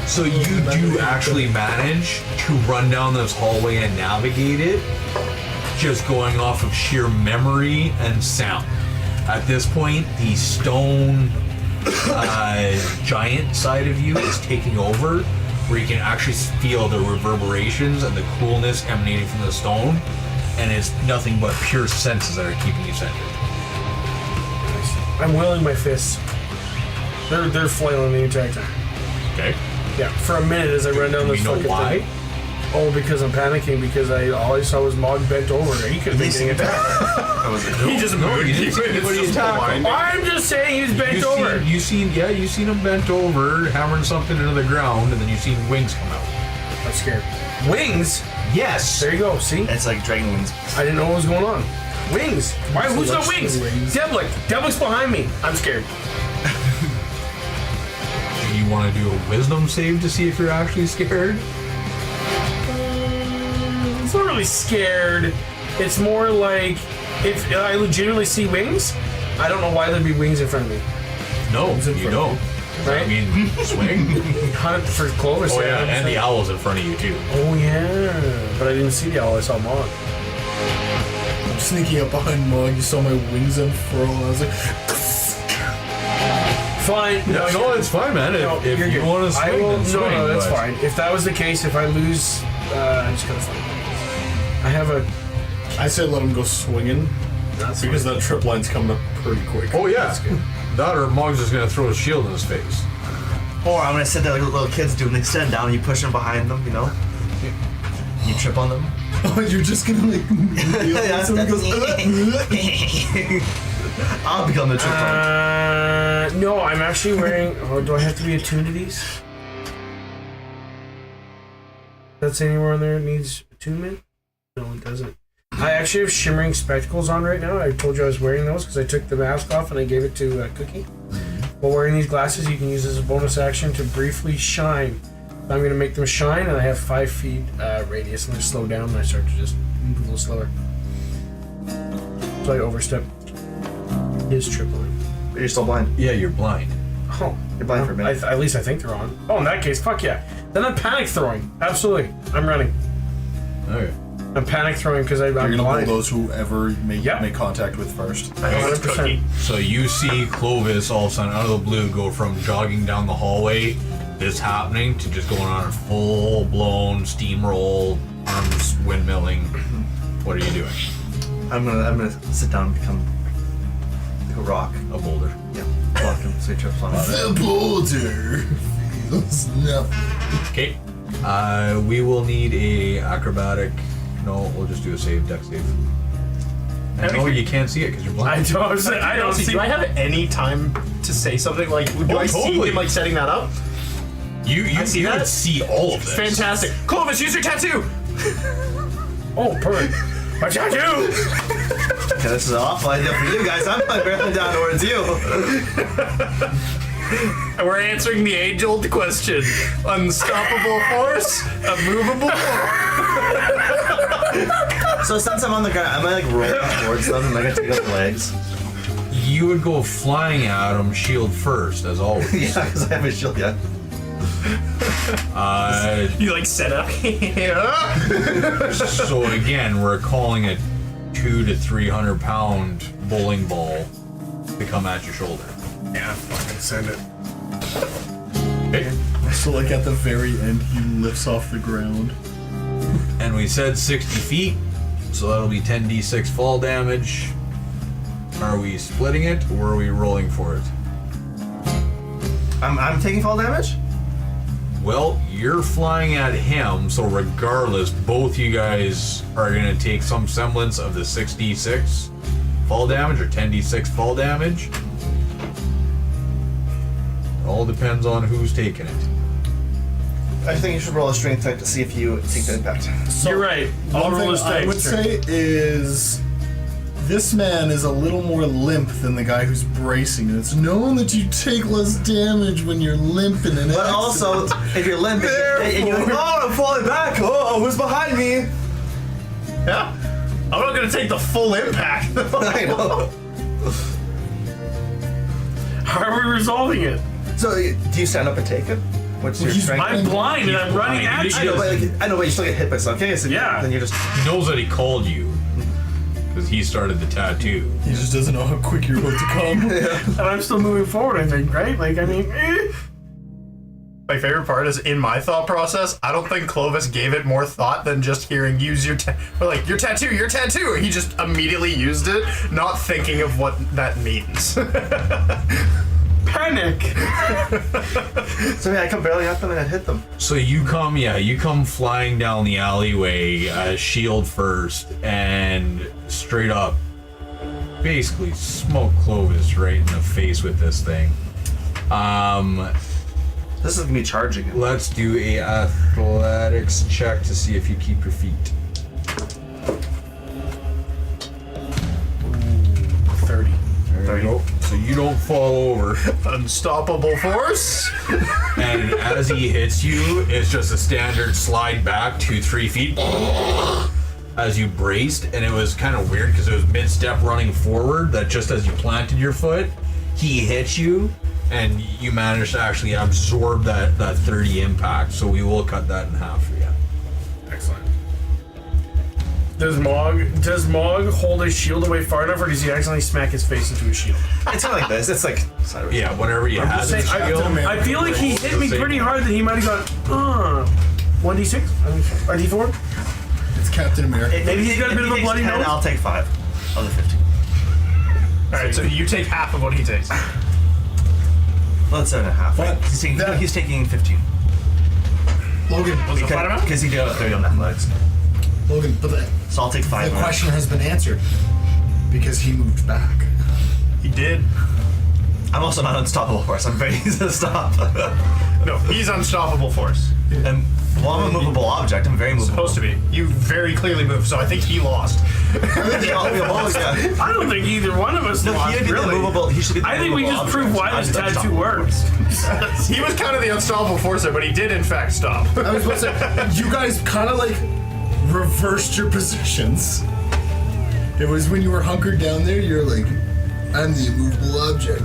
So you do actually manage to run down this hallway and navigate it, just going off of sheer memory and sound. At this point, the stone giant side of you is taking over, where you can actually feel the reverberations and the coolness emanating from the stone, and it's nothing but pure senses that are keeping you centered. I'm wailing my fists. They're flailing the entire time. Okay. Yeah, for a minute as I run down Do this we know fucking why? thing. Oh, because I'm panicking because all I saw was Mog bent over. He could have been getting attacked. That was a He just No, moved. you didn't see anybody attack him. I'm just saying he's bent over. You seen him bent over, hammering something into the ground, and then you seen wings come out. I'm scared. Wings? Yes. There you go. See? It's like dragon wings. I didn't know what was going on. Wings. Why? Who's got wings? Devlik. Devlik's behind me. I'm scared. Do you want to do a wisdom save to see if you're actually scared? It's not really scared. It's more like if I legitimately see wings, I don't know why there'd be wings in front of me. No, you don't. Right? I mean, swing. Hunt for Clovis. Oh yeah, and the owl's in front of you too. Oh yeah, but I didn't see the owl. I saw Mog. I'm sneaking up behind Mog. You saw my wings unfurl, and I was like, Fine. No, it's fine, man. If you want to swing, then swing. No, that's but- fine. If that was the case, if I lose, I'm just gonna find. I have a. I said let him go swinging because that trip line's coming up pretty quick. Oh yeah, that or Mog's just gonna throw a shield in his face. Or I'm gonna sit there like little kids do and extend down and you push them behind them, you know? You trip on them. Oh, you're just gonna like. Yeah, Someone goes, I'll become the trip on. No, I'm actually wearing. Oh, do I have to be attuned to these? That's anywhere on there that needs attunement? No, it doesn't. I actually have shimmering spectacles on right now. I told you I was wearing those because I took the mask off and I gave it to Cookie. While wearing these glasses, you can use as a bonus action to briefly shine. I'm going to make them shine, and I have 5 feet radius, and I slow down, and I start to just move a little slower. So I overstep his trip line. But you're still blind. Yeah, you're blind. Oh, You're blind for a minute. at least I think they're on. Oh, in that case, fuck yeah. Then I'm panic throwing. Absolutely. I'm running. Okay. I'm panic throwing because I'm You're gonna blind. bulldoze whoever you Yep. make contact with first. 100%. So you see Clovis all of a sudden out of the blue go from jogging down the hallway, this happening, to just going on a full-blown steamroll, arms windmilling. What are you doing? I'm gonna sit down and become like a rock. A boulder. Yeah. Block him so he trips on it. The boulder feels nothing. Okay. We will need a acrobatic. No, we'll just do a save, deck save. And no, you can't see it because you're blind. I don't see. Do I have any time to say something? Like, do I see totally. him like setting that up? You see would that? see all of this. Fantastic. Clovis, use your tattoo. Oh, perfect. My tattoo! Okay, this is an awful idea for you guys. I'm barreling down towards you. And we're answering the age-old question: unstoppable force, a movable force. So since I'm on the ground, am I like rolling towards them and I gotta take out the legs? You would go flying at him, shield first, as always. Yeah, because I have a shield yet. You like set up. So again, we're calling a 200 to 300 pound bowling ball to come at your shoulder. Yeah, fucking send it. Okay. So like at the very end, he lifts off the ground. And we said 60 feet, so that'll be 10d6 fall damage. Are we splitting it or are we rolling for it? I'm taking fall damage? Well, you're flying at him, so regardless, both you guys are gonna take some semblance of the 6d6 fall damage or 10d6 fall damage. All depends on who's taking it. I think you should roll a strength check to see if you take the impact. So You're right. I'll One roll thing a I would say is this man is a little more limp than the guy who's bracing. And it's known that you take less damage when you're limp in an But accident. also, if you're limping and you're like, oh, I'm falling back. Oh, who's behind me? Yeah. I'm not gonna take the full impact. I know. How are we resolving it? So, do you stand up and take it? What's your he's strength? I'm blind and I'm running at blind. I know, you. but like, I know, but you still get hit by something. Okay, so Yeah. then you just. He knows that he called you because he started the tattoo. He just doesn't know how quick you're about to come. And I'm still moving forward, I think, right? Like, I mean, My favorite part is in my thought process. I don't think Clovis gave it more thought than just hearing "use your like your tattoo, your tattoo." He just immediately used it, not thinking of what that means. panic. So yeah, I come barely at them and I hit them. So you come flying down the alleyway, shield first, and straight up, basically smoke Clovis right in the face with this thing. This is gonna be charging. Let's do a athletics check to see if you keep your feet. 30. There you go. So you don't fall over. Unstoppable force. And as he hits you, it's just a standard slide back 2-3 feet. as you braced, and it was kind of weird because it was mid-step running forward, that just as you planted your foot, he hit you, and you managed to actually absorb that 30 impact, so we will cut that in half for you. Excellent. Does Mog hold his shield away far enough, or does he accidentally smack his face into his shield? It's not like this. It's like sideways. Yeah, whenever you have the Saying, shield. I feel like he hit me pretty hard that he might have gone, 1d6? Or d4? It's Captain America. Maybe he's got a bit of a bloody nose? I'll take 5 of the 15. Alright, so you take half of what he takes. Well, it's 7.5. But He's taking 15. Logan, Was it flat amount? Because he got 30 on athletics. Logan, but So I'll take 5. the question has been answered because he moved back. He did. I'm also not unstoppable force. I'm very easy to stop. No, he's unstoppable force. I'm a movable object. I'm very movable. Supposed to be. You very clearly moved, so I think he lost. I don't think either one of us No, lost, he should be the really. movable. He should be the I think we movable just proved object. why I'm this just tattoo unstoppable. works. He was kind of the unstoppable force there, but he did in fact stop. I was about to say, you guys kind of like reversed your positions. It was when you were hunkered down there, you're like, I'm the immovable object.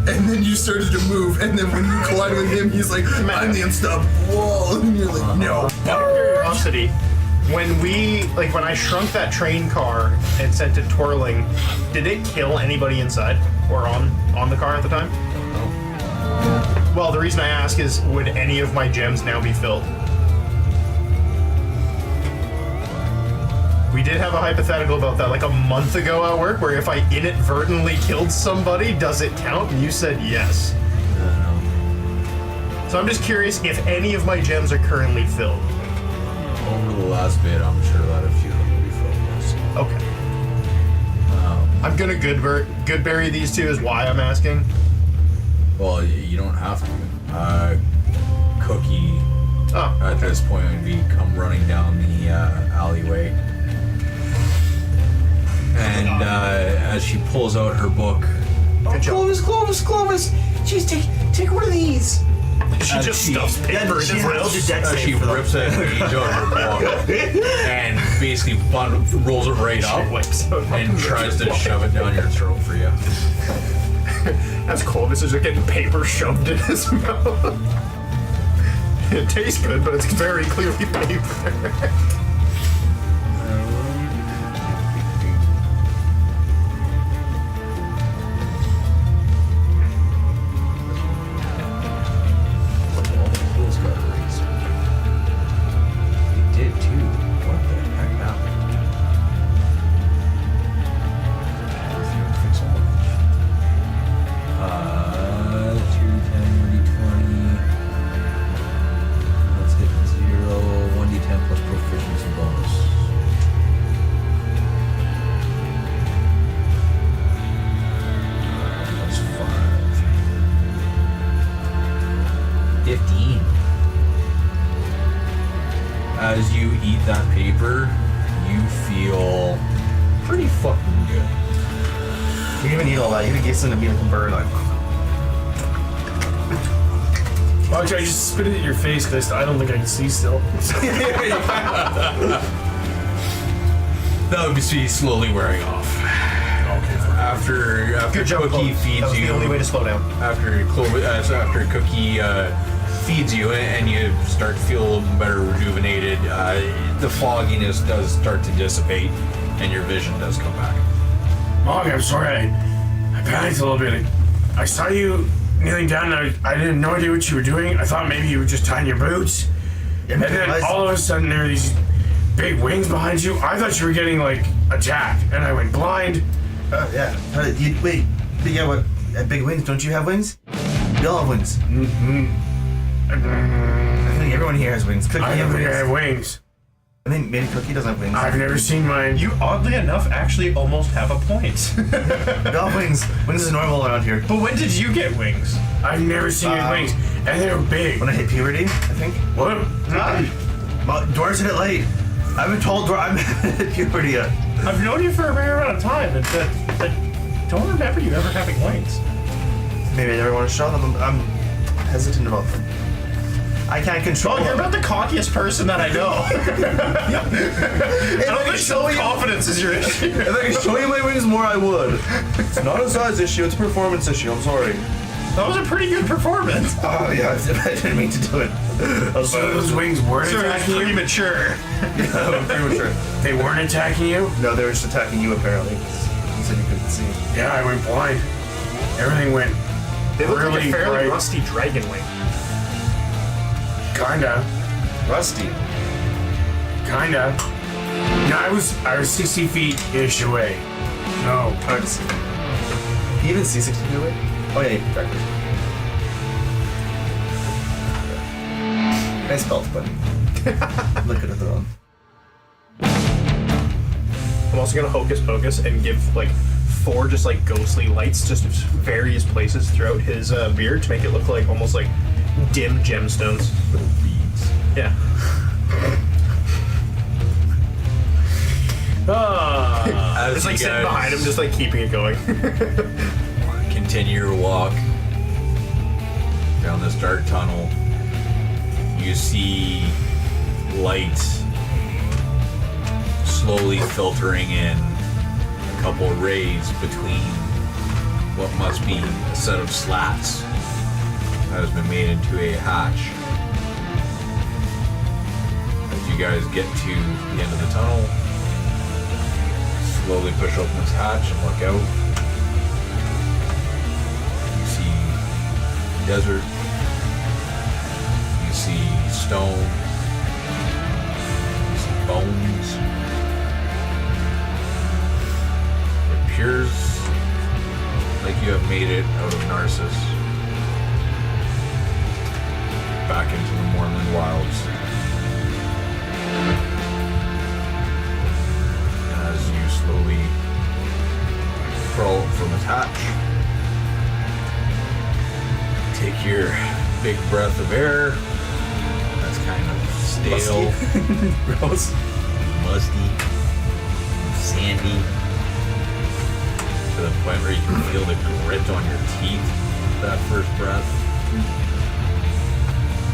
And then you started to move, and then when you collide with him, he's like, I'm the unstoppable wall. And you're like, no. Out of curiosity, when I shrunk that train car and sent it twirling, did it kill anybody inside or on the car at the time? No. Well, the reason I ask is, would any of my gems now be filled? We did have a hypothetical about that like a month ago at work, where if I inadvertently killed somebody, does it count? And you said yes. So I'm just curious if any of my gems are currently filled. Over the last bit, I'm sure that a few of them will be filled, yes. Okay. I'm gonna good bury these two is why I'm asking. Well, you don't have to. Cookie, at this point, would come running down the alleyway. And as she pulls out her book, Clovis. Jeez, take one of these. She just stuffs paper in his mouth. she rips a page out of her book and basically rolls it right up and tries to shove it down your throat for you. As Clovis is getting paper shoved in his mouth. It tastes good, but it's very clearly paper. As you eat that paper, you feel pretty fucking good. You didn't even eat all that. You didn't get something to be like a bird. Like, Actually, I just spit it at your face because I don't think I can see still. That would be slowly wearing off. After Good job, Cookie Clovis. feeds That was you, the only way to slow down. after Cookie feeds you and you start to feel a little better rejuvenated, the fogginess does start to dissipate and your vision does come back. Mog, I'm sorry. I panicked a little bit. I saw you kneeling down and I didn't no idea what you were doing. I thought maybe you were just tying your boots. And then all of a sudden there were these big wings behind you. I thought you were getting like attacked and I went blind. yeah. Wait. Yeah, what? Big wings? Don't you have wings? We all have wings. I think everyone here has wings. Cookie I don't has think I wings. have wings. I think maybe Cookie doesn't have wings. I've never seen mine. You oddly enough actually almost have a point. We all have wings. Wings is normal around here. But when did you get wings? I've never seen your wings. And they were big. When I hit puberty, I think. What? Well, dwarves hit it late. I've been told I'm hit puberty yet. I've known you for a very amount of time, and I don't remember you ever having wings. Maybe I never want to show them. I'm hesitant about them. I can't control Oh, you're them. about the cockiest person that I know. I don't think self-confidence is your issue. If I could show you my wings more, I would. It's not a size issue, it's a performance issue, I'm sorry. That was a pretty good performance. Oh, yeah, I didn't mean to do it. So those wings weren't Sir, it's attacking you? premature. I'm pretty sure. They weren't attacking you? No, they were just attacking you, apparently. You said you couldn't see. Yeah, I went blind. Everything went They look like a really fairly bright. rusty dragon wing. Kinda. Rusty. Kinda. No, I was 60 feet-ish away. No. Hard to see. Can you even see 60 feet away? Oh, yeah, you can track it. Nice belt, buddy. Look at it, though. I'm also gonna hocus pocus and give like 4 just like ghostly lights just various places throughout his beard to make it look like almost like dim gemstones. Little beads. Yeah. As Just like you sitting guys behind him, just like keeping it going. continue your walk down this dark tunnel, you see light slowly filtering in, a couple of rays between what must be a set of slats that has been made into a hatch. As you guys get to the end of the tunnel, slowly push open this hatch and look out. You see desert. You see stone. You see bones. It appears like you have made it out of Narsys back into the Moorland wilds. As you slowly crawl from its hatch, take your big breath of air. That's kind of stale, Gross. musty, sandy, to the point where you can feel the grit on your teeth. That first breath.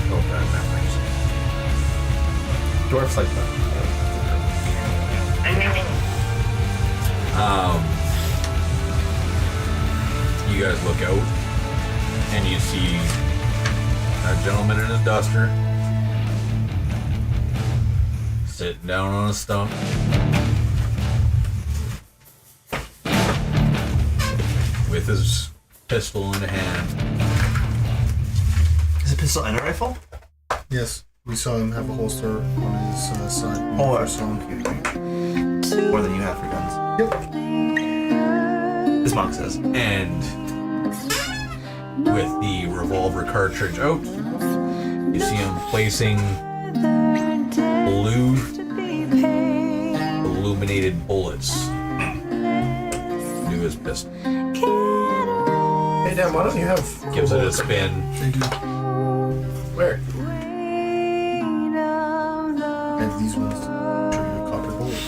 Oh, bad memories. Dwarfs like that. You guys look out and you see a gentleman in his duster sitting down on a stump. With his pistol in hand. Is a pistol and a rifle? Yes, we saw him have a holster on his side. Oh, first saw him. More than you have for guns. Yep. This monk says. And with the revolver cartridge out, you see him placing blue illuminated bullets into his pistol. Hey, Dan, why don't you have... Gives it a spin. They do. Where? And these ones show you a copper bullet.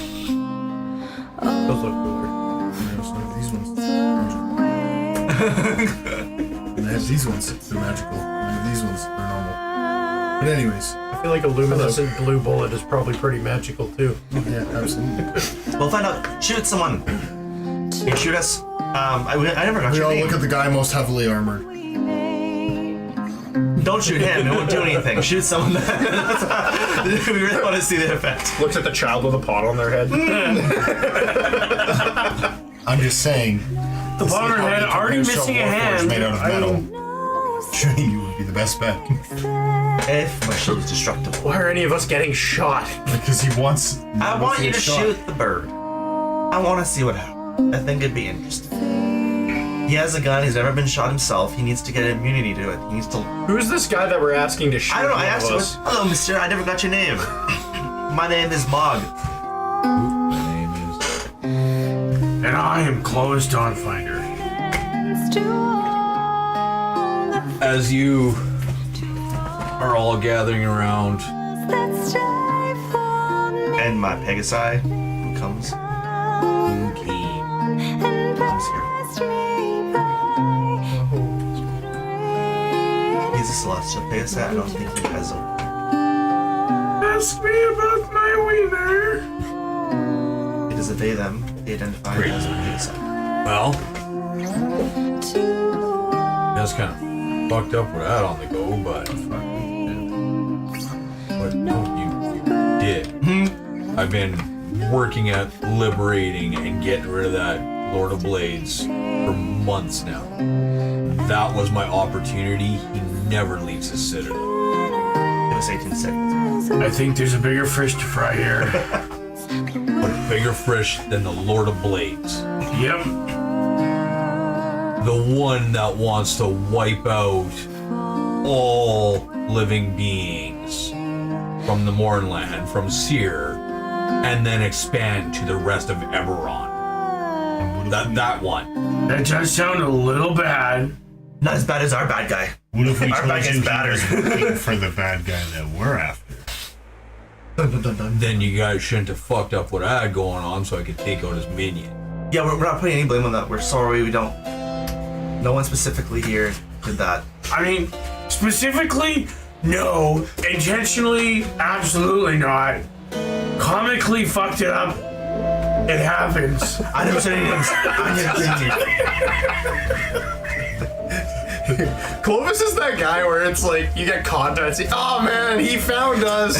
Those look cooler. And there's these ones. And I have these ones. They're magical. And these ones, they're normal. But anyways, I feel like a luminescent blue bullet is probably pretty magical too. yeah, absolutely. We'll find out. Shoot someone. Can you shoot us? I never got We your all name. look at the guy most heavily armored. Don't shoot him. It won't do anything. Shoot someone. We really want to see the effect. Looks at the child with a pot on their head. I'm just saying. The bottom of her head already missing a hand. Made out of metal. Shooting you would be the best bet. If my shield is destructible. Why are any of us getting shot? Because he wants. I want you to shoot the bird. I want to see what happens. I think it'd be interesting. He has a gun. He's never been shot himself. He needs to get immunity to it. He needs to. Who's this guy that we're asking to shoot? I don't know. I one asked of him. us? Hello, mister. I never got your name. My name is Mog. My name is. And I am Clovis Dawnfinder. As you are all gathering around, And my Pegasi, who comes here. He's he's a celestial Pegasus. I don't think he has a. Ask me about my wiener. It is a they them. They identify Great. as a Pegasus. Well, that's kind of fucked up with that on the go, but no, you did. I've been working at liberating and getting rid of that Lord of Blades for months now. That was my opportunity. He never leaves his citadel. It was 18 seconds. I think there's a bigger fish to fry here. But bigger fish than the Lord of Blades. Yep. The one that wants to wipe out all living beings from the Mornland, from Seer, and then expand to the rest of Eberron. That one. That does sound a little bad. Not as bad as our bad guy. What if we Our told bad you guy's he badder. was looking for the bad guy that we're after? Dun, dun, dun, dun. Then you guys shouldn't have fucked up what I had going on so I could take out his minion. Yeah, we're not putting any blame on that. We're sorry. We don't. No one specifically here did that. I mean, specifically, no. Intentionally, absolutely not. Comically fucked it up. It happens. I never said anything. I never Clovis is that guy where it's like you get caught and it's like, oh man, he found us.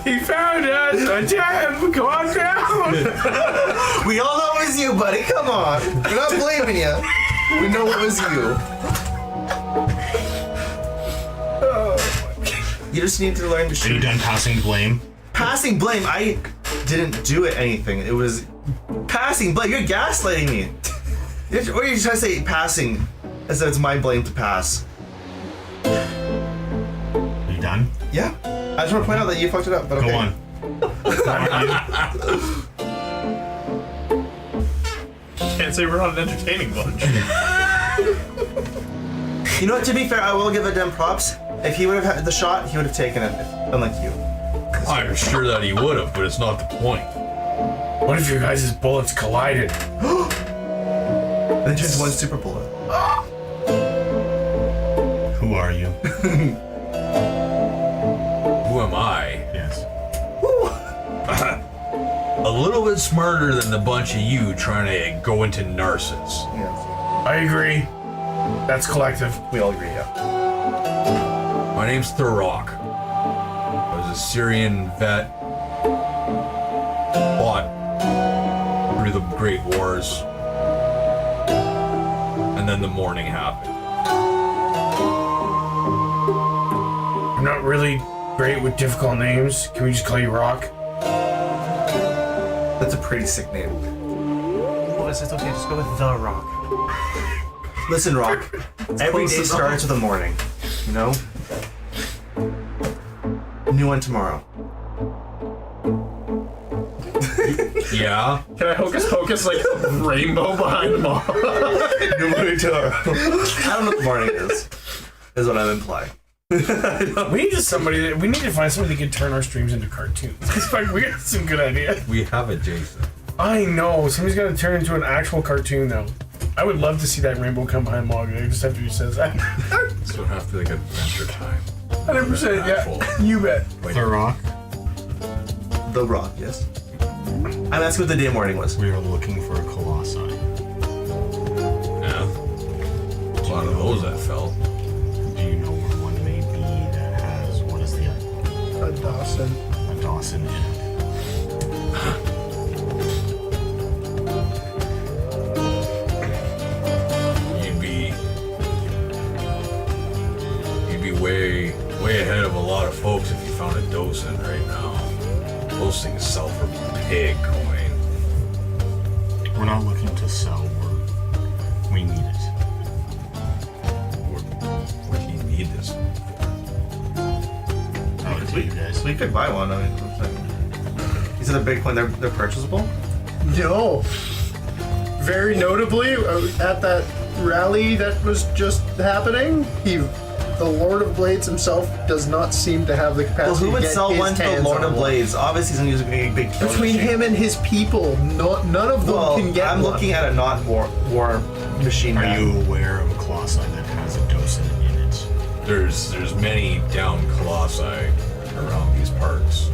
He found us. Damn, calm down. We all know it was you, buddy. Come on. We're not blaming you. We know it was you. You just need to learn to Are you shoot. done passing blame? Passing blame. I didn't do it anything. It was passing blame. You're gaslighting me. Or you're trying to say passing as though it's my blame to pass. Are you done? Yeah. I just want to point out that you fucked it up, but okay. Go on. Who are you? Can't say we're not an entertaining bunch. You know what? To be fair, I will give Adem props. If he would have had the shot, he would have taken it, unlike you. I'm sure that he would have, but it's not the point. What if your guys' bullets collided? And then turns one super bullet. Who are you? Who am I? Yes. A little bit smarter than the bunch of you trying to go into Narsys. Yeah. I agree. That's collective. We all agree, yeah. My name's Thurok. I was a Syrian vet. Fought through the Great Wars. And then the morning happened. I'm not really great with difficult names. Can we just call you Rock? That's a pretty sick name. Well, it's okay, just go with The Rock. Listen, Rock. Every day starts with a morning. You know? New one tomorrow. Yeah? Can I hocus pocus like rainbow behind them all? New morning tomorrow. I don't know what the morning is what I'm implying. We need to find somebody that can turn our streams into cartoons. Because we got some good ideas. We have a Jason. I know. Somebody's got to turn it into an actual cartoon, though. I would love to see that rainbow come behind Mog just after he says that. This would have to be like Adventure Time. 100%, yeah. You bet. The Rock. The Rock, yes. I'm asking what the day morning was. We are looking for a colossi. Yeah. A lot of those that fell. Do you know where one may be that has, what is the A Dawson. a Dawson in it? You'd be way ahead of a lot of folks if you found a Dosen right now. Those things sell for pig coin. We're not looking to sell. We need it. What do you need this? I'll give it to you guys. We could buy one. I mean, is it a big point? They're purchasable? No. Very notably, at that rally that was just happening, he the Lord of Blades himself does not seem to have the Well, capacity who would to get sell his one to the hands Lord on of one. Blades? Obviously, he's gonna use a big killing Between machine. him and his people, none of them Well, can get I'm one. looking at a non-war machine. Are man. you aware of a colossi that has a docent in it? There's many down colossi around these parts.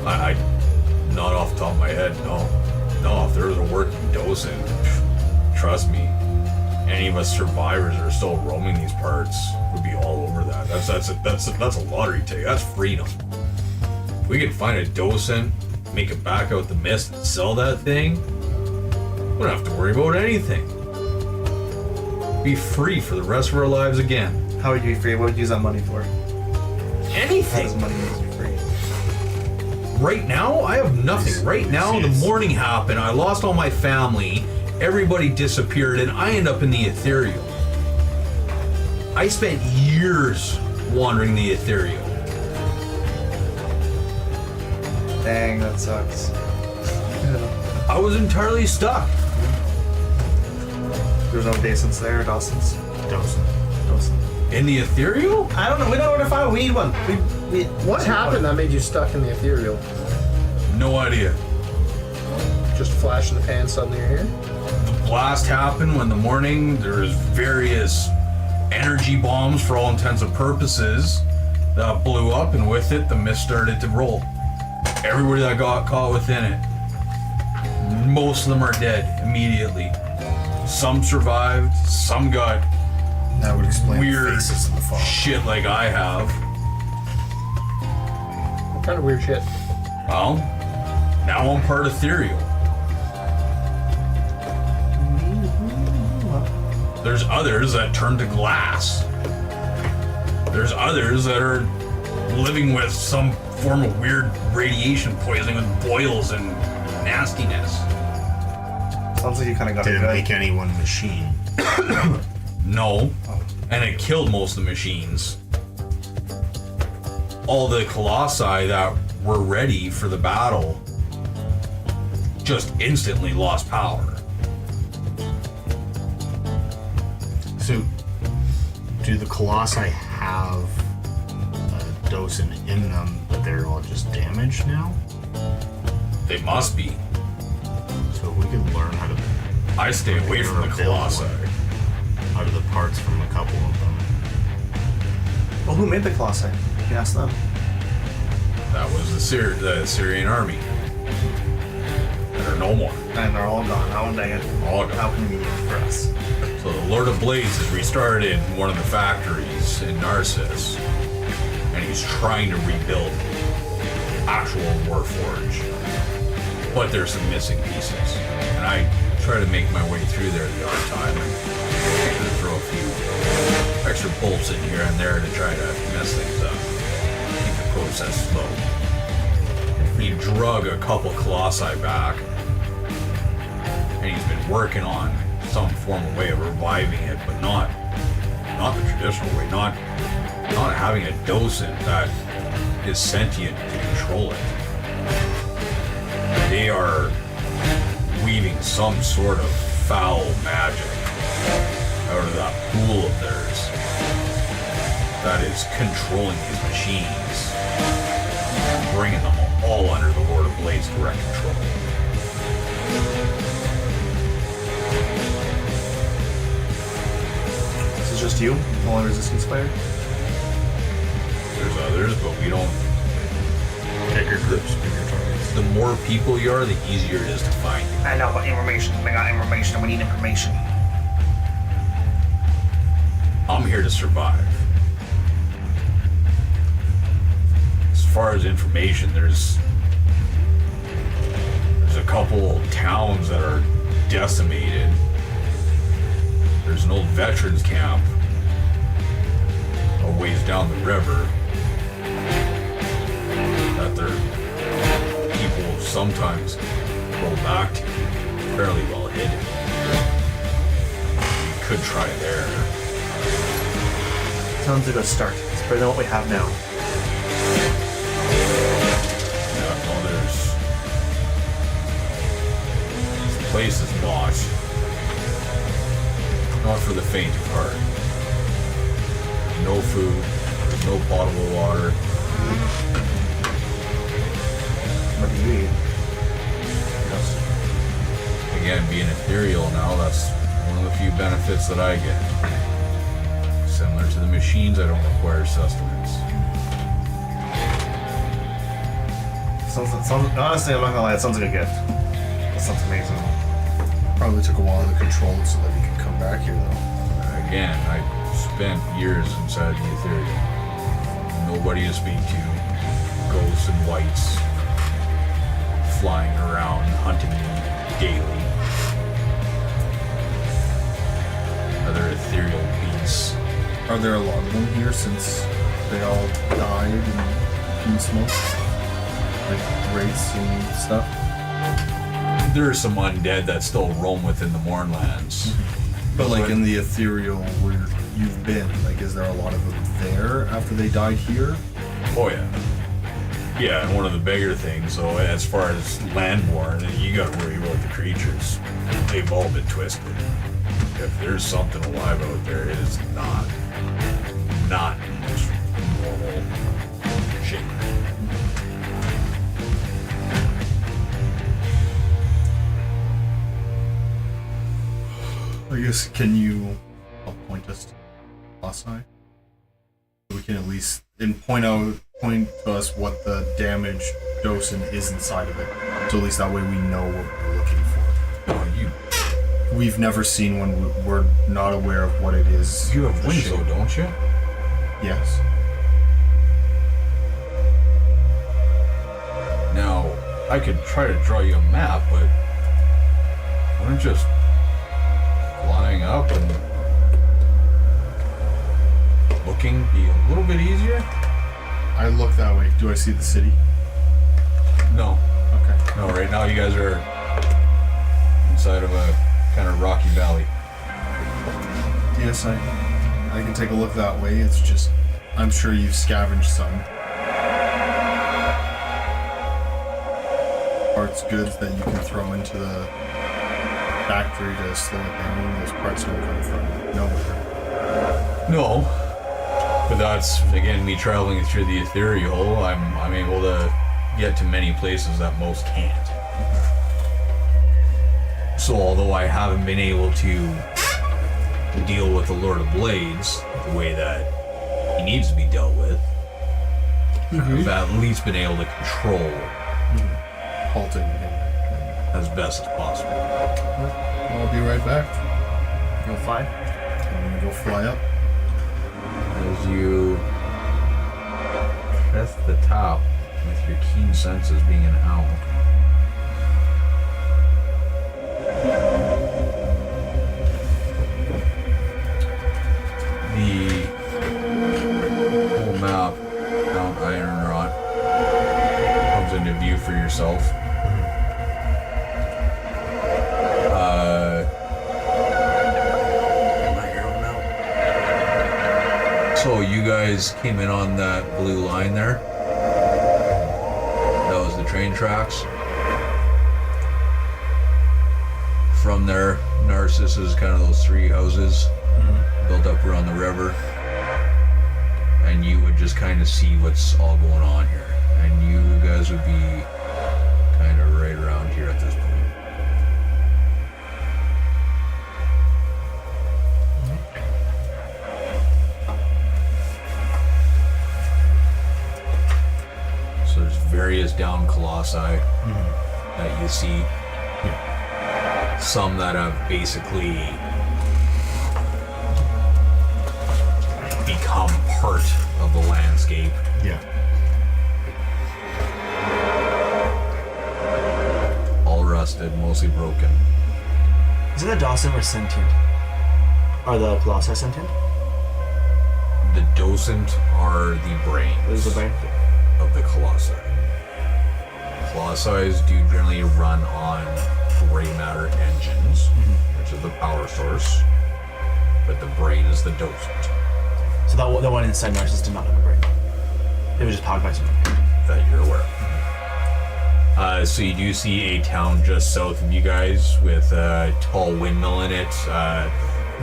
I not off the top of my head, no. No, if there was a working docent, trust me, any of us survivors that are still roaming these parts would be all over that. That's a lottery ticket. That's freedom. If we could find a docent, make it back out the mist and sell that thing, we don't have to worry about anything. Be free for the rest of our lives again. How would you be free? What would you use that money for? How Anything. does money make you free? Right now, I have nothing. Right now, the morning happened. I lost all my family. Everybody disappeared, and I end up in the ethereal. I spent years wandering the ethereal. Dang, that sucks. I was entirely stuck. There's no Dawson's there, Dawson's. Docent. Dawson. In the ethereal? I don't know. We don't know where to find one. We need one. What happened that made you stuck in the ethereal? No idea. Just a flash in the pan, suddenly you're here? The blast happened when the morning there was various energy bombs for all intents and purposes that blew up, and with it the mist started to roll. Everybody that got caught within it, most of them are dead immediately. Some survived, some got That would explain weird the faces in the fog. shit like I have. What kind of weird shit? Well, now I'm part ethereal. There's others that turn to glass. There's others that are living with some form of weird radiation poisoning with boils and nastiness. Sounds like you kind of got Did it it good. make any one machine? No. And it killed most of the machines. All the colossi that were ready for the battle just instantly lost power. So, do the colossi have a docent in them, but they're all just damaged now? They must be. So if we could learn how to I stay away from the colossi. out of the parts from a couple of them. Well, who made the Colossi? You can ask them. That was the Syrian army. And they're no more. And they're all gone. Oh, dang it. All gone. How convenient for us. So the Lord of Blades has restarted one of the factories in Narsys, and he's trying to rebuild actual Warforge. But there's some missing pieces, and I try to make my way through there the odd time and throw a few extra bolts in here and there to try to mess things up, keep the process slow. He drug a couple colossi back, and he's been working on some form of way of reviving it, but not the traditional way, not having a docent that is sentient to control it. They are weaving some sort of foul magic out of that pool of theirs that is controlling these machines, bringing them all under the Lord of Blades' direct control. This is just you? No one resistance fighter? There's others, but we don't. Pick your groups, pick your targets. The more people you are, the easier it is to find you. I know, but information. We got information. We need information. I'm here to survive. As far as information, there's a couple towns that are decimated. There's an old veterans camp a ways down the river that their people sometimes go back to, fairly well hidden. You could try there. Sounds like a start. It's better than what we have now. Yeah, well, this place is not for the faint of heart. no food, there's no potable water. What do you eat? Again, being ethereal now, that's one of the few benefits that I get. Similar to the machines, I don't require sustenance. Honestly, I'm not gonna lie, it sounds like a gift. That sounds amazing. Probably took a while to control it so that we could come back here, though. Again, I spent years inside the ethereal. Nobody to speak to. Ghosts and whites flying around, hunting me daily. Other ethereal beasts. Are there a lot of them here since they all died and been smoked? Like wraiths and stuff? There are some undead that still roam within the Mournlands. But like in the ethereal where you've been, like is there a lot of them there after they died here? Oh yeah. Yeah, and one of the bigger things, though, as far as landborn, you gotta worry about the creatures. They've all been twisted. If there's something alive out there, it is not normal shape. I guess, can you help point us to Colossi? We can at least point to us what the damaged docent is inside of it. So at least that way we know what we're looking for. Oh, We've never seen one. We're not aware of what it is. you have the wings, shape. though, don't you? Yes. Now, I could try to draw you a map, but wouldn't just flying up and looking be a little bit easier? I look that way. Do I see the city? No. Okay. No, right now you guys are inside of a kind of rocky valley. Yes, I can take a look that way. It's just, I'm sure you've scavenged some parts, goods that you can throw into the factory to slow it down. Those parts don't come from nowhere. No. But that's, again, me traveling through the ethereal, I'm able to get to many places that most can't. So although I haven't been able to deal with the Lord of Blades the way that he needs to be dealt with, I've at least been able to control Halting him. as best as possible. I'll be right back. You'll fly. I'm gonna go fly up. As you test the top with your keen senses being an owl. The whole map, Mount Ironrot, comes into view for yourself. So you guys came in on that blue line there. That was the train tracks. From there, Narsys is kind of those three houses built up around the river. And you would just kind of see what's all going on here. And you guys would be kind of right around here at this point. So there's various down colossi that you see. Some that have basically become part of the landscape. Yeah. All rusted, mostly broken. Is it the Dawson or sentient? Are the Colossi sentient? The docent are the brains What is the brain? of the colossi. Colossi do generally run on gray matter engines, which is the power source, but the brain is the docent So that one inside Narsys did not have a brain. It was just powered by something. that you're aware of. So you do see a town just south of you guys with a tall windmill in it,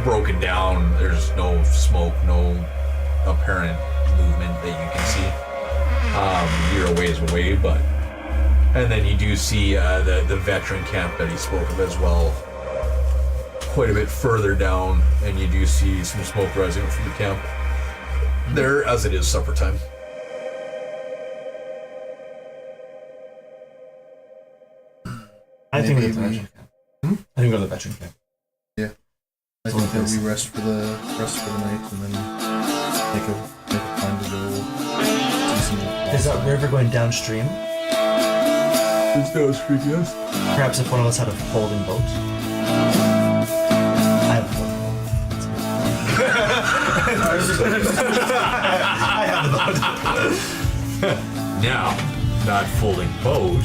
broken down. There's no smoke, no apparent movement that you can see. You're a ways away, but... And then you do see the veteran camp that he spoke of as well, quite a bit further down, and you do see some smoke rising from the camp there, as it is supper time. I think we go to the Maybe- veteran camp. I think we go to the veteran camp. I think that we rest for the night and then make a plan to go see some. Is that river going downstream? It's downstream, yes. Perhaps if one of us had a folding boat. I have a folding boat. Now, that folding boat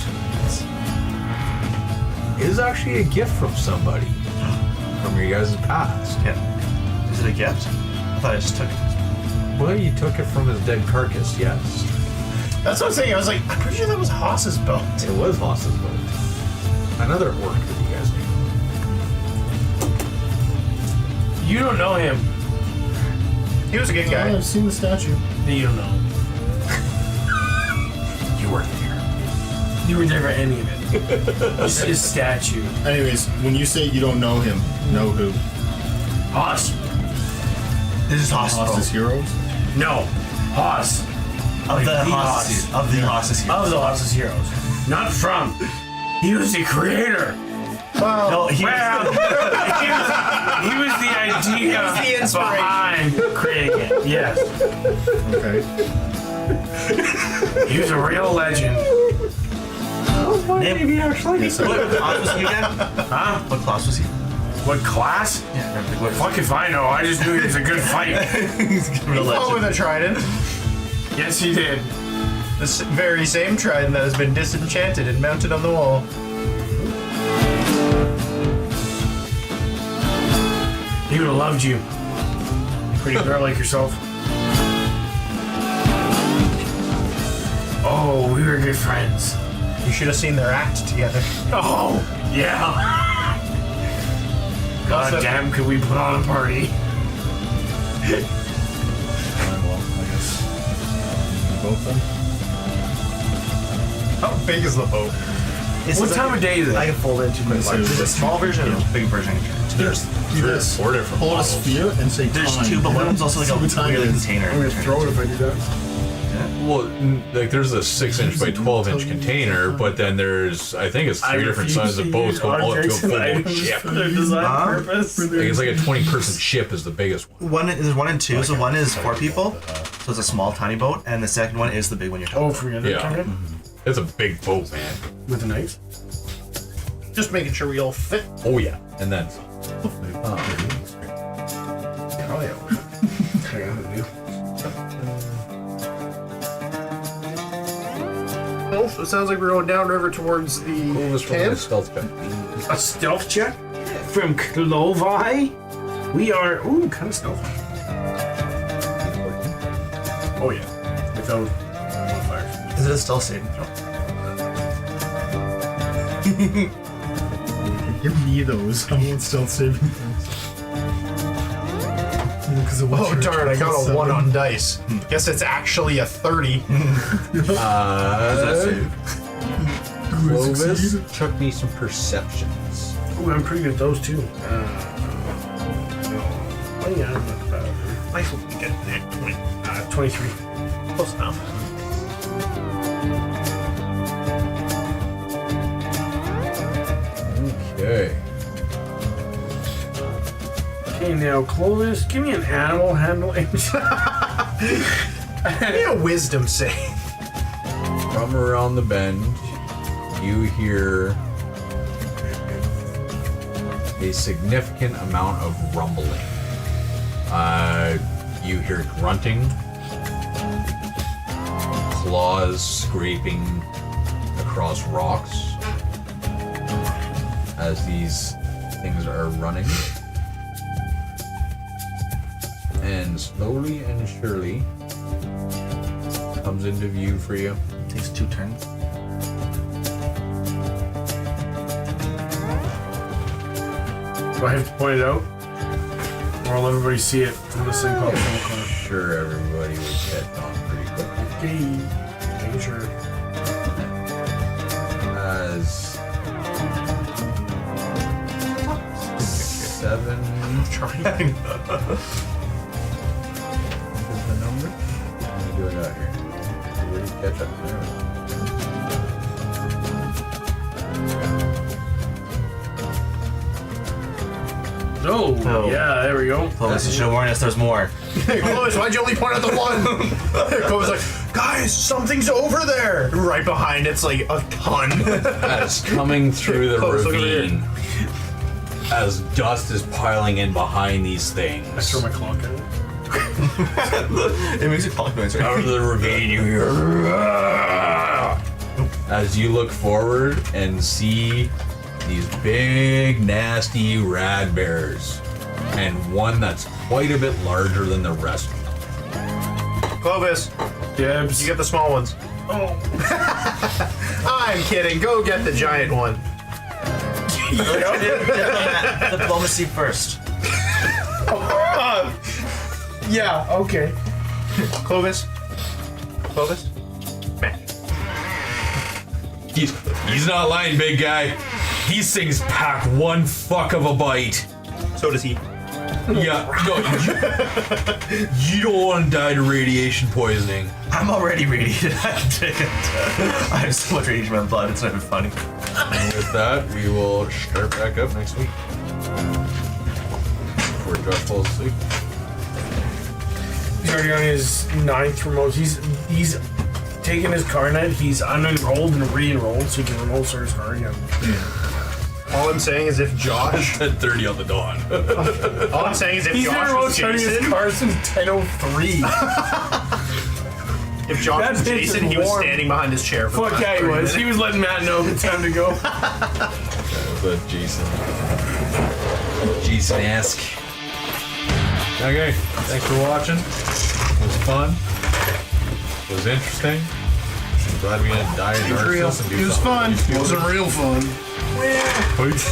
is actually a gift from somebody from your guys' past. Yeah. Is it a gift? I thought I just took it. Well, you took it from his dead carcass, yes. That's what I'm saying. I was like, I'm pretty sure that was Haas's boat. It was Haas's boat. Another orc that you guys knew. You don't know him. He was a good Oh, guy. I've seen the statue. You don't know. You weren't there. You were there for any of it. It's his statue. Anyways, when you say you don't know him, know who? Haas. This is Haas's Haas's boat. heroes? No. Haas. Of the Like Haas's Haas. of the Haas's Of heroes. the Haas's heroes. Not from. He was the creator. No, he Well, he was the idea the inspiration. behind creating it. Yes. Okay. He was a real legend. Maybe actually. Yes, I What do. class was he again? Huh? What class was he? What class? Yeah, what Fuck if I know. I just knew he was a good fight. real Oh, with legend. a trident. Yes, he did. The very same trident that has been disenchanted and mounted on the wall. He would have loved you. Pretty girl like yourself. Oh, we were good friends. You should have seen their act together. Oh, yeah. God Also- damn, could we put on a party? Well, I guess. Both them? How big is the boat? What time of day is it? I can fold it into quick. So There's a there's small version and a big version. There's Do this. 4 different Hold a models. sphere and say There's time. 2, but one of them's also like See a what time weird it is. container. I'm gonna throw it if I do that. Well, like there's a 6-inch by 12-inch container, but then there's, I think it's 3 different sizes of boats going all up to a full-blown ship. For their design purpose. Like it's like a 20-person ship is the biggest one. There's 1 and 2, so 1 is 4 people, so it's a small tiny boat, and the second one is the big one you're talking Oh, about. for the other Yeah. target? It's a big boat, man. With the knives? Just making sure we all fit. Oh yeah, and then Oh, yeah. I got it, dude. Oh, so it sounds like we're going downriver towards the camp. stealth check. A stealth check? From Clovi? We are, ooh, kind of stealthy. Oh, yeah. Without modifiers. Is it a stealth saving throw? Give me those. I want stealth saving things. Because of what Oh you're darn, I got a +7. 1 on dice. Guess it's actually a 30. Clovis, chuck me some perceptions. Ooh, I'm pretty good at those, too. Oh, yeah, I'm not bad. Nice one. We get that 20. 23. Close enough. Okay. Okay, now, Clovis, give me an animal handling. Give me a wisdom save. From around the bend, you hear a significant amount of rumbling. You hear grunting, claws scraping across rocks as these things are running. And slowly and surely comes into view for you. Takes 2 turns. Do I have to point it out? Or will everybody see it from this thing pops in the corner? Sure, everybody would catch on pretty quick. Okay. Making sure. As 7 Trying. is the number. What do I got here? Everybody catch up there. Oh, yeah, there we go. Clovis, you should have warned us there's more. Clovis, why'd you only point out the one? Clovis like, guys, something's over there. Right behind it's like a ton. As coming through the Close, look over here. ravine, as dust is piling in behind these things, I throw my clock at it. It makes a clock noise, out right? of the ravine you hear as you look forward and see these big nasty rad bears and one that's quite a bit larger than the rest of them. Clovis, Dibs. you get the small ones. Oh. I'm kidding. Go get the giant one. Diplomacy first. Yeah, okay. Clovis. Clovis. He's not lying, big guy. These things pack one fuck of a bite. So does he. Yeah, no, you don't want to die to radiation poisoning. I'm already radiated. I can take it. I have so much radiation in my blood, it's not even funny. And with that, we will start back up next week. Before Josh falls asleep. He's already on his 9th remote. He's taken his car net. He's unenrolled and re-enrolled, so he can remote start his car again. All I'm saying is if Josh. 10:30 on the dawn. All I'm saying is if He's been Josh remote was starting his Jason. car since 10:03. If Josh That was bitch Jason, is he was warm. standing behind his chair. For Fuck the yeah, he last 30 was. minutes. He was letting Matt know it's time to go. But Jason-esque. Okay, thanks for watching. It was fun. It was interesting. I'm glad we didn't die in Narsys and do It was something fun. really stupid. Wasn't real fun. Peace.